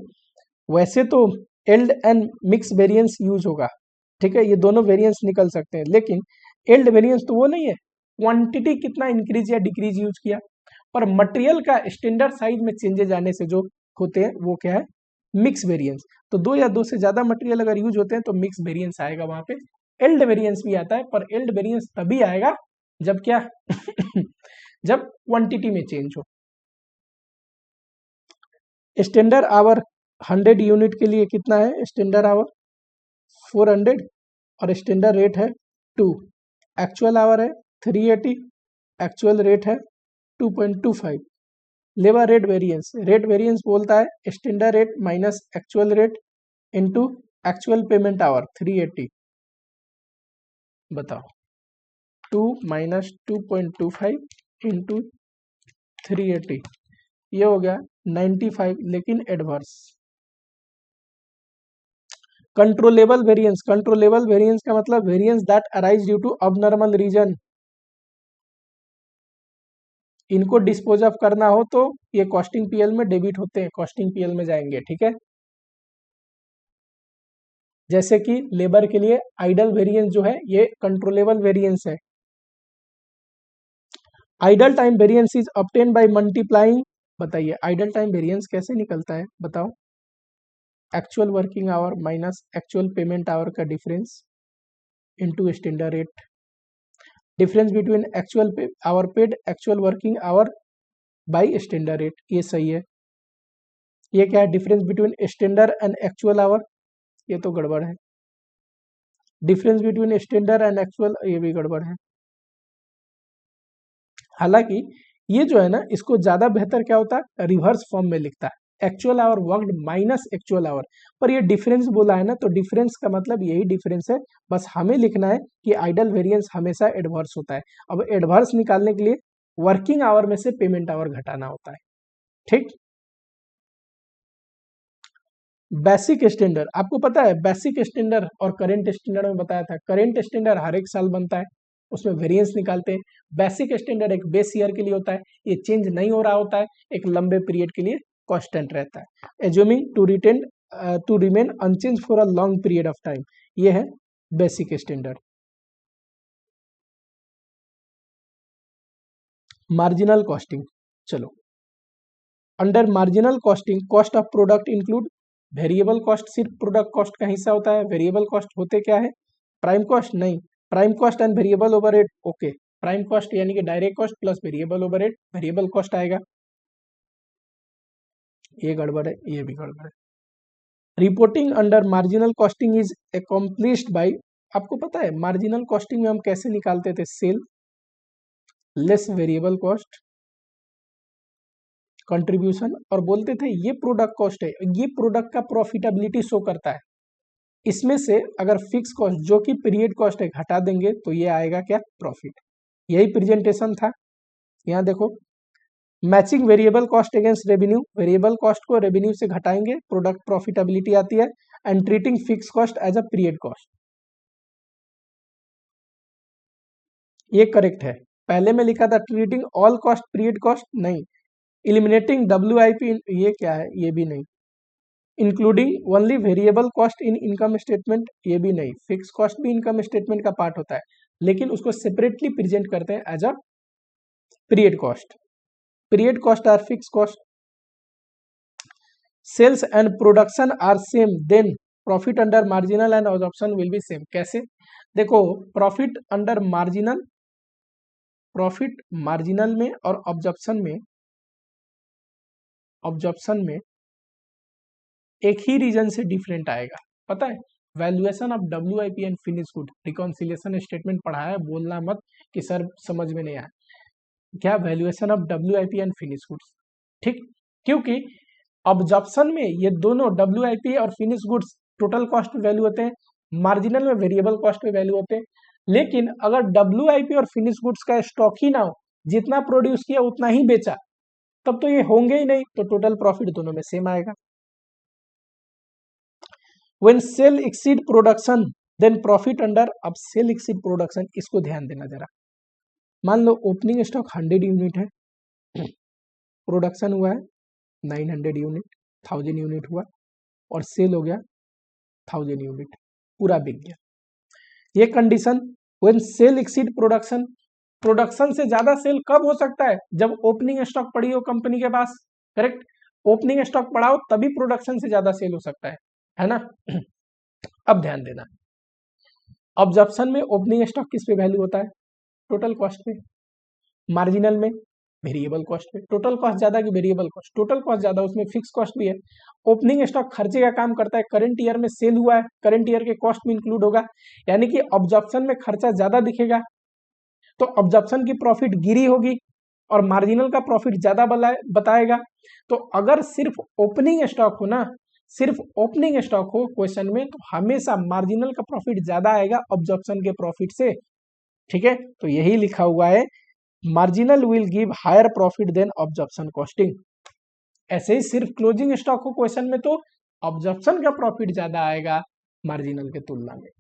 वैसे तो yield and mix variance use होगा, ठीक है, ये दोनों वेरिएंस निकल सकते हैं, लेकिन एल्ड वेरिएंस तो वो नहीं है, क्वांटिटी कितना इंक्रीज या डिक्रीज यूज किया, और मटेरियल का स्टैंडर्ड साइज में चेंजेस आने से जो होते हैं वो क्या है, मिक्स वेरिएंस। तो दो या दो से ज्यादा मटेरियल अगर यूज होते हैं तो मिक्स वेरिएंस आएगा, वहां पे एल्ड वेरिएंस भी आता है, पर एल्ड वेरिएंस तभी आएगा जब क्या जब क्वांटिटी में चेंज हो। स्टैंडर्ड आवर 100 यूनिट के लिए कितना है? स्टैंडर्ड आवर 400 और स्टैंडर्ड रेट है 2। एक्चुअल आवर है 380, एक्चुअल रेट है 2.25। लेबर रेट वेरिएंस बोलता है standard rate minus actual rate into actual payment hour 380। बताओ 2 माइनस 2.25 इंटू 380, ये हो गया 95, लेकिन एडवर्स। कंट्रोलेबल वेरिएंस का मतलब variance that arise due to abnormal reason. इनको डिस्पोज ऑफ करना हो तो ये कॉस्टिंग पीएल में डेबिट होते हैं, कॉस्टिंग पीएल में जाएंगे, ठीक है। जैसे कि लेबर के लिए आइडल वेरिएंस जो है ये कंट्रोलेबल वेरिएंस है। Idle time variance is obtain by multiplying, बताइए आइडल टाइम वेरिएंस कैसे निकलता है, बताओ। Actual working hour minus actual payment hour का difference into standard rate. Difference between actual hour paid actual working hour by standard rate, ये सही है। ये क्या है? Difference between standard and actual hour, ये तो गड़बड़ है। Difference between standard and actual, ये भी गड़बड़ है। हालांकि ये जो है ना, इसको ज्यादा बेहतर क्या होता है, रिवर्स फॉर्म में लिखता है, actual our worked minus actual our. पर ये डिफरेंस बोला है ना, तो डिफरेंस का मतलब यही डिफरेंस है। बस हमें लिखना है कि आइडल वेरिएंस हमेशा एडवर्स होता है। अब एडवर्स निकालने के लिए वर्किंग आवर में से पेमेंट आवर घटाना होता है, ठीक। बेसिक स्टैंडर्ड, आपको पता है बेसिक स्टैंडर्ड और करेंट स्टैंडर्ड में बताया था। करेंट स्टैंडर्ड हर एक साल बनता है, उसमें वेरिएंस निकालते हैं। बेसिक स्टैंडर्ड एक बेस ईयर के लिए होता है, ये चेंज नहीं हो रहा होता है, एक लंबे पीरियड के लिए कांस्टेंट रहता है। Assuming to remain unchange for a long period of time, ये है बेसिक स्टैंडर्ड। मार्जिनल कॉस्टिंग, चलो under marginal costing cost of product include variable cost, सिर्फ प्रोडक्ट कॉस्ट का हिस्सा होता है। वेरिएबल कॉस्ट होते क्या है? प्राइम कॉस्ट नहीं, prime cost and variable overhead, okay. Prime cost यानी कि direct cost plus variable overhead, variable cost आएगा, ये गड़बड़ है, ये भी गड़बड़ है। Reporting under marginal costing is accomplished by, आपको पता है मार्जिनल कॉस्टिंग में हम कैसे निकालते थे? Sale less variable cost contribution, और बोलते थे ये प्रोडक्ट कॉस्ट है, ये प्रोडक्ट का प्रॉफिटेबिलिटी शो करता है। इसमें से अगर फिक्स कॉस्ट जो कि पीरियड कॉस्ट है घटा देंगे तो ये आएगा क्या? प्रॉफिट। यही प्रेजेंटेशन था। यहाँ देखो, matching variable cost against revenue, variable cost को रेवेन्यू से घटाएंगे, प्रोडक्ट प्रॉफिटेबिलिटी आती है। And treating fix cost as a period cost, ये करेक्ट है। पहले में लिखा था treating all cost period cost, नहीं। इलिमिनेटिंग WIP, ये क्या है? ये भी नहीं। Including only variable cost in income statement, ये भी नहीं। फिक्स कॉस्ट भी इनकम स्टेटमेंट का पार्ट होता है, लेकिन उसको सेपरेटली प्रेजेंट करते हैं as a period cost. Period cost are fix cost. Sales and production are same, then profit under marginal and absorption will be same. कैसे? देखो, profit under marginal, profit marginal में और ऑब्जॉर्प्शन में एक ही रीजन से डिफरेंट आएगा, पता है? Valuation of WIP and finish good, reconciliation statement पढ़ा है, बोलना मत कि सर समझ में नहीं आया। क्या? Valuation of WIP and finish goods, ठीक। क्योंकि ऑब्जॉर्प्शन में ये दोनों WIP और फिनिश गुड्स टोटल कॉस्ट पे वैल्यू होते हैं, मार्जिनल में वेरिएबल कॉस्ट पे वैल्यू होते हैं। लेकिन अगर WIP और फिनिश गुड्स का स्टॉक ही ना हो, जितना प्रोड्यूस किया उतना ही बेचा, तब तो ये होंगे ही नहीं, तो टोटल प्रॉफिट दोनों में सेम आएगा। When sale exceed production, then profit under, अब सेल exceed production, इसको ध्यान देना जरा। मान लो ओपनिंग स्टॉक 100 यूनिट है, प्रोडक्शन हुआ है 900 यूनिट, 1000 यूनिट हुआ, और सेल हो गया 1000 यूनिट, पूरा बिक गया। ये condition when sale exceed production, production से ज्यादा सेल कब हो सकता है? जब ओपनिंग स्टॉक पड़ी हो कंपनी के पास, करेक्ट। ओपनिंग स्टॉक पड़ा हो तभी प्रोडक्शन से ज्यादा सेल हो सकता है ना। अब ध्यान देना, ऑब्जर्प्शन में ओपनिंग स्टॉक किस पे वैल्यू होता है? टोटल कॉस्ट पे, मार्जिनल में वेरिएबल कॉस्ट पे। टोटल कॉस्ट ज्यादा कि वेरिएबल कॉस्ट? टोटल कॉस्ट ज्यादा, उसमें फिक्स कॉस्ट भी है। ओपनिंग स्टॉक खर्चे का काम करता है, करंट ईयर में सेल हुआ है, करंट ईयर के कॉस्ट में इंक्लूड होगा, यानी कि ऑब्जर्प्शन में खर्चा ज्यादा दिखेगा, तो ऑब्जर्प्शन की प्रॉफिट गिरी होगी और मार्जिनल का प्रॉफिट ज्यादा बताएगा। तो अगर सिर्फ ओपनिंग स्टॉक हो ना, सिर्फ ओपनिंग स्टॉक हो क्वेश्चन में, तो हमेशा मार्जिनल का प्रॉफिट ज्यादा आएगा ऑब्जर्प्शन के प्रॉफिट से, ठीक है। तो यही लिखा हुआ है, marginal will give higher profit than absorption costing. ऐसे ही सिर्फ क्लोजिंग स्टॉक हो क्वेश्चन में, तो ऑब्जर्प्शन का प्रॉफिट ज्यादा आएगा मार्जिनल के तुलना में,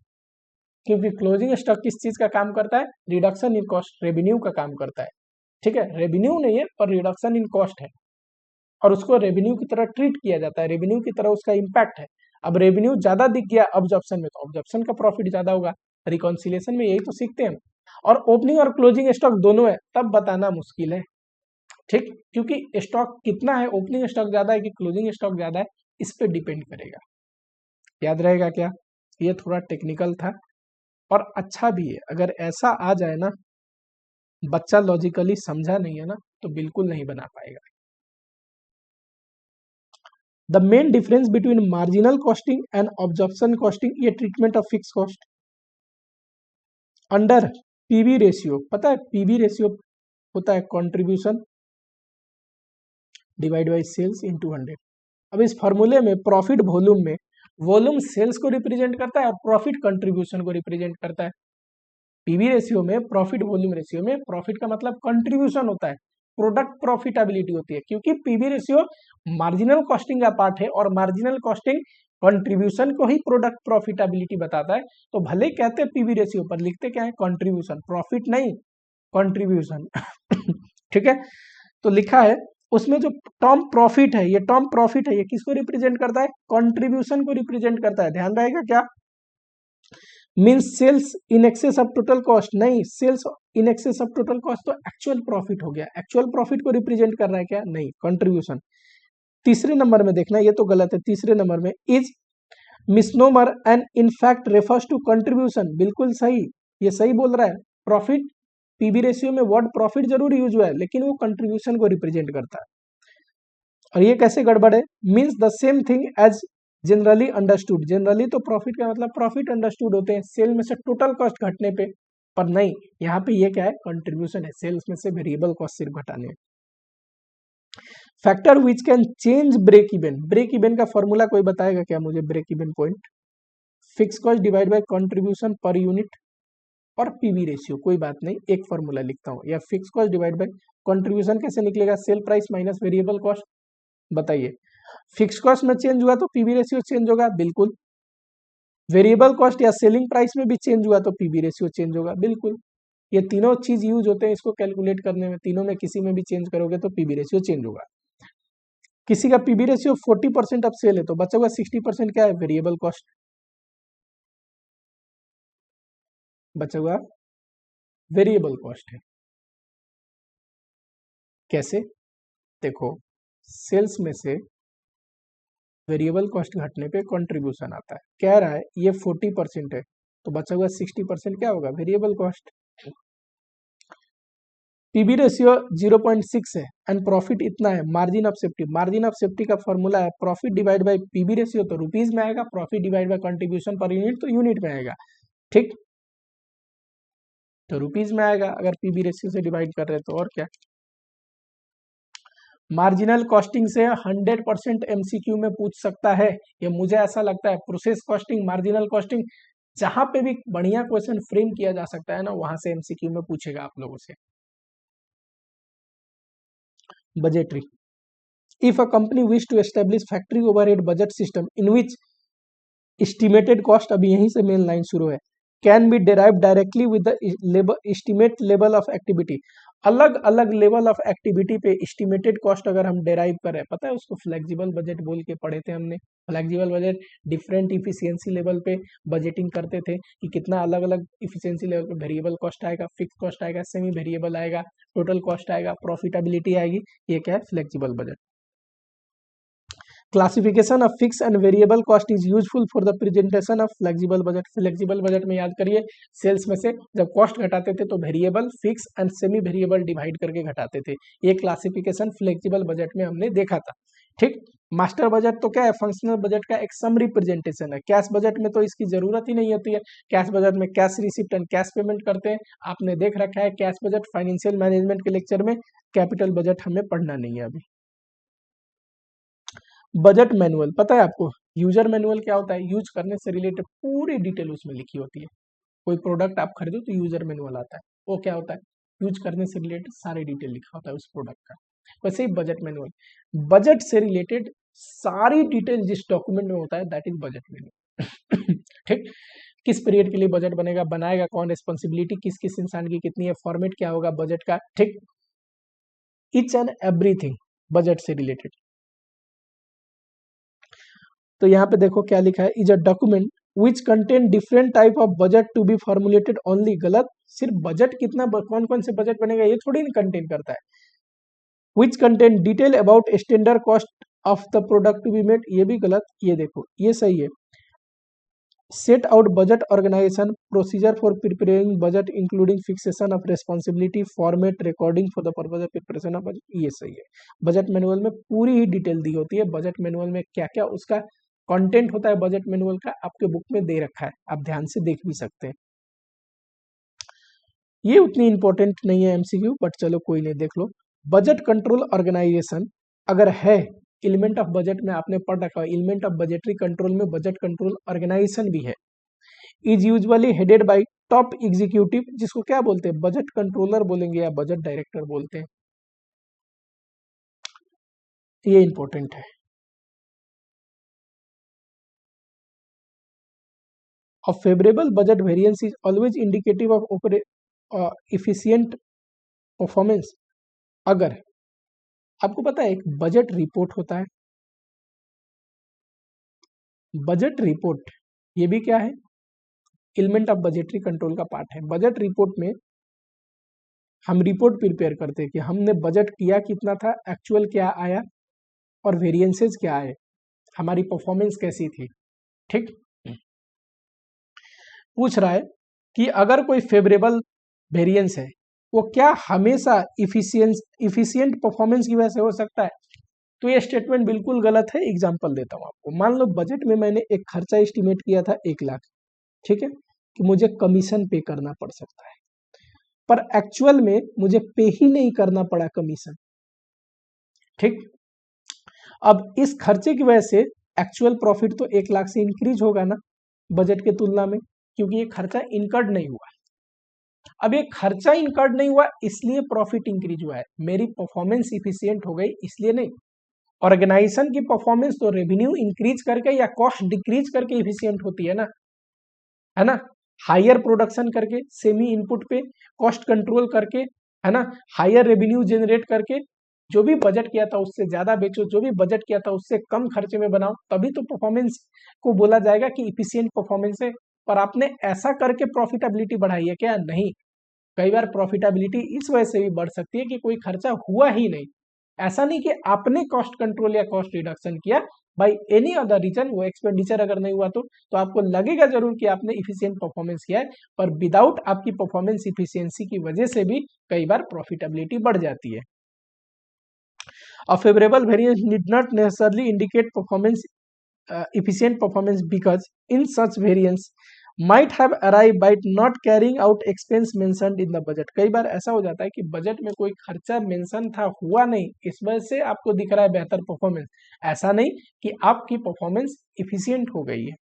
क्योंकि क्लोजिंग स्टॉक किस चीज का काम करता है? रिडक्शन इन कॉस्ट, रेवेन्यू का काम करता है, ठीक है। रेवेन्यू नहीं है पर रिडक्शन इन कॉस्ट है, और उसको रेवेन्यू की तरह ट्रीट किया जाता है, रेवेन्यू की तरह उसका इम्पैक्ट है। अब रेवेन्यू ज्यादा दिख गया ऑब्जर्प्शन में, तो ऑब्जर्प्शन का प्रॉफिट ज्यादा होगा। रिकॉन्सिलिएशन में यही तो सीखते हैं। और ओपनिंग और क्लोजिंग स्टॉक दोनों है, तब बताना मुश्किल है, ठीक, क्योंकि स्टॉक कितना है, ओपनिंग स्टॉक ज्यादा है कि क्लोजिंग स्टॉक ज्यादा है, इस पे डिपेंड करेगा। याद रहेगा क्या? ये थोड़ा टेक्निकल था और अच्छा भी है। अगर ऐसा आ जाए ना, बच्चा लॉजिकली समझा नहीं है ना, तो बिल्कुल नहीं बना पाएगा। The main difference between marginal costing and absorption costing, ये treatment of fix cost under PV ratio. पता है पीवी रेशियो होता है contribution divide by sales into 100। अब इस फॉर्मूले में प्रॉफिट वॉल्यूम में, वॉल्यूम सेल्स को रिप्रेजेंट करता है और प्रॉफिट कंट्रीब्यूशन को रिप्रेजेंट करता है। पीवी रेशियो में, प्रॉफिट वॉल्यूम रेशियो में, प्रॉफिट का मतलब कंट्रीब्यूशन होता है, प्रोडक्ट प्रॉफिटेबिलिटी होती है, क्योंकि पीवी रेशियो मार्जिनल कॉस्टिंग का पार्ट है और मार्जिनल कॉस्टिंग कंट्रीब्यूशन को ही प्रोडक्ट प्रॉफिटेबिलिटी बताता है। तो भले कहते हैं पीवी रेशियो, पर लिखते क्या है? कंट्रीब्यूशन, प्रॉफिट नहीं, कंट्रीब्यूशन ठीक है। तो लिखा है उसमें जो टर्म प्रॉफिट है, ये टर्म प्रॉफिट है, ये किसको रिप्रेजेंट करता है? कंट्रीब्यूशन को रिप्रेजेंट करता है। ध्यान रहेगा क्या? Means sales in excess of total cost नहीं, sales in excess of total cost तो एक्चुअल प्रॉफिट हो गया। एक्चुअल प्रॉफिट को रिप्रेजेंट कर रहा है क्या? नहीं, कंट्रीब्यूशन। तीसरे नंबर में देखना, ये तो गलत है। तीसरे नंबर में is misnomer and in fact refers to contribution, बिल्कुल सही, ये सही बोल रहा है। प्रॉफिट, पीवी रेशियो में वर्ड प्रॉफिट जरूर यूज हुआ है, लेकिन वो कंट्रीब्यूशन को रिप्रेजेंट करता है। और ये कैसे गड़बड़ है? Means the same thing as generally understood. Generally तो प्रॉफिट का मतलब प्रॉफिट अंडरस्टूड होते हैं सेल में से टोटल कॉस्ट घटने पे, पर नहीं, यहाँ पे ये क्या है? कंट्रीब्यूशन है, सेल्स में से वेरिएबल कॉस्ट सिर्फ घटाने। Factor which can change break even, break even का फॉर्मूला कोई बताएगा क्या मुझे? Break even point, fix cost divide by contribution per unit और पीवी रेशियो, कोई बात नहीं, एक फॉर्मूला लिखता हूँ। या fix cost divide by contribution कैसे निकलेगा? Sale price minus variable cost. बताइए, फिक्स कॉस्ट में चेंज हुआ तो पीवी रेशियो चेंज होगा, बिल्कुल। वेरिएबल कॉस्ट या सेलिंग प्राइस में भी चेंज हुआ तो पीवी रेशियो चेंज होगा, बिल्कुल। ये तीनों चीज यूज होते हैं इसको कैलकुलेट करने में, तीनों में किसी में भी चेंज करोगे तो पीवी रेशियो चेंज होगा। किसी का पीवी रेशियो 40% ऑफ सेल है, तो बचा हुआ 60% क्या है? वेरिएबल कॉस्ट, बचा हुआ वेरिएबल कॉस्ट है। कैसे? देखो, सेल्स में से वेरिएबल कॉस्ट घटने पे कंट्रीब्यूशन आता है, कह रहा है ये 40% है, तो बचा हुआ 60% क्या होगा? Variable cost. पीवी रेशियो 0.6 है एंड प्रॉफिट इतना है, margin of safety. Margin of safety का फॉर्मूला है profit divide by PV ratio, तो रुपीज में आएगा, profit divide by contribution per unit तो यूनिट में आएगा, ठीक, तो रुपीज में आएगा अगर पीवी रेशियो से डिवाइड कर रहे हैं तो। और क्या? मार्जिनल कॉस्टिंग से 100% एमसीक्यू में पूछ सकता है, ये मुझे ऐसा लगता है। प्रोसेस कॉस्टिंग, मार्जिनल कॉस्टिंग, जहां पे भी बढ़िया क्वेश्चन फ्रेम किया जा सकता है ना, वहां से एमसीक्यू में पूछेगा आप लोगों से। Budgetary, if a company wish to establish factory overhead budget system in which estimated cost, अभी यहीं से मेन लाइन शुरू है, can be derive directly with the estimate level of activity. अलग अलग लेवल ऑफ एक्टिविटी पे एस्टिमेटेड कॉस्ट अगर हम डेराइव करें, पता है उसको फ्लेक्सिबल बजट बोल के पढ़े थे हमने। Flexible budget different efficiency level पे बजटिंग करते थे कि कितना अलग अलग इफिशियंसी लेवल पे वेरिएबल कॉस्ट आएगा, फिक्स कॉस्ट आएगा, सेमी वेरिएबल आएगा, टोटल कॉस्ट आएगा, प्रॉफिटेबिलिटी आएगी। ये क्या है? Flexible budget. Classification of fix and variable cost is useful for the presentation of flexible budget. Flexible budget में याद करिए, सेल्स में से जब कॉस्ट घटाते थे तो variable, fix and semi variable divide करके घटाते थे। ये क्लासिफिकेशन फ्लेक्सिबल बजट में हमने देखा था। ठीक, मास्टर बजट तो क्या है, फंक्शनल बजट का एक समरी प्रेजेंटेशन है। कैश बजट में तो इसकी जरूरत ही नहीं होती है। कैश बजट में cash receipt and cash payment करते हैं, आपने देख रखा है कैश बजट। फाइनेंशियल मैनेजमेंट के लेक्चर में कैपिटल बजट हमें पढ़ना नहीं है अभी। बजट मैनुअल पता है आपको, यूजर मैनुअल क्या होता है? यूज करने से रिलेटेड पूरी डिटेल उसमें लिखी होती है। कोई प्रोडक्ट आप खरीदो तो यूजर मैनुअल आता है, वो क्या होता है? यूज करने से रिलेटेड सारी डिटेल लिखा होता है उस प्रोडक्ट का। वैसे ही बजट मैनुअल, बजट से रिलेटेड सारी डिटेल जिस डॉक्यूमेंट में होता है दैट इज बजट मैनुअल। ठीक, किस पीरियड के लिए बजट बनेगा, बनाएगा कौन, रिस्पॉन्सिबिलिटी किस किस इंसान की कितनी है, फॉर्मेट क्या होगा बजट का। ठीक, ईच एंड एवरीथिंग बजट से रिलेटेड। तो यहाँ पे देखो क्या लिखा है, is a document which contain different type of budget to be formulated only. गलत, सिर्फ बजट कितना, कौन कौन से बजट बनेगा ये थोड़ी कंटेन करता है। Which contain detail about standard cost of the product to be made, ये भी गलत। ये देखो ये सही है। Set out budget organisation procedure for preparing budget including fixation of responsibility format recording for the purpose of preparation of budget, ये सही है। बजट मैनुअल में पूरी ही डिटेल दी होती है। बजट मैनुअल में क्या क्या उसका कंटेंट होता है बजट मैनुअल का, आपके बुक में दे रखा है, आप ध्यान से देख भी सकते हैं। ये उतनी इंपॉर्टेंट नहीं है एमसीक्यू, बट चलो कोई नहीं, देख लो। बजट कंट्रोल ऑर्गेनाइजेशन अगर है, एलिमेंट ऑफ बजट में आपने पढ़ रखा है, एलिमेंट ऑफ बजटरी कंट्रोल में बजट कंट्रोल ऑर्गेनाइजेशन भी है। Is usually headed by top executive, जिसको क्या बोलते हैं, बजट कंट्रोलर बोलेंगे या बजट डायरेक्टर बोलते हैं। ये इंपॉर्टेंट है। A favorable budget variance is always indicative of efficient performance। अगर आपको पता है एक बजट रिपोर्ट होता है, बजट रिपोर्ट ये भी क्या है, एलिमेंट ऑफ बजटरी कंट्रोल का पार्ट है। बजट रिपोर्ट में हम रिपोर्ट प्रिपेयर करते हैं कि हमने बजट किया कितना था, एक्चुअल क्या आया और वेरिएंसेस क्या आए, हमारी परफॉर्मेंस कैसी थी। ठीक, पूछ रहा है कि अगर कोई फेवरेबल वेरिएंस है वो क्या हमेशा इफिशिएंट परफॉर्मेंस की वजह से हो सकता है? तो ये स्टेटमेंट बिल्कुल गलत है। एग्जांपल देता हूं आपको। मान लो बजट में मैंने एक खर्चा एस्टिमेट किया था 1 लाख, ठीक है, कि मुझे कमीशन पे करना पड़ सकता है, पर एक्चुअल में मुझे पे ही नहीं करना पड़ा कमीशन। ठीक, अब इस खर्चे की वजह से एक्चुअल प्रॉफिट तो 1 लाख से इंक्रीज होगा ना बजट के तुलना में, क्योंकि ये खर्चा इनकर्ड नहीं हुआ। अब ये खर्चा इनकर्ड नहीं हुआ इसलिए प्रॉफिट इंक्रीज हुआ है, मेरी परफॉर्मेंस इफिशिएंट हो गई इसलिए नहीं। ऑर्गेनाइजेशन की परफॉर्मेंस तो रेवेन्यू इंक्रीज करके या कॉस्ट डिक्रीज करके इफिशिएंट होती है ना, हायर प्रोडक्शन करके, सेमी इनपुट पे कॉस्ट कंट्रोल करके, है ना, हायर रेवेन्यू जनरेट करके, जो भी बजट किया था उससे ज्यादा बेचो, जो भी बजट किया था उससे कम खर्चे में बनाओ, तभी तो परफॉर्मेंस को बोला जाएगा कि इफिशिएंट परफॉर्मेंस है। पर आपने ऐसा करके प्रॉफिटेबिलिटी बढ़ाई है क्या? नहीं। कई बार प्रॉफिटेबिलिटी इस वजह से भी बढ़ सकती है कि कोई खर्चा हुआ ही नहीं। ऐसा नहीं कि आपने कॉस्ट कंट्रोल या कॉस्ट रिडक्शन किया, बाई एनी अदर रीजन वो एक्सपेंडिचर अगर नहीं हुआ तो आपको लगेगा जरूर कि आपने इफिशिएंट परफॉर्मेंस किया है, पर विदाउट आपकी परफॉर्मेंस इफिशियंसी की वजह से भी कई बार प्रॉफिटेबिलिटी बढ़ जाती है। A favorable variance need not necessarily indicate performance efficient performance because in such variance might have arrived by not carrying out expense mentioned in the budget। कई बार ऐसा हो जाता है कि बजट में कोई खर्चा मेंशन था, हुआ नहीं, इस वजह से आपको दिख रहा है बेहतर परफॉर्मेंस। ऐसा नहीं कि आपकी परफॉर्मेंस इफिशिएंट हो गई है।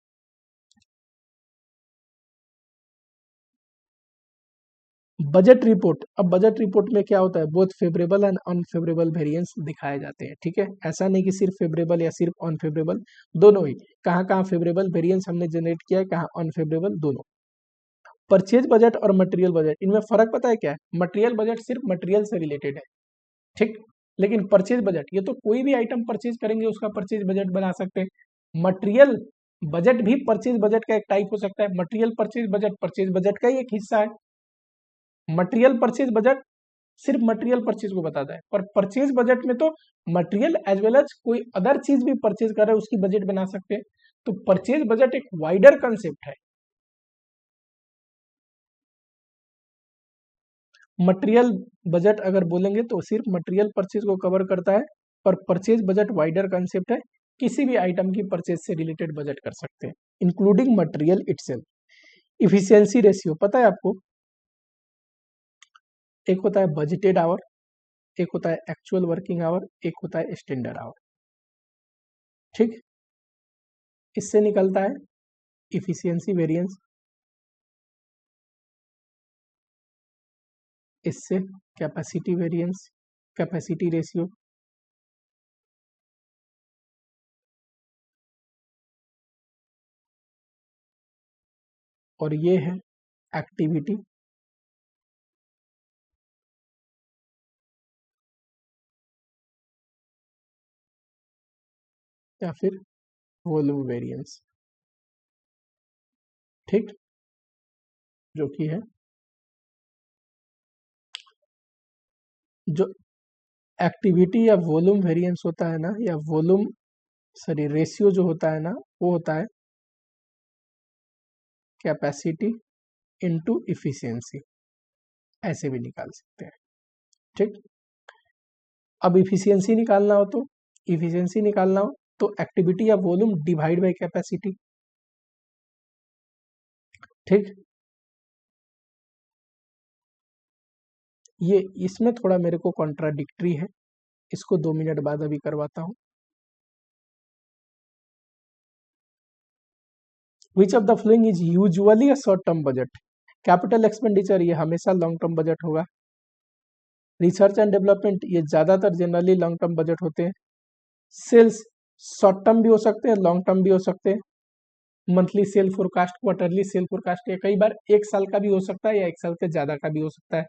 बजट रिपोर्ट, अब बजट रिपोर्ट में क्या होता है, both favourable and unfavourable variance दिखाए जाते हैं। ठीक है, ऐसा नहीं कि सिर्फ फेवरेबल या सिर्फ अनफेवरेबल, दोनों ही। कहाँ कहाँ फेवरेबल वेरिएंस हमने जनरेट किया है, कहाँ अनफेवरेबल, दोनों। परचेज बजट और मटेरियल बजट, इनमें फर्क पता है क्या है? मटेरियल बजट सिर्फ मटेरियल से रिलेटेड है, ठीक, लेकिन परचेज बजट ये तो कोई भी आइटम परचेज करेंगे उसका परचेज बजट बना सकते हैं। मटेरियल बजट भी परचेज बजट का एक टाइप हो सकता है। मटेरियल परचेज बजट का ही एक हिस्सा है। मटेरियल परचेज बजट सिर्फ मटेरियल परचेज को बताता है। पर परचेज बजट में तो मटेरियल एज वेल एज कोई अदर चीज भी परचेज कर रहे हैं उसकी बजट बना सकते हैं। तो परचेज बजट एक वाइडर कंसेप्ट है। मटेरियल बजट अगर बोलेंगे तो सिर्फ मटेरियल परचेज को कवर करता है, पर परचेज बजट वाइडर कंसेप्ट है, किसी भी आइटम की परचेज से रिलेटेड बजट कर सकते हैं including material itself. Efficiency ratio पता है आपको, एक होता है बजटेड आवर, एक होता है एक्चुअल वर्किंग आवर, एक होता है स्टैंडर्ड आवर। ठीक, इससे निकलता है इफिशियंसी वेरिएंस, इससे कैपेसिटी वेरिएंस, कैपेसिटी रेशियो, और ये है एक्टिविटी या फिर वॉल्यूम वेरिएंस। ठीक, जो कि है जो एक्टिविटी या वॉल्यूम वेरिएंस होता है ना, या वॉल्यूम सॉरी रेशियो जो होता है ना, वो होता है कैपेसिटी इनटू इफिशियंसी, ऐसे भी निकाल सकते हैं। ठीक, अब इफिशियंसी निकालना हो तो एक्टिविटी या वॉल्यूम डिवाइड बाय कैपेसिटी। ठीक, ये इसमें थोड़ा मेरे को कॉन्ट्राडिक्टरी है, इसको 2 मिनट बाद अभी करवाता हूं। विच of the following is usually a short term budget? Capital expenditure ये हमेशा लॉन्ग टर्म बजट होगा। रिसर्च एंड डेवलपमेंट ये ज्यादातर जनरली लॉन्ग टर्म बजट होते हैं। सेल्स शॉर्ट टर्म भी हो सकते हैं, लॉन्ग टर्म भी हो सकते हैं। Monthly sale forecast, quarterly sale forecast, या कई बार 1 साल का भी हो सकता है या 1 साल से ज्यादा का भी हो सकता है।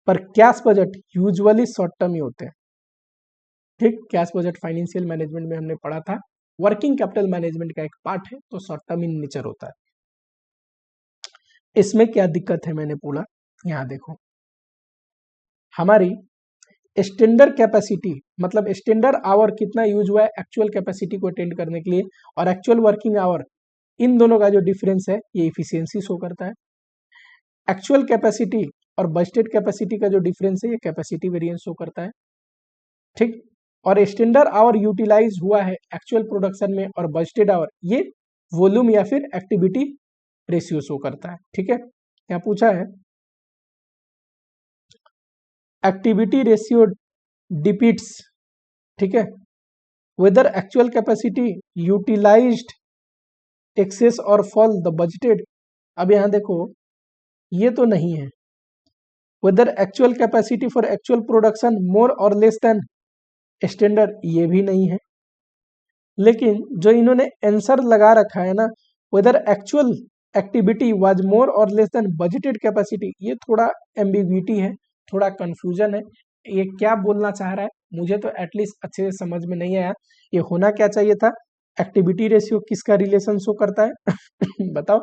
पर cash budget usually short term ही होते हैं। ठीक, कैश बजट फाइनेंशियल मैनेजमेंट में हमने पढ़ा था, वर्किंग कैपिटल मैनेजमेंट का एक पार्ट है, तो शॉर्ट टर्म इन नेचर होता है। इसमें क्या दिक्कत है मैंने बोला, यहाँ देखो, हमारी स्टैंडर्ड कैपेसिटी मतलब स्टैंडर्ड आवर कितना यूज हुआ है एक्चुअल कैपेसिटी को अटेंड करने के लिए, और एक्चुअल वर्किंग आवर, इन दोनों का जो डिफरेंस है ये इफिशियंसी शो करता है। एक्चुअल कैपेसिटी और बजटेड कैपेसिटी का जो डिफरेंस है ये कैपेसिटी वेरिएंस शो करता है। ठीक, और स्टैंडर्ड आवर यूटिलाइज हुआ है एक्चुअल प्रोडक्शन में, और बजटेड आवर ये वॉल्यूम या फिर एक्टिविटी रेशियो शो करता है। ठीक है, यहाँ पूछा है एक्टिविटी रेशियो डिपिट्स, ठीक है, whether actual capacity utilised excess or fall the budgeted. अब यहां देखो ये तो नहीं है, whether actual capacity for actual production more or less then standard, ये भी नहीं है। लेकिन जो इन्होंने आंसर लगा रखा है ना, whether actual activity was more or less then budgeted capacity, ये थोड़ा एम्बिग्विटी है, थोड़ा कंफ्यूजन है। ये क्या बोलना चाह रहा है मुझे तो एटलीस्ट अच्छे से समझ में नहीं आया। ये होना क्या चाहिए था, एक्टिविटी रेशियो किसका रिलेशन शो करता है बताओ,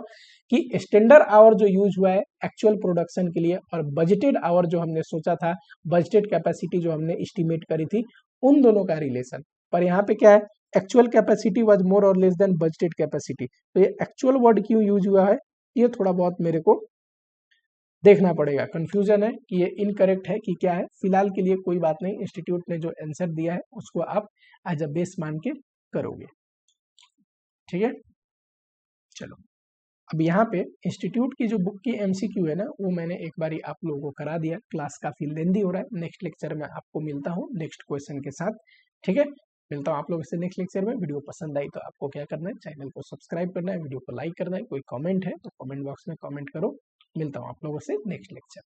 कि स्टैंडर्ड आवर जो यूज हुआ है एक्चुअल प्रोडक्शन के लिए, और बजटेड आवर जो हमने सोचा था, बजटेड कैपेसिटी जो हमने एस्टिमेट करी थी, उन दोनों का रिलेशन। पर यहाँ पे क्या है, actual capacity was more or less then budgeted capacity, तो ये एक्चुअल वर्ड क्यों यूज हुआ है, ये थोड़ा बहुत मेरे को देखना पड़ेगा। कंफ्यूजन है कि ये इनकरेक्ट है कि क्या है, फिलहाल के लिए कोई बात नहीं, इंस्टीट्यूट ने जो आंसर दिया है उसको आप एज अ बेस मान के करोगे। ठीक है, चलो अब यहाँ पे इंस्टीट्यूट की जो बुक की एमसीक्यू है ना, वो मैंने एक बारी आप लोगों को करा दिया, क्लास काफी लेंदी हो रहा है। नेक्स्ट लेक्चर में आपको मिलता हूँ नेक्स्ट क्वेश्चन के साथ। ठीक है, मिलता हूँ आप लोगों से नेक्स्ट लेक्चर में। वीडियो पसंद आई तो आपको क्या करना है, चैनल को सब्सक्राइब करना है, वीडियो को लाइक करना है, कोई कमेंट है तो कमेंट बॉक्स में कमेंट करो। मिलता हूँ आप लोगों से नेक्स्ट लेक्चर।